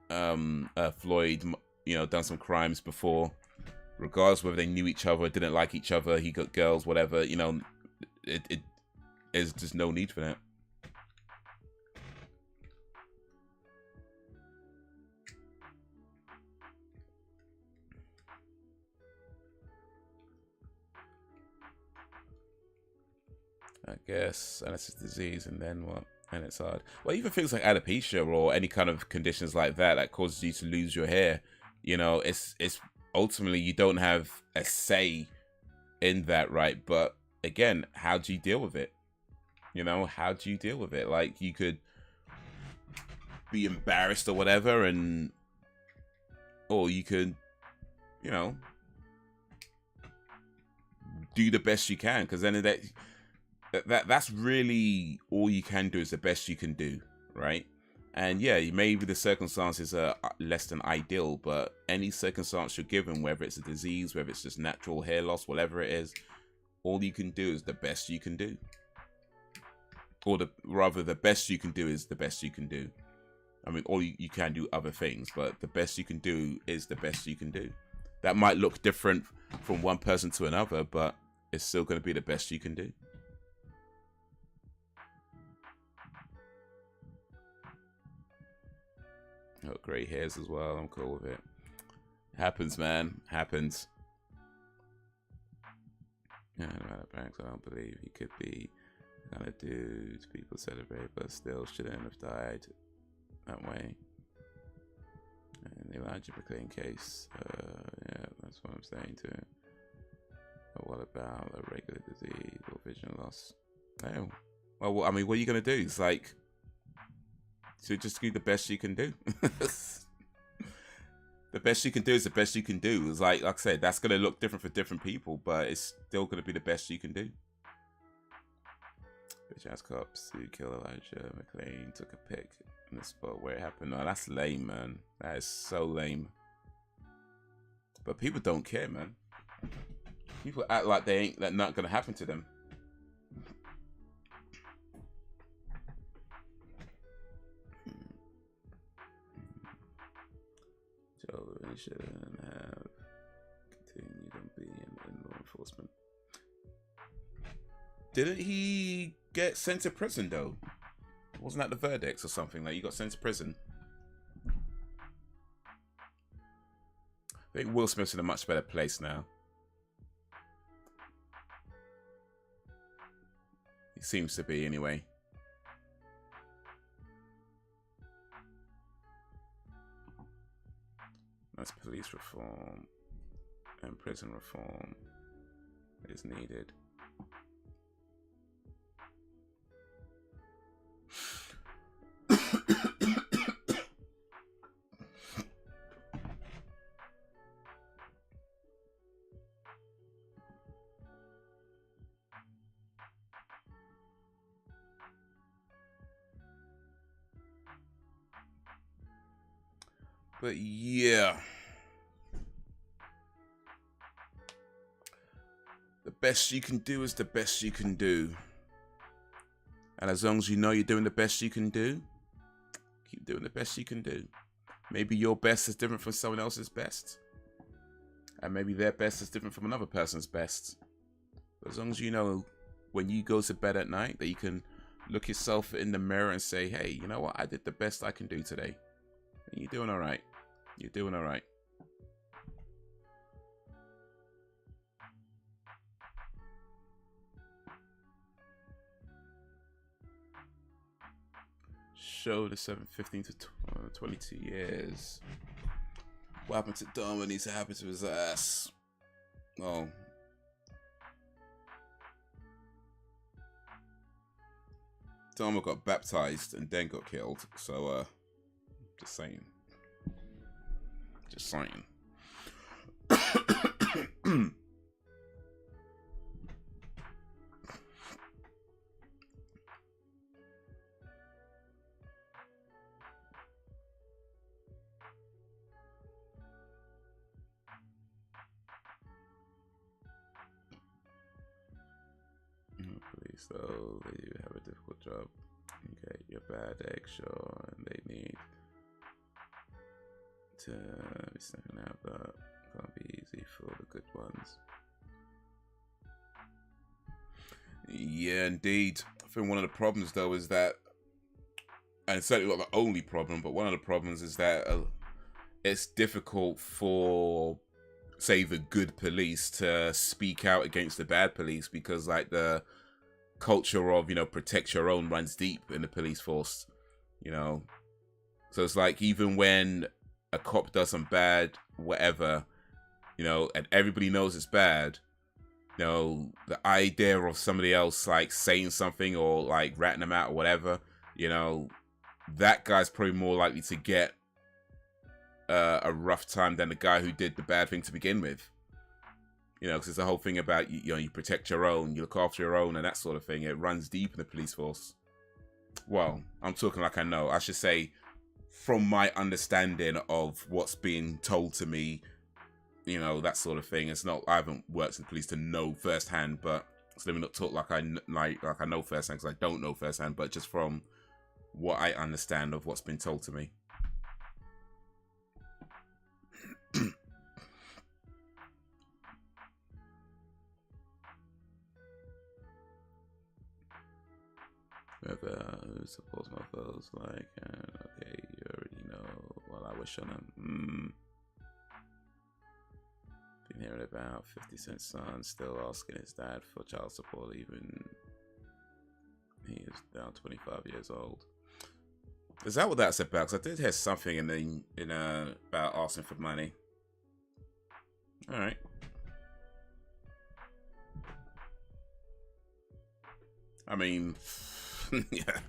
Floyd, you know, done some crimes before. Regardless whether they knew each other, didn't like each other, he got girls, whatever, you know, it is just no need for that. I guess, unless it's disease, and then what? And it's hard. Well, even things like alopecia or any kind of conditions like that that causes you to lose your hair, you know, it's ultimately you don't have a say in that, right? But again, how do you deal with it? You know, how do you deal with it? Like, you could be embarrassed or whatever, or you could, you know, do the best you can, because then that's really all you can do, is the best you can do, right? And yeah, maybe the circumstances are less than ideal, but any circumstance you're given, whether it's a disease, whether it's just natural hair loss, whatever it is, all you can do is the best you can do. Or the best you can do is the best you can do. I mean, or you can do other things, but the best you can do is the best you can do. That might look different from one person to another, but it's still going to be the best you can do. Got grey hairs as well. I'm cool with it. Happens, man. Happens. Yeah, Banks, I don't believe he could be kind of dude people celebrate, but still shouldn't have died that way. And Elijah McLean case, yeah, that's what I'm saying too. But what about a regular disease or vision loss? Oh, well, I mean, what are you gonna do? It's like, so just do the best you can do. The best you can do is the best you can do. It's like I said, that's gonna look different for different people, but it's still gonna be the best you can do. Bitch ass cops who killed Elijah McLean took a pic in the spot where it happened. No, that's lame, man. That is so lame. But people don't care, man. People act like that not gonna happen to them. So they shouldn't have continued on being in law enforcement. Didn't he get sent to prison though? Wasn't that the verdict or something? Like, you got sent to prison. I think Will Smith's in a much better place now. He seems to be, anyway. That's police reform and prison reform is needed. But yeah, the best you can do is the best you can do. And as long as you know you're doing the best you can do, keep doing the best you can do. Maybe your best is different from someone else's best. And maybe their best is different from another person's best. But as long as you know when you go to bed at night that you can look yourself in the mirror and say, hey, you know what? I did the best I can do today. And you're doing all right. You're doing all right. Show the 715 to 22 years. What happened to Dom? What needs to happen to his ass? Oh. Dharma got baptized and then got killed. So, just saying. Just saying. Please, though, they do have a difficult job. Okay, you're bad egg, sure, and they need to be stepping out, but can't be easy for the good ones. Yeah, indeed. I think one of the problems, though, is that, and it's certainly not the only problem, but one of the problems is that it's difficult for, say, the good police to speak out against the bad police because, like, the culture of, you know, protect your own runs deep in the police force, you know. So it's like, even when a cop does some bad whatever, you know, and everybody knows it's bad, you know, the idea of somebody else like saying something or like ratting them out or whatever, you know, that guy's probably more likely to get a rough time than the guy who did the bad thing to begin with. You know, because it's the whole thing about, you know, you protect your own, you look after your own and that sort of thing. It runs deep in the police force. Well, I'm talking like I know. I should say, from my understanding of what's being told to me, you know, that sort of thing. It's not, I haven't worked in the police to know firsthand, but so let me not talk like I know firsthand, because I don't know firsthand, but just from what I understand of what's been told to me. Whoever supports my foes, like, okay, you already know. Well, I wish on him. Been hearing about 50 Cent's son still asking his dad for child support, even he is now 25 years old. Is that what that's about? Because I did hear something about asking for money. All right. I mean, yeah,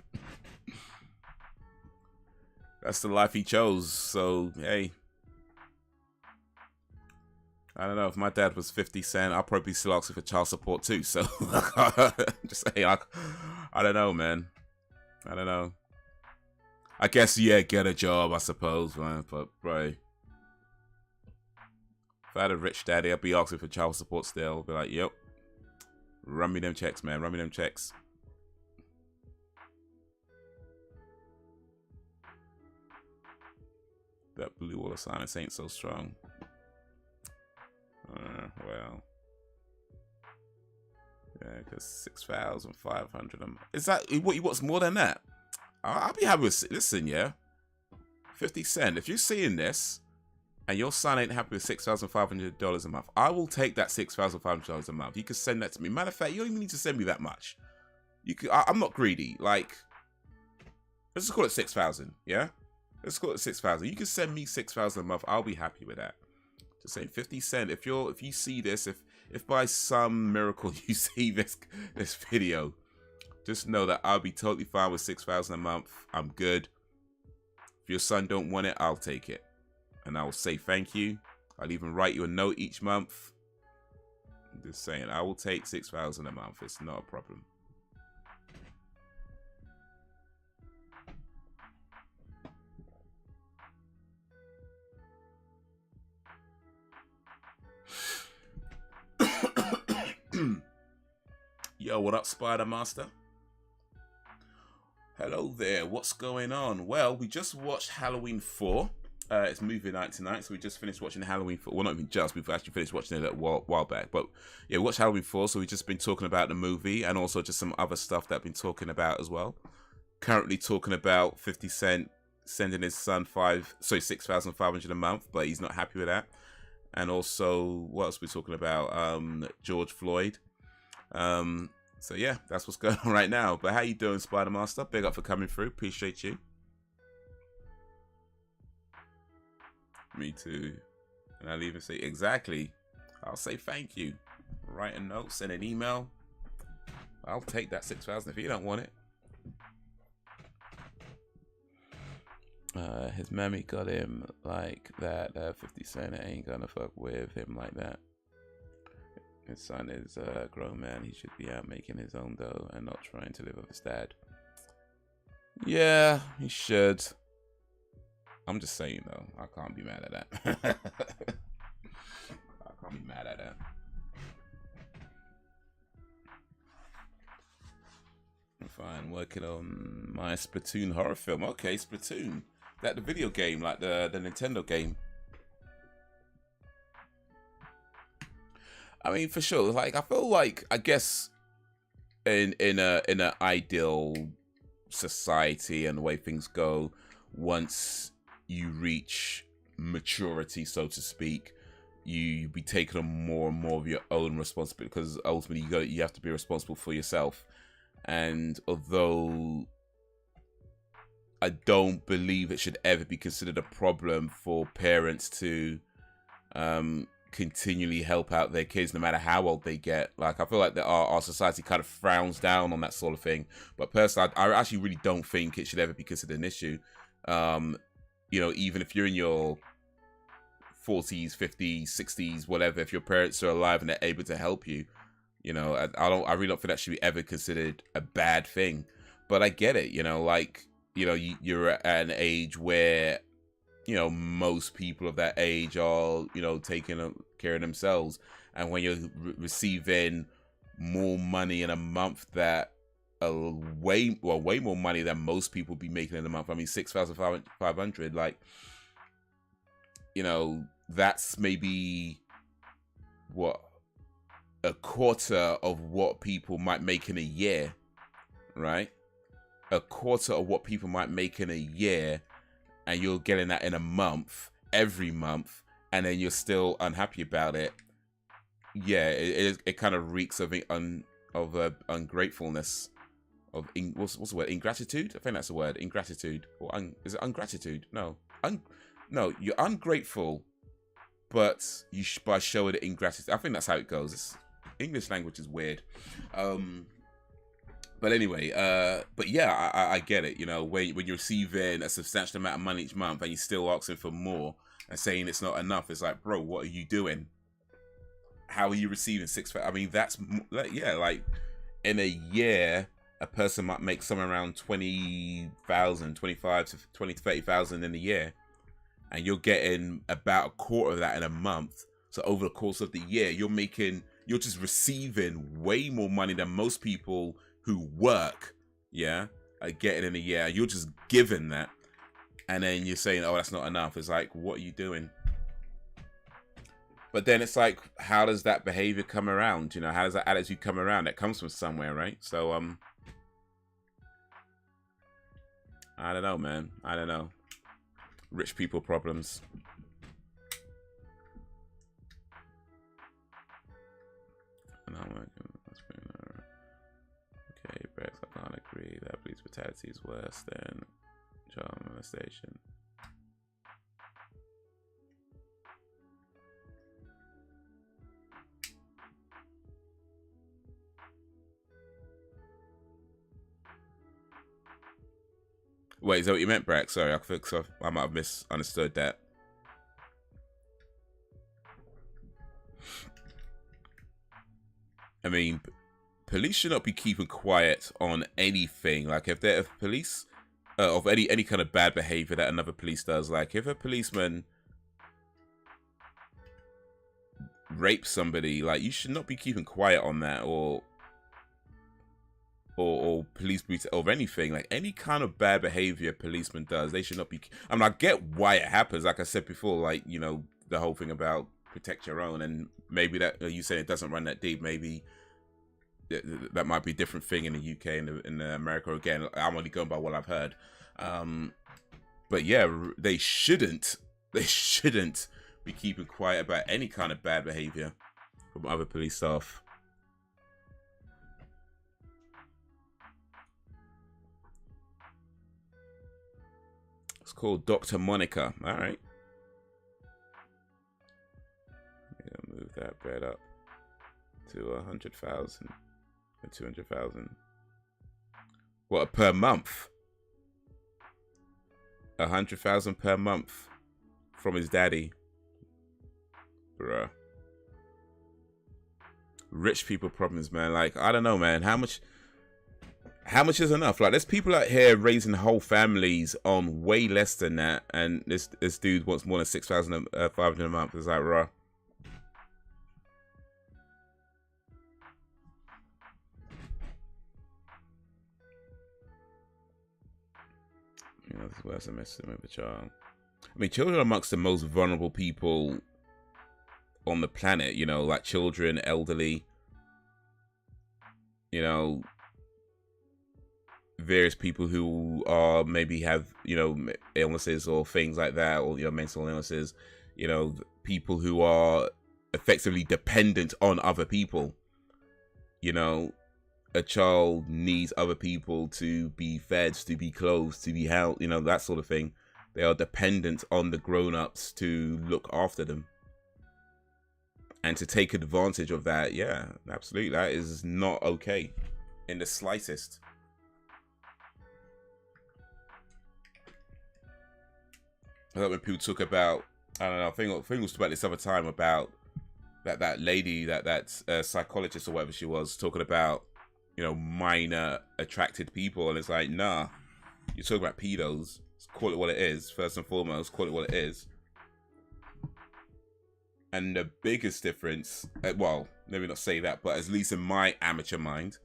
that's the life he chose. So hey, I don't know. If my dad was 50 Cent, I'll probably still ask for child support too. So just saying, I don't know, man. I don't know. I guess, yeah, get a job, I suppose, man. But bro, if I had a rich daddy, I'd be asking for child support still. I'd be like, yep, run me them checks, man. Run me them checks. That blue wall of silence ain't so strong. Well, yeah, because 6,500. Is that what you what's more than that? I'll be happy with. Listen, yeah, 50 Cent. If you're seeing this and your son ain't happy with $6,500 a month, I will take that $6,500 a month. You can send that to me. Matter of fact, you don't even need to send me that much. You could. I'm not greedy. Like, let's just call it 6,000. Yeah. Let's call it 6,000. You can send me 6,000 a month. I'll be happy with that. Just saying, 50 Cent. If you see this, if by some miracle you see this video, just know that I'll be totally fine with 6,000 a month. I'm good. If your son don't want it, I'll take it, and I will say thank you. I'll even write you a note each month. I'm just saying, I will take 6,000 a month. It's not a problem. Yo, what up, Spider Master? Hello there, what's going on? Well, we just watched Halloween 4. It's movie night tonight, so we just finished watching Halloween 4. Well, not even just, we've actually finished watching it a while back. But yeah, we watched Halloween 4, so we've just been talking about the movie and also just some other stuff that I've been talking about as well. Currently talking about 50 Cent sending his son $6,500 a month, but he's not happy with that. And also, what else are we talking about? George Floyd. So yeah, that's what's going on right now. But how you doing, Spider Master? Big up for coming through. Appreciate you. Me too. And I'll even say exactly. I'll say thank you. Write a note, send an email. I'll take that 6,000 if you don't want it. His mammy got him like that. 50 Cent ain't gonna fuck with him like that. His son is a grown man. He should be out making his own dough and not trying to live with his dad. Yeah, he should. I'm just saying, though. I can't be mad at that. I can't be mad at that. I'm fine. Working on my Splatoon horror film. Okay, Splatoon. That the video game, like the Nintendo game. I mean, for sure. Like, I feel like, I guess, in an ideal society and the way things go, once you reach maturity, so to speak, you be taking on more and more of your own responsibility, because ultimately you have to be responsible for yourself. And although I don't believe it should ever be considered a problem for parents to continually help out their kids no matter how old they get. Like, I feel like that our society kind of frowns down on that sort of thing. But personally, I actually really don't think it should ever be considered an issue. You know, even if you're in your 40s, 50s, 60s, whatever, if your parents are alive and they're able to help you, you know, I really don't think that should be ever considered a bad thing. But I get it, you know, like, you know, you're at an age where, you know, most people of that age are, you know, taking care of themselves. And when you're receiving more money in a month that way more money than most people be making in a month. I mean, 6,500, like, you know, that's maybe what, a quarter of what people might make in a year, right? A quarter of what people might make in a year, and you're getting that in a month, every month, and then you're still unhappy about it. Yeah, it kind of reeks of ungratefulness. What's the word? Ingratitude? I think that's the word. Ingratitude. Or is it ungratitude? No. No, you're ungrateful, but by showing it ingratitude. I think that's how it goes. English language is weird. But anyway, but yeah, I get it. You know, when you're receiving a substantial amount of money each month and you're still asking for more and saying it's not enough, it's like, bro, what are you doing? How are you receiving I mean, that's, yeah, like, in a year, a person might make somewhere around 20,000, 25 to 20 to 30,000 in a year, and you're getting about a quarter of that in a month. So over the course of the year, you're just receiving way more money than most people who work, yeah, are getting in a year. You're just giving that, and then you're saying, oh, that's not enough. It's like, what are you doing? But then it's like, how does that behavior come around? You know, how does that attitude come around? That comes from somewhere, right? So, I don't know, man. I don't know. Rich people problems. Okay, Brex, I can't agree that police brutality is worse than child molestation. Wait, is that what you meant, Brack? Sorry, I think so. I might have misunderstood that. I mean, police should not be keeping quiet on anything. Like, if they're police of any kind of bad behavior that another police does, like if a policeman rapes somebody, like, you should not be keeping quiet on that. Or or police brutality or anything, like any kind of bad behavior a policeman does, they should not be. I mean, I get why it happens. Like I said before, like, you know, the whole thing about protect your own, and maybe that you say it doesn't run that deep. Maybe that might be a different thing in the UK and in America. Again, I'm only going by what I've heard. But yeah, they shouldn't be keeping quiet about any kind of bad behavior from other police staff. It's called Dr. Monica. All right. Move that bet up to 100,000 or 200,000. What, per month? 100,000 per month from his daddy, bruh. Rich people problems, man. Like, I don't know, man. How much is enough? Like, there's people out here raising whole families on way less than that, and this dude wants more than 6,500 a month. It's like, bruh. You know, this is worse than messing with a child. I mean, children are amongst the most vulnerable people on the planet, you know, like children, elderly, you know, various people who are maybe have, you know, illnesses or things like that, or, you know, mental illnesses, you know, people who are effectively dependent on other people. You know, a child needs other people to be fed, to be clothed, to be held, you know, that sort of thing. They are dependent on the grown-ups to look after them. And to take advantage of that, yeah, absolutely. That is not okay in the slightest. I thought when people talk about, I don't know, I think we was about this other time about that lady, that psychologist or whatever she was, talking about, you know, minor attracted people, and it's like, nah, you're talking about pedos. Call it what it is. First and foremost, call it what it is. And the biggest difference, well, maybe not say that, but at least in my amateur mind,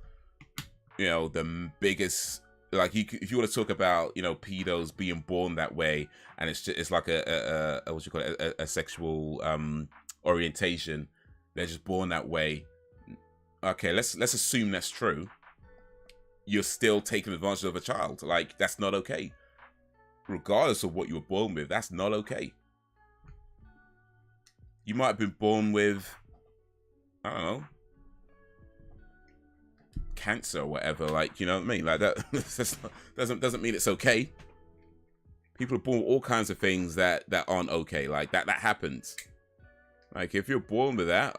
you know, the biggest, like, if you want to talk about, you know, pedos being born that way, and it's like a what you call it, a sexual orientation, they're just born that way. Okay, let's assume that's true. You're still taking advantage of a child. Like, that's not okay. Regardless of what you were born with, that's not okay. You might have been born with, I don't know, cancer or whatever. Like, you know what I mean? Like, that doesn't mean it's okay. People are born with all kinds of things that aren't okay. Like, that happens. Like, if you're born with that,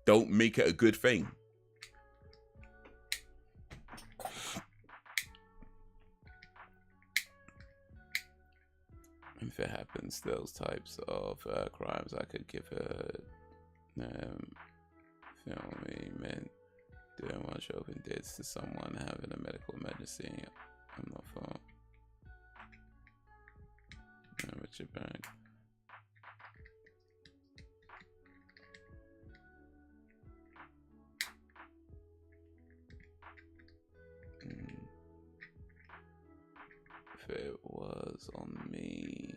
don't make it a good thing. If it happens, those types of crimes, I could give a filming men doing one open dates to someone having a medical emergency. I'm not for Richard Bank. If it was on me,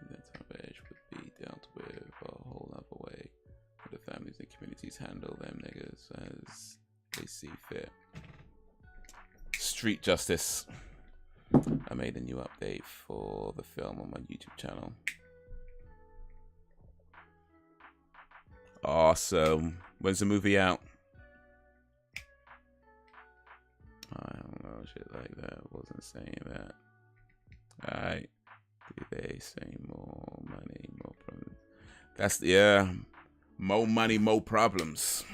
that type of age would be dealt with a whole other way. The families and communities handle them niggas as they see fit. Street justice. I made a new update for the film on my YouTube channel. Awesome. When's the movie out? I don't know, shit like that. Wasn't saying that. Alright. Do they say more money, more problems? That's, yeah. More money, more problems.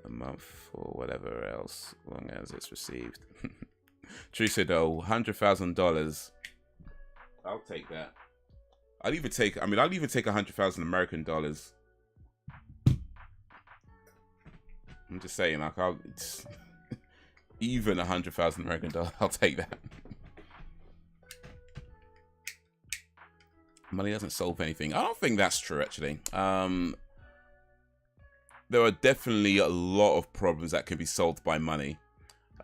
A month or whatever else, long as it's received. Teresa, though, $100,000. I'll take that. I'll even take $100,000 American dollars. I'm just saying, like, even $100,000 American dollars, I'll take that. Money doesn't solve anything. I don't think that's true, actually. There are definitely a lot of problems that can be solved by money.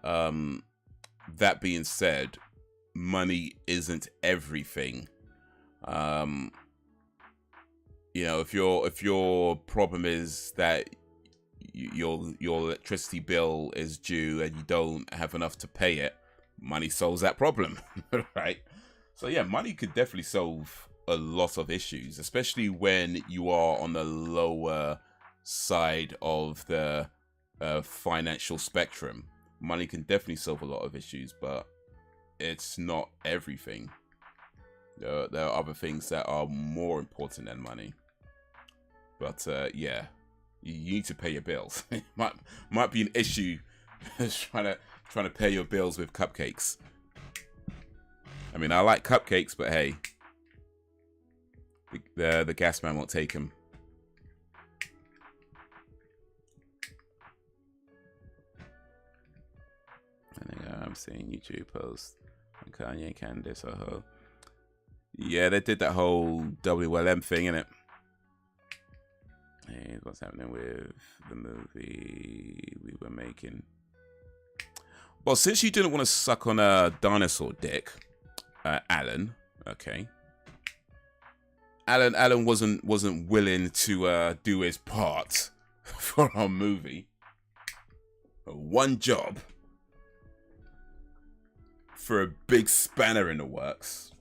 That being said, money isn't everything. You know, if your problem is that your electricity bill is due and you don't have enough to pay it, money solves that problem, right? So yeah, money could definitely solve a lot of issues, especially when you are on the lower side of the financial spectrum. Money can definitely solve a lot of issues, but it's not everything. There are other things that are more important than money. But yeah, you need to pay your bills. It might be an issue trying to pay your bills with cupcakes. I mean, I like cupcakes, but hey, the gas man won't take them. I think I'm seeing YouTube posts on Kanye and Candace. Yeah, they did that whole WLM thing, innit? Hey, what's happening with the movie we were making? Well, since you didn't want to suck on a dinosaur dick, Alan, okay. Alan wasn't willing to do his part for our movie. One job for a big spanner in the works.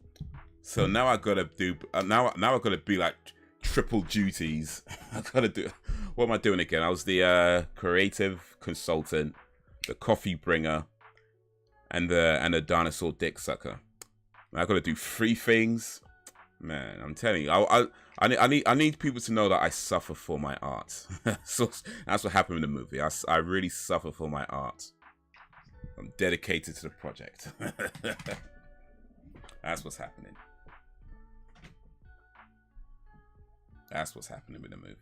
So now I gotta do now I gotta be like triple duties. I gotta do. What am I doing again? I was the creative consultant, the coffee bringer, and the dinosaur dick sucker. I gotta do 3 things. Man, I'm telling you, I need people to know that I suffer for my art. So that's what happened in the movie. I really suffer for my art. I'm dedicated to the project. That's what's happening. That's what's happening with the movie.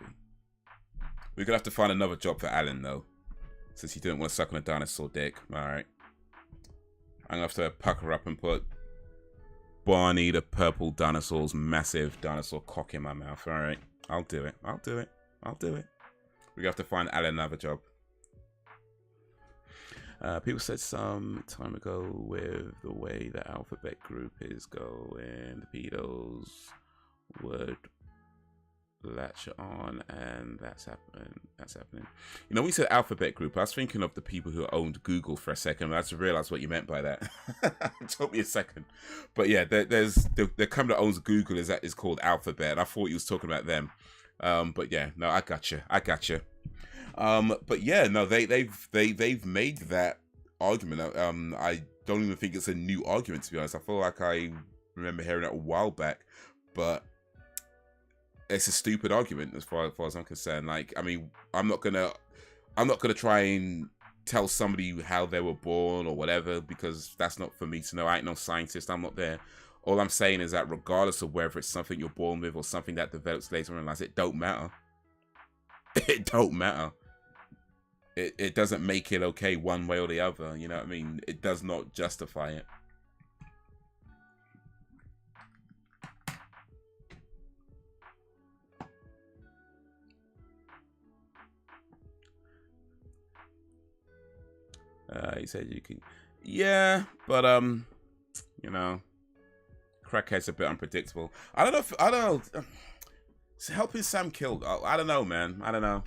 We're gonna have to find another job for Alan though, since he didn't want to suck on a dinosaur dick. All right, I'm gonna have to pucker up and put Barney the purple dinosaur's massive dinosaur cock in my mouth. All right, I'll do it. I'll do it. I'll do it. We're gonna have to find Alan another job. People said some time ago with the way the alphabet group is going, the pedos would latch on, and that's happening. You know, we said alphabet group. I was thinking of the people who owned Google for a second. I had to realize what you meant by that. It took me a second. But yeah, there's the company that owns Google is called Alphabet. I thought you was talking about them. But yeah, no, I got you. But yeah, no, they've made that argument. I don't even think it's a new argument, to be honest. I feel like I remember hearing it a while back, but it's a stupid argument as far as I'm concerned. Like, I mean, I'm not gonna try and tell somebody how they were born or whatever, because that's not for me to know. I ain't no scientist. I'm not there. All I'm saying is that regardless of whether it's something you're born with or something that develops later in life, it don't matter. It don't matter. It doesn't make it okay one way or the other. You know what I mean? It does not justify it. He said you can, yeah, but you know, crackhead's a bit unpredictable. I don't know. Helping Sam killed. I don't know, man. I don't know.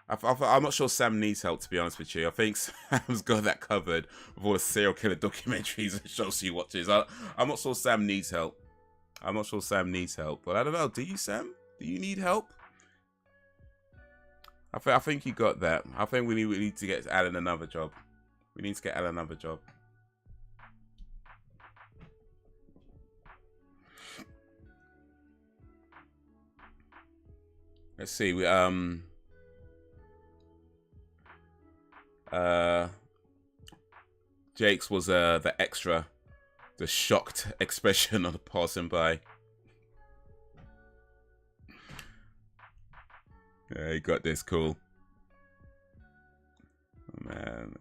I'm not sure Sam needs help, to be honest with you. I think Sam's got that covered with all the serial killer documentaries and shows he watches. I'm not sure Sam needs help. But I don't know. Do you, Sam? Do you need help? I think you got that. I think we need to get Alan another job. We need to get Alan another job. Let's see. We Jake's was the extra, the shocked expression of the passing by. Yeah, you got this. Cool. Oh, man,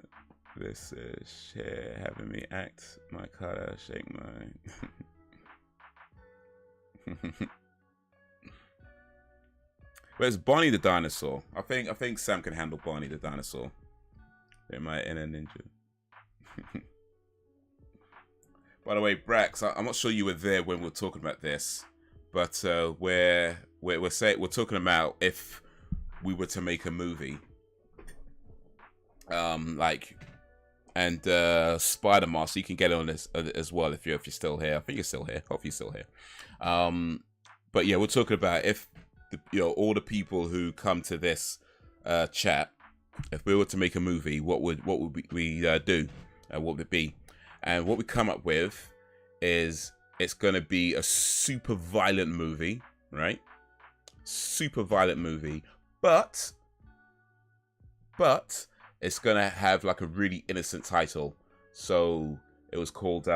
this is shit having me act my color, shake my. Where's Barney the dinosaur? I think Sam can handle Barney the dinosaur. They might in a ninja. By the way, Brax, I'm not sure you were there when we were talking about this, but we're talking about if we were to make a movie, Spider-Man, so you can get on this as well if you're still here. I think you're still here. Hope you're still here. But yeah, we're talking about if all the people who come to this chat, if we were to make a movie, what would we do? What would it be? And what we come up with is it's going to be a super violent movie, right? Super violent movie, but it's going to have like a really innocent title. So it was called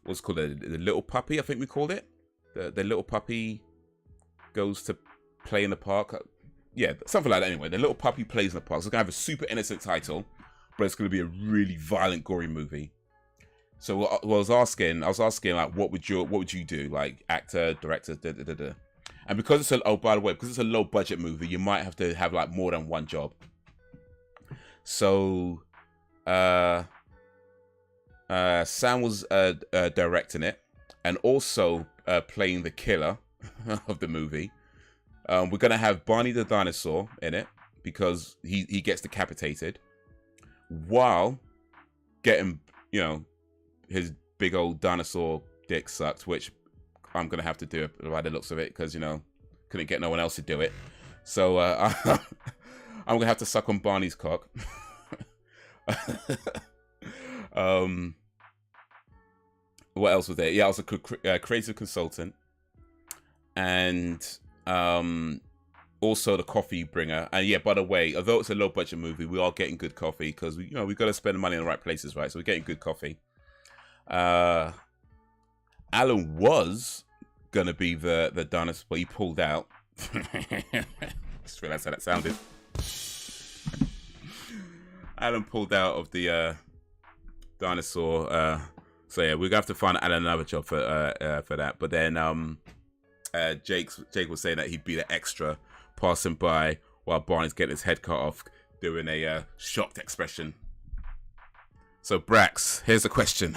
what's called the Little Puppy, I think we called it. The Little Puppy goes to play in the park. Yeah, something like that. Anyway, the Little Puppy plays in the park. So it's going to have a super innocent title, but it's going to be a really violent, gory movie. So I was asking like, what would you do? Like actor, director, And because it's because it's a low budget movie, you might have to have like more than one job. So, Sam was directing it and also playing the killer of the movie. We're gonna have Barney the dinosaur in it because he gets decapitated while getting his big old dinosaur dick sucked, which I'm gonna have to do by the looks of it because couldn't get no one else to do it. So I'm gonna have to suck on Barney's cock. What else was there? Yeah, I was a creative consultant, and also the coffee bringer. And yeah, by the way, although it's a low budget movie, we are getting good coffee because we've got to spend the money in the right places, right? So we're getting good coffee. Alan was gonna be the dinosaur, but he pulled out. Just realized how that sounded. Alan pulled out of the dinosaur. So yeah, we're gonna have to find Alan another job for that. But then Jake was saying that he'd be the extra passing by while Barney's getting his head cut off, doing a shocked expression. So Brax, here's a question.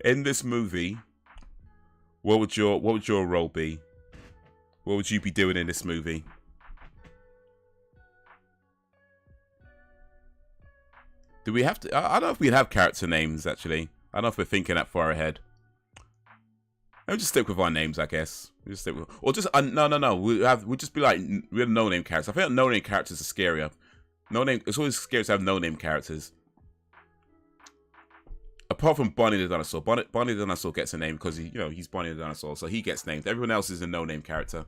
In this movie, what would your role be? What would you be doing in this movie? Do we have to? I don't know if we'd have character names, actually. I don't know if we're thinking that far ahead. We'll just stick with our names, I guess. We'll just stick with, or just no. We'll just be like we're no-name characters. I think no-name characters are scarier. No-name. It's always scary to have no-name characters. Apart from Barney the dinosaur. Barney the dinosaur gets a name because he's Barney the dinosaur, so he gets named. Everyone else is a no-name character.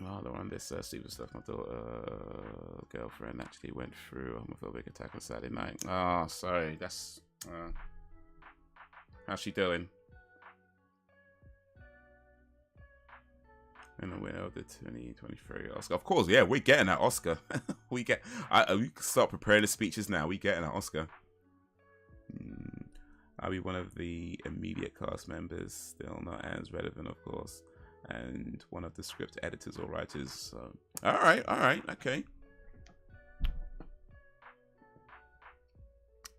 Oh, on this stupid stuff. My girlfriend actually went through a homophobic attack on Saturday night. Oh, sorry. That's how's she doing? And the winner of the 2023 Oscar. Of course, yeah, we're getting that Oscar. we can start preparing the speeches now. We getting that Oscar. I'll be one of the immediate cast members, still not as relevant, of course, and one of the script editors or writers. So. All right, okay.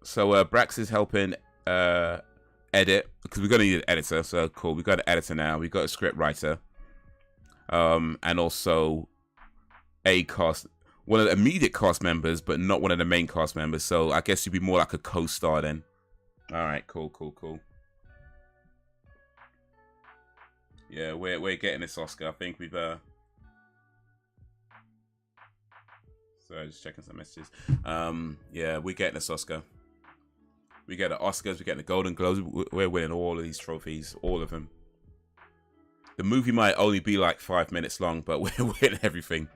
So Brax is helping edit because we're gonna need an editor. So cool, we got an editor now. We got a script writer. And also one of the immediate cast members, but not one of the main cast members. So I guess you'd be more like a co-star then. All right, cool. Yeah, we're getting this Oscar. I think we've Sorry, just checking some messages. Yeah, we're getting this Oscar. We get the Oscars. We get the Golden Globes. We're winning all of these trophies, all of them. The movie might only be like 5 minutes long, but we're winning everything.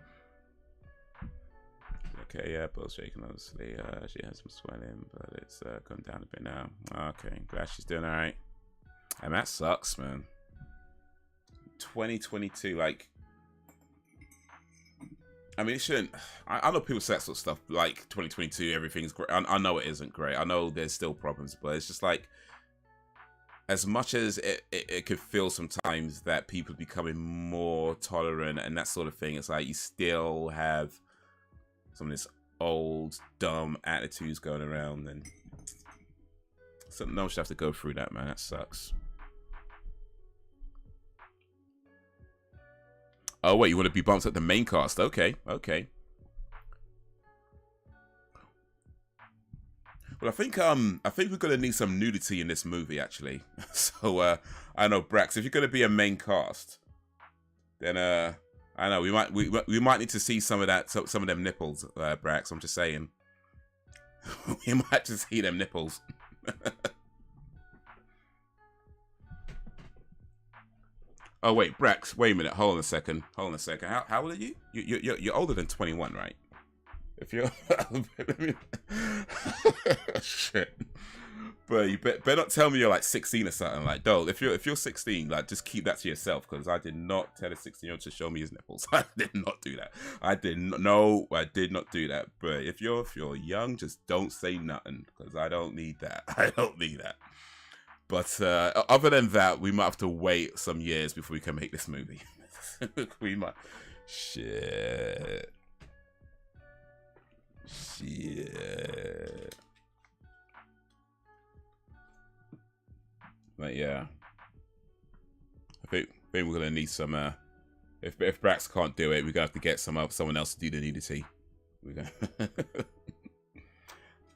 Okay, yeah, Bill's shaking obviously. She has some swelling, but it's come down a bit now. Okay, glad she's doing all right. And that sucks, man. 2022, like, I mean, it shouldn't. I know people say that sort of stuff, like 2022, everything's great. I know it isn't great. I know there's still problems, but it's just like, as much as it could feel sometimes that people are becoming more tolerant and that sort of thing, it's like you still have some of this old dumb attitudes going around, and something else you have to go through that, man. That sucks. Oh wait, you want to be bumped at the main cast? Okay, okay. Well, I think we're gonna need some nudity in this movie, actually. So, I know, Brax, if you're gonna be a main cast, then I know we might need to see some of that, some of them nipples, Brax. I'm just saying, we might have to see them nipples. Oh wait, Brax, wait a minute. Hold on a second. Hold on a second. How old are you? You're older than 21, right? If you're shit, but you better not tell me you're like 16 or something. Like, no, if you're 16, like, just keep that to yourself, because I did not tell a 16-year-old to show me his nipples. I did not do that. I did not. No, I did not do that. But if you're young, just don't say nothing, because I don't need that. I don't need that. But other than that, we might have to wait some years before we can make this movie. We might. Shit. Shit. But yeah, I think we're gonna need some. If Brax can't do it, we're gonna have to get someone else to do the nudity. We're gonna.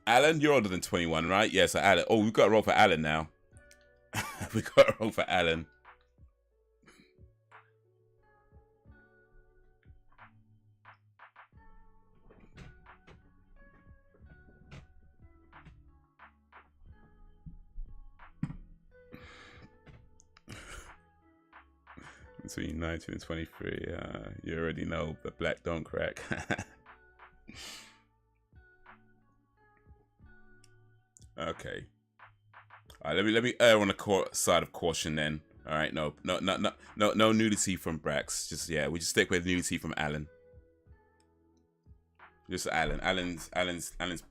Alan, you're older than 21, right? Yes, yeah, so Alan. Oh, we've got a role for Alan now. We got a role for Alan. Between 19 and 23, you already know, but black don't crack. Okay. All right, let me err on the side of caution then. All right, no nudity from Brax. Just we just stick with nudity from Alan. Just Alan. Alan's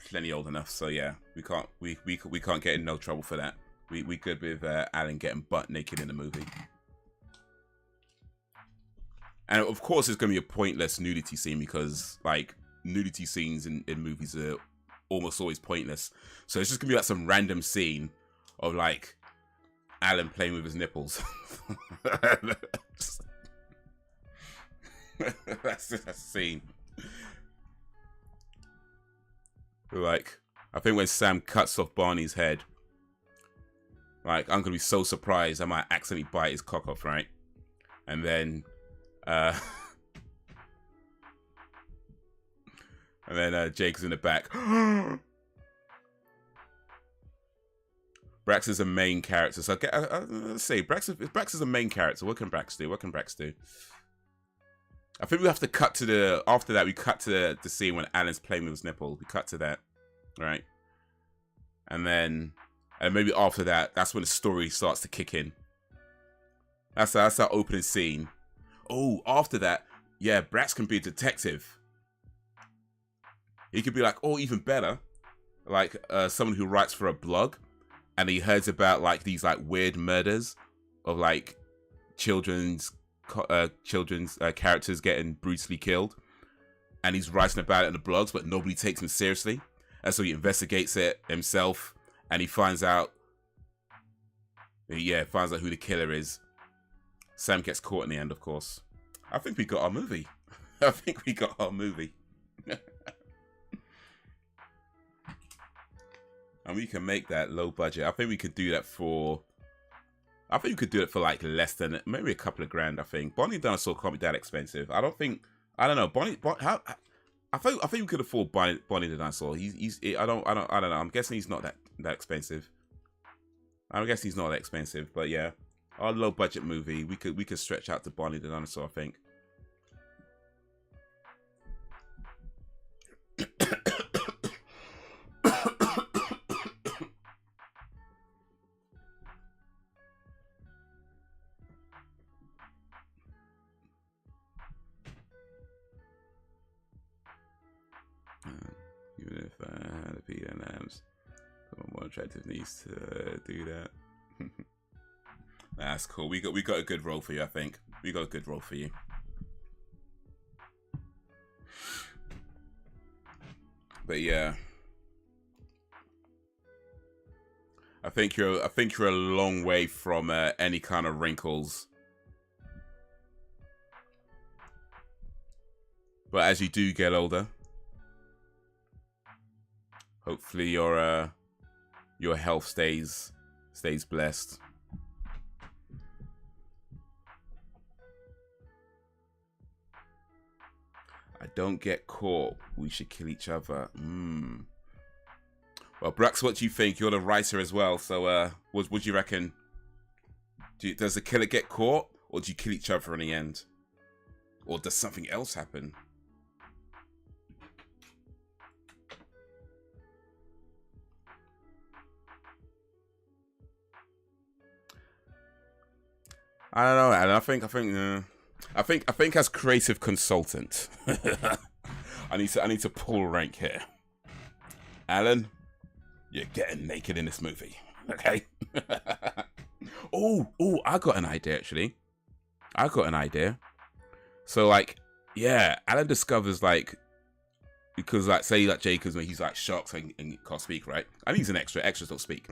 plenty old enough, so yeah, we can't get in no trouble for that. We good with Alan getting butt naked in the movie. And of course, it's going to be a pointless nudity scene, because like nudity scenes in movies are almost always pointless. So it's just going to be like some random scene of like Alan playing with his nipples. That's a scene. Like, I think when Sam cuts off Barney's head, like, I'm going to be so surprised I might accidentally bite his cock off, right? And then and then Jake's in the back. Brax is a main character, so let's say Brax is a main character. What can Brax do? What can Brax do? I think we have to cut to after that. We cut to the scene when Alan's playing with his nipple. We cut to that, right? And then, maybe after that, that's when the story starts to kick in. That's our opening scene. Oh, after that, yeah, Brax can be a detective. He could be like, oh, even better, like someone who writes for a blog, and he hears about like these like weird murders of like children's characters getting brutally killed, and he's writing about it in the blogs, but nobody takes him seriously, and so he investigates it himself, and he finds out who the killer is. Sam gets caught in the end, of course. I think we got our movie. I think we got our movie. And we can make that low budget. I think we could do that for... I think we could do it for like less than... maybe a couple of grand, I think. Bonnie Dinosaur can't be that expensive. I don't think... I don't know. I think we could afford Bonnie the Dinosaur. I don't know. I'm guessing he's not that expensive. I guess he's not that expensive, but yeah. Our low budget movie, we could stretch out to Barney the Dinosaur, I think. Even if I had a Peter and Lambs, more attractive needs to do that. That's cool. We got a good role for you, I think. We got a good role for you. But yeah, I think you're a long way from any kind of wrinkles. But as you do get older, hopefully your health stays blessed. I don't get caught. We should kill each other. Well, Brax, what do you think? You're the writer as well. So, what do you reckon? Does the killer get caught, or do you kill each other in the end, or does something else happen? I don't know, and I think as creative consultant, I need to pull rank here. Alan, you're getting naked in this movie, okay? oh, I got an idea actually. I got an idea. So like, yeah, Alan discovers like, because like say like Jacobs when he's like shocked and can't speak, right? I think he's an extra. Extras don't speak.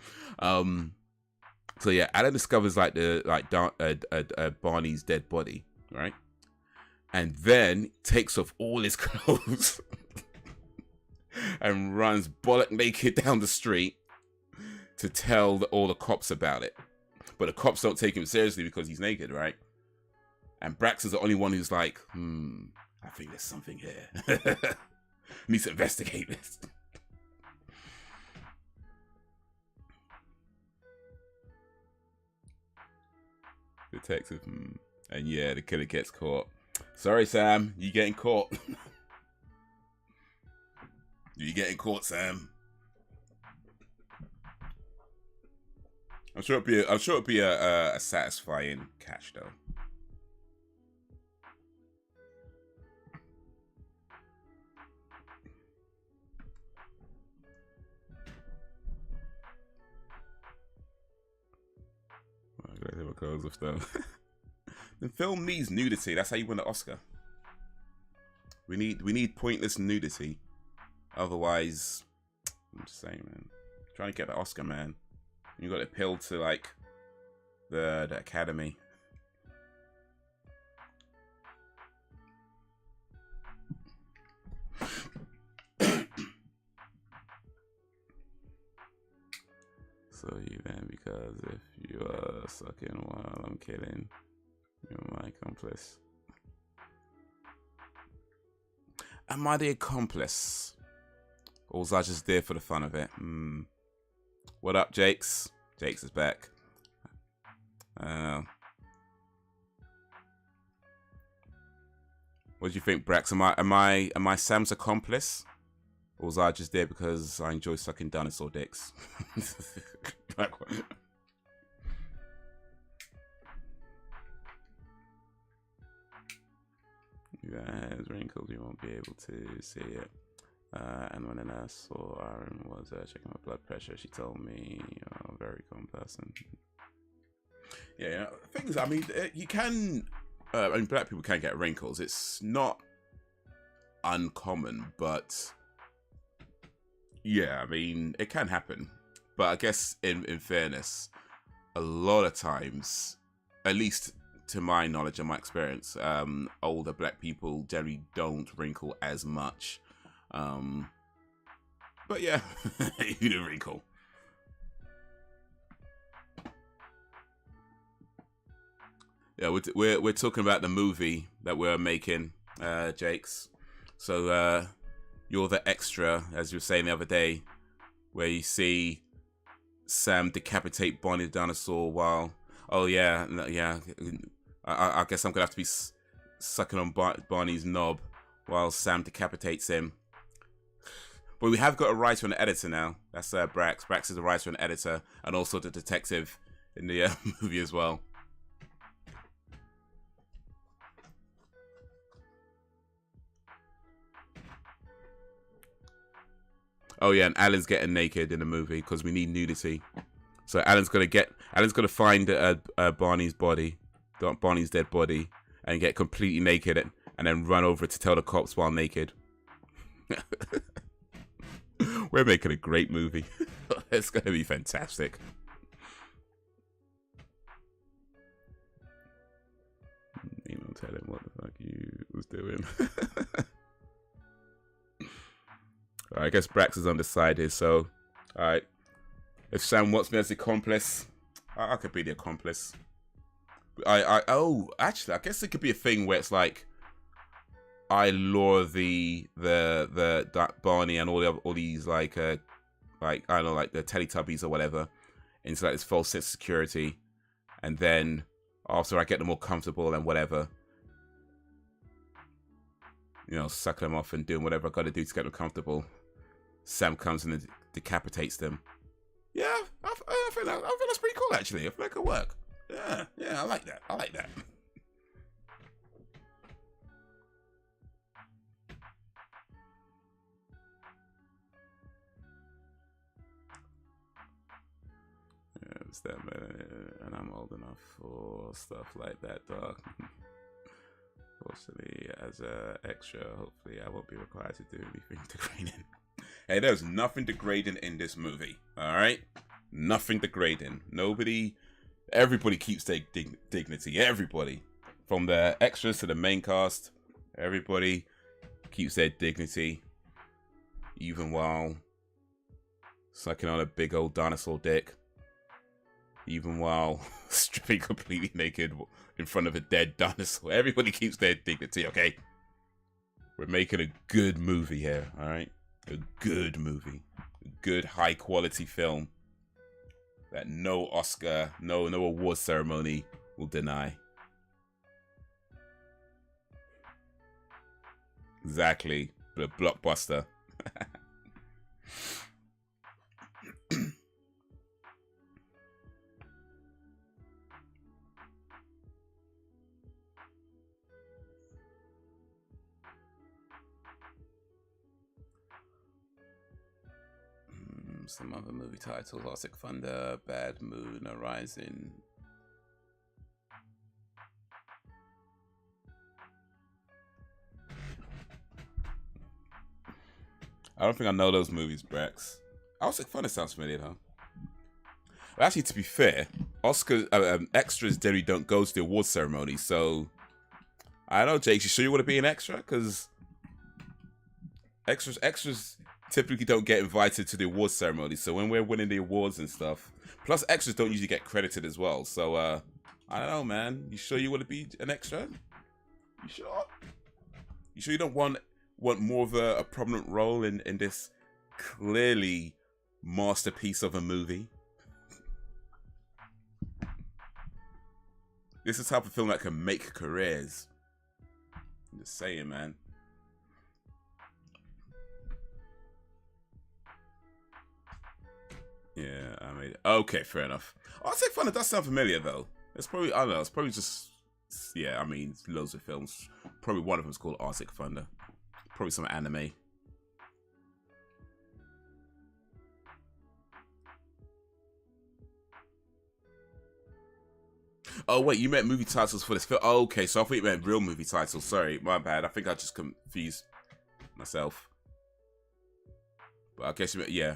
So yeah, Alan discovers like Barney's dead body, right? And then takes off all his clothes and runs bollock naked down the street to tell all the cops about it. But the cops don't take him seriously because he's naked, right? And Brax is the only one who's like, I think there's something here. Needs to investigate this. Detective, and yeah, the killer gets caught. Sorry, Sam, you getting caught. You getting caught, Sam? I'm sure it'll be a satisfying catch, though. The film needs nudity. That's how you win the Oscar. We need pointless nudity. Otherwise, I'm just saying, man. Trying to get the Oscar, man. You got to appeal to like the Academy. So you then, because if you are sucking while I'm kidding, you're my accomplice. Am I the accomplice? Or was I just there for the fun of it? What up, Jakes? Jakes is back. What do you think, Brax? Am I Sam's accomplice? Or was I just there because I enjoy sucking dinosaur dicks? Yeah, it's wrinkles, you won't be able to see it. And when a nurse saw Aaron was checking my blood pressure, she told me, a very calm person. Yeah, things. I mean, you can. I mean, black people can get wrinkles. It's not uncommon, but yeah, I mean, it can happen. But I guess in fairness, a lot of times, at least to my knowledge and my experience, older black people generally don't wrinkle as much. But yeah, you do wrinkle. Yeah, we're talking about the movie that we're making, Jakes. So you're the extra, as you were saying the other day, where you see Sam decapitate Barney the dinosaur while, oh yeah, I guess I'm gonna have to be sucking on Barney's knob while Sam decapitates him. But we have got a writer and an editor now. That's Brax. Brax is the writer and editor, and also the detective in the movie as well. Oh yeah, and Alan's getting naked in the movie because we need nudity. So Alan's gonna find Barney's body, Barney's dead body, and get completely naked and then run over to tell the cops while naked. We're making a great movie. It's gonna be fantastic. You know, tell him what the fuck you was doing. Alright, I guess Brax is undecided, so alright. If Sam wants me as the accomplice, I could be the accomplice. Oh, actually, I guess it could be a thing where it's like I lure the Barney and all these like I don't know, like the Teletubbies or whatever into like this false sense of security, and then after I get them all comfortable and whatever, you know, sucking them off and doing whatever I got to do to get them comfortable, Sam comes and decapitates them. Yeah, I feel that's pretty cool actually. I feel like it could work. Yeah, I like that. I like that. Yeah, it's that, and I'm old enough for stuff like that, dog. Fortunately, as an extra, hopefully I won't be required to do anything degrading. Hey, there's nothing degrading in this movie, alright? Nothing degrading. Everybody keeps their dignity. Everybody. From the extras to the main cast, everybody keeps their dignity. Even while sucking on a big old dinosaur dick. Even while stripping completely naked in front of a dead dinosaur. Everybody keeps their dignity, okay? We're making a good movie here, alright? A good movie. A good high quality film that no Oscar, no award ceremony will deny. Exactly. The blockbuster. Some other movie titles: Arctic Thunder, Bad Moon, Ryzen. I don't think I know those movies, Brex. Arctic Thunder sounds familiar, though. Well, actually, to be fair, extras generally don't go to the award ceremony, so I don't know, Jake. You sure you want to be an extra? Because extras typically don't get invited to the awards ceremony, so when we're winning the awards and stuff, plus extras don't usually get credited as well, so I don't know, man. You sure you want to be an extra? You sure? You sure you don't want more of a prominent role in this clearly masterpiece of a movie? This is the type of film that can make careers. I'm just saying, man. Yeah, I mean, okay, fair enough. Arctic Thunder does sound familiar, though. It's probably, I don't know, it's probably just, yeah, I mean, loads of films. Probably one of them is called Arctic Thunder. Probably some anime. Oh, wait, you meant movie titles for this film? Oh, okay, so I thought you meant real movie titles. Sorry, my bad. I think I just confused myself. But I guess you meant, yeah.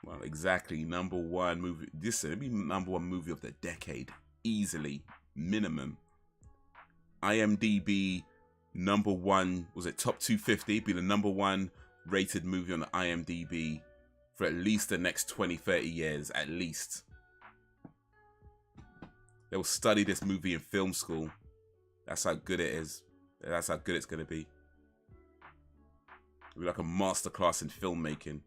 Well, exactly. Number one movie. This it'd be number one movie of the decade, easily, minimum. IMDb number one. Was it top 250? Be the number one rated movie on the IMDb for at least the next 20, 30 years, at least. They will study this movie in film school. That's how good it is. That's how good it's gonna be. It'll be like a masterclass in filmmaking.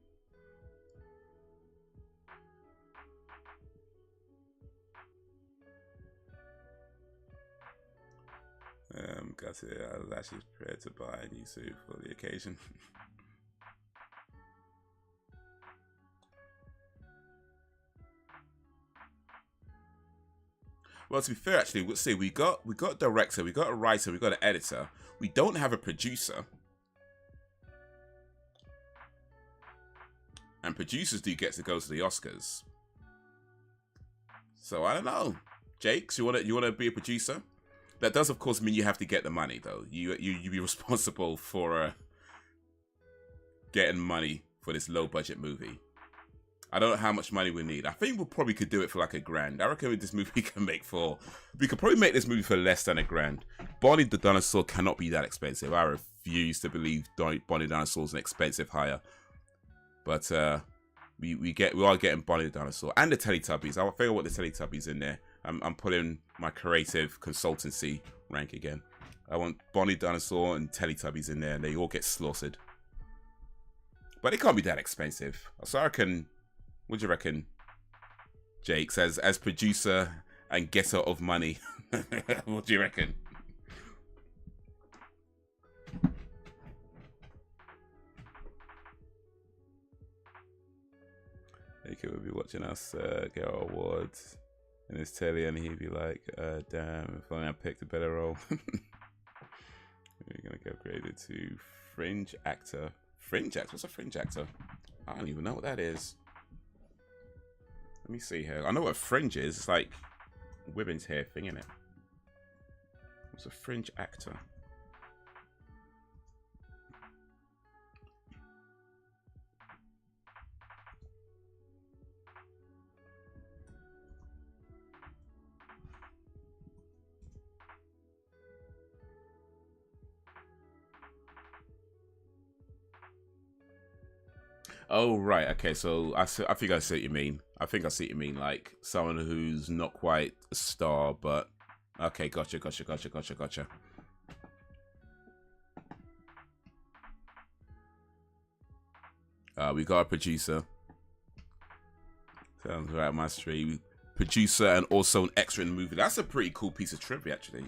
Got it. I was actually prepared to buy a new suit for the occasion. Well, to be fair, actually, we'll see. We got a director, we got a writer, we got an editor. We don't have a producer. And producers do get to go to the Oscars. So I don't know. Jakes, you wanna be a producer? That does, of course, mean you have to get the money, though. You be responsible for getting money for this low budget movie. I don't know how much money we need. I think we probably could do it for like $1,000. I reckon this movie can make for... We could probably make this movie for less than $1,000. Bonnie the Dinosaur cannot be that expensive. I refuse to believe Bonnie the Dinosaur is an expensive hire. But we are getting Bonnie the Dinosaur and the Teletubbies. I think I want the Teletubbies in there. I'm putting my creative consultancy rank again. I want Bonnie the Dinosaur and Teletubbies in there, and they all get slaughtered. But it can't be that expensive. So I reckon... What do you reckon, Jakes, as producer and getter of money? What do you reckon? He could be watching us get our awards in his telly, and he'd be like, damn, if only I picked a better role. We're going to get upgraded to fringe actor. Fringe actor? What's a fringe actor? I don't even know what that is. Let me see here. I know what a fringe is. It's like women's hair thing, isn't it? What's a fringe actor? Oh, right. Okay, so I think I see what you mean. I think I see what you mean. Like someone who's not quite a star, but... Okay, gotcha. We got a producer. Sounds right, my stream. Producer and also an extra in the movie. That's a pretty cool piece of trivia, actually.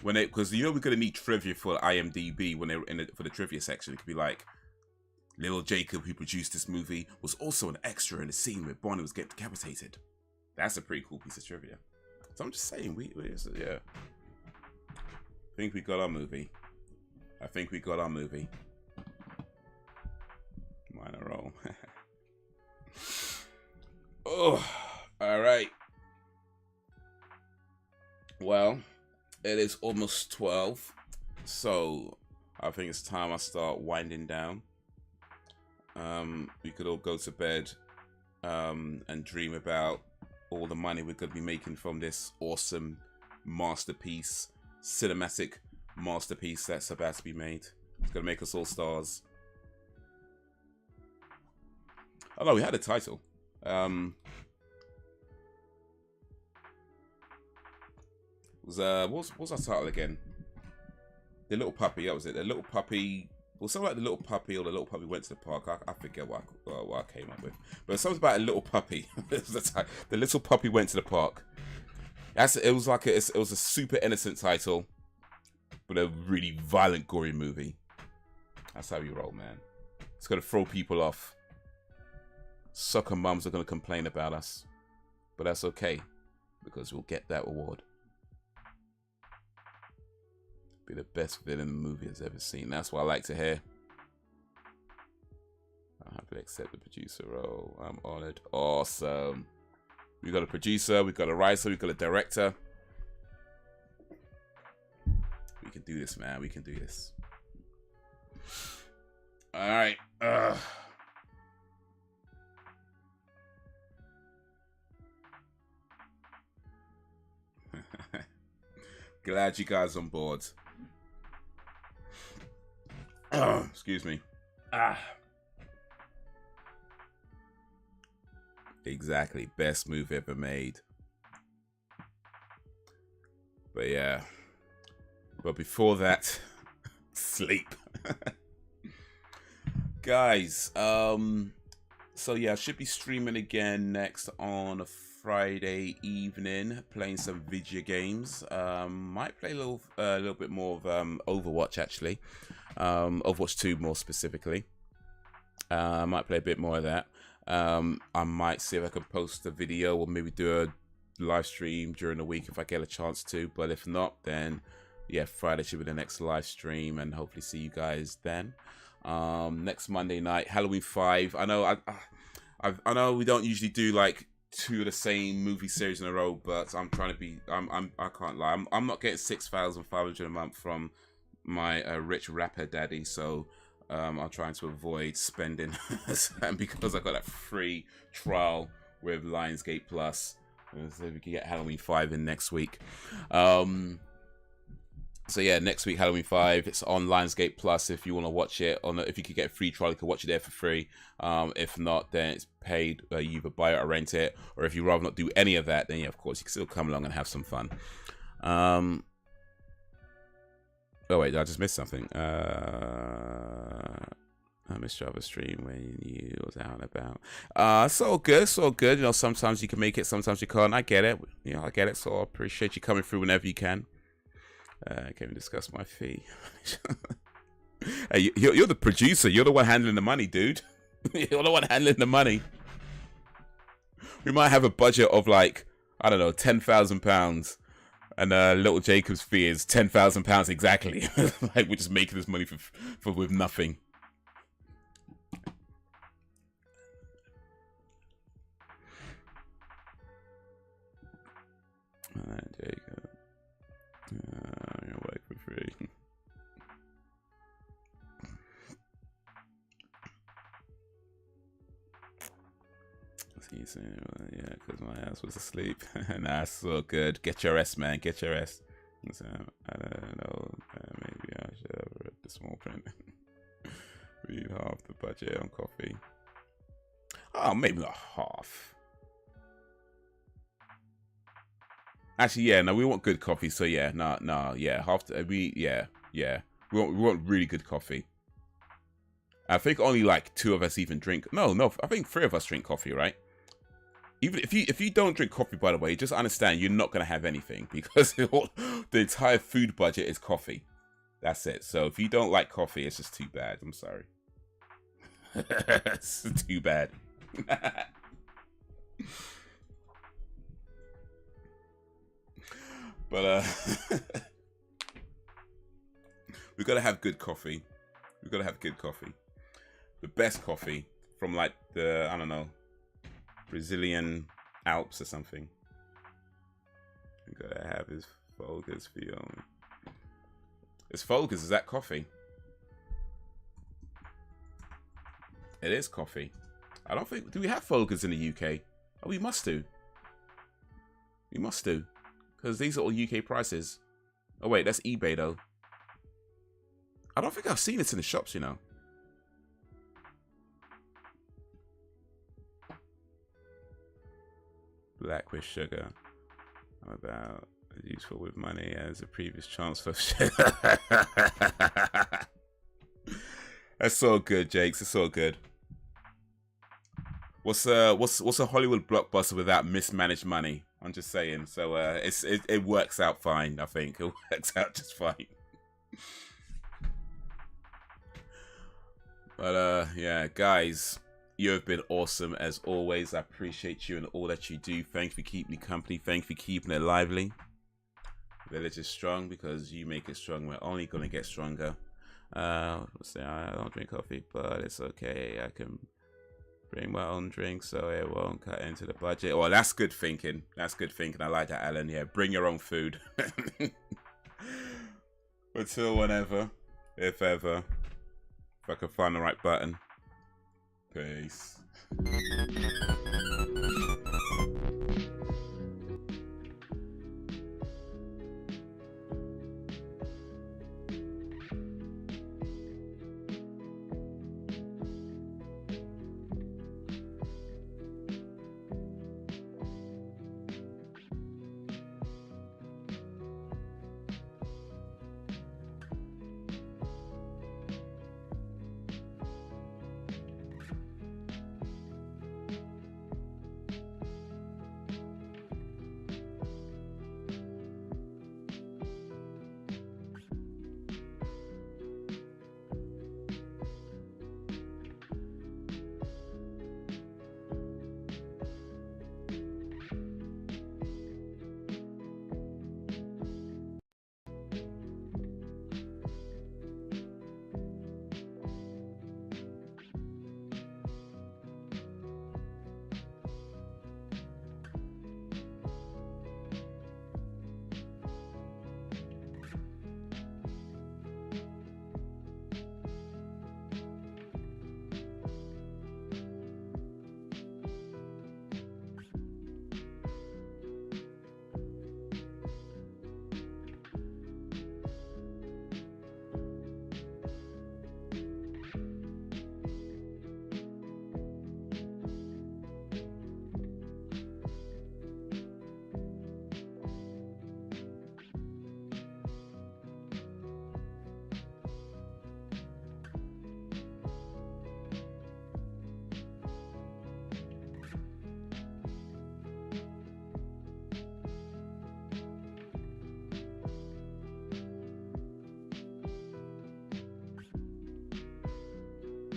Because you know we're gonna need trivia for IMDb when they're for the trivia section. It could be like, Little Jacob, who produced this movie, was also an extra in the scene where Bonnie was getting decapitated. That's a pretty cool piece of trivia. So I'm just saying, yeah. I think we got our movie. Minor role. Oh, all right. Well, it is almost 12, so I think it's time I start winding down. We could all go to bed and dream about all the money we're going to be making from this awesome masterpiece, cinematic masterpiece that's about to be made. It's going to make us all stars. Oh no, we had a title. What's our title again? The Little Puppy, that was it. The Little Puppy... Well, something like The Little Puppy or The Little Puppy Went to the Park. I forget what I came up with. But it's something about a little puppy. The Little Puppy Went to the Park. It was a super innocent title, but a really violent, gory movie. That's how we roll, man. It's going to throw people off. Sucker mums are going to complain about us. But that's okay, because we'll get that award. Be the best villain the movie has ever seen. That's what I like to hear. I'm happy to accept the producer role. I'm honored. Awesome. We got a producer, we got a writer, we got a director. We can do this, man. We can do this. All right. Glad you guys on board. Excuse me. Exactly. Best move ever made. But yeah. But before that, sleep. Guys, so yeah, I should be streaming again next on a Friday evening, playing some video games. Might play a little bit more of Overwatch, actually. Overwatch 2 more specifically. I might play a bit more of that. I might see if I can post a video or maybe do a live stream during the week if I get a chance to. But if not, then yeah, Friday should be the next live stream, and hopefully see you guys then. Next Monday night, Halloween 5. I know I know we don't usually do like 2 of the same movie series in a row, but I'm trying to be. I can't lie. I'm not getting 6,500 a month from my rich rapper daddy, so I'm trying to avoid spending. And because I got that free trial with Lionsgate Plus, so we can get Halloween 5 in next week. So yeah, next week Halloween 5. It's on Lionsgate Plus if you want to watch it. If you could get a free trial, you can watch it there for free. If not, then it's paid. You either buy it or rent it. Or if you rather not do any of that, then yeah, of course you can still come along and have some fun. Oh wait, I just missed something. I missed your other stream when you was out and about. It's all good, it's all good. You know, sometimes you can make it, sometimes you can't. I get it. You know, I get it. So I appreciate you coming through whenever you can. I can't even discuss my fee. Hey, you're the producer. You're the one handling the money, dude. You're the one handling the money. We might have a budget of like, I don't know, £10,000, and little Jacob's fee is £10,000 exactly. Like we're just making this money for with nothing. Alright, Jacob. I'm gonna work for free. Yeah, because my ass was asleep. Nah, so good. Get your rest, man. Get your rest. So, I don't know. Maybe I should have read the small print. Read half the budget on coffee. Oh, maybe not half. Actually, yeah, no, we want good coffee. So yeah, no, yeah, half. Yeah. We want really good coffee. I think only like 2 of us even drink. No, I think 3 of us drink coffee, right? Even if you don't drink coffee, by the way, just understand you're not gonna have anything because the entire food budget is coffee. That's it. So if you don't like coffee, it's just too bad. I'm sorry. It's too bad. But we gotta have good coffee. We gotta have good coffee. The best coffee from like the, I don't know, Brazilian Alps or something. We gotta have his Folgers for you. It's Folgers, is that coffee? It is coffee. I don't think, do we have Folgers in the UK? Oh, we must do. We must do. Because these are all UK prices. Oh wait, that's eBay though. I don't think I've seen it in the shops, you know. Black with sugar. How about useful with money as a previous transfer of sugar? That's so good, Jakes. It's so good. What's a Hollywood blockbuster without mismanaged money? I'm just saying. So it works out fine. I think it works out just fine. But yeah, guys, you have been awesome as always. I appreciate you and all that you do. Thank you for keeping me company. Thank you for keeping it lively. Village is strong because you make it strong. We're only gonna get stronger. I don't drink coffee, but it's okay. I can bring my own drink so it won't cut into the budget. Oh, that's good thinking. That's good thinking. I like that, Alan. Yeah, bring your own food. Until whenever, if ever, if I can find the right button. Peace.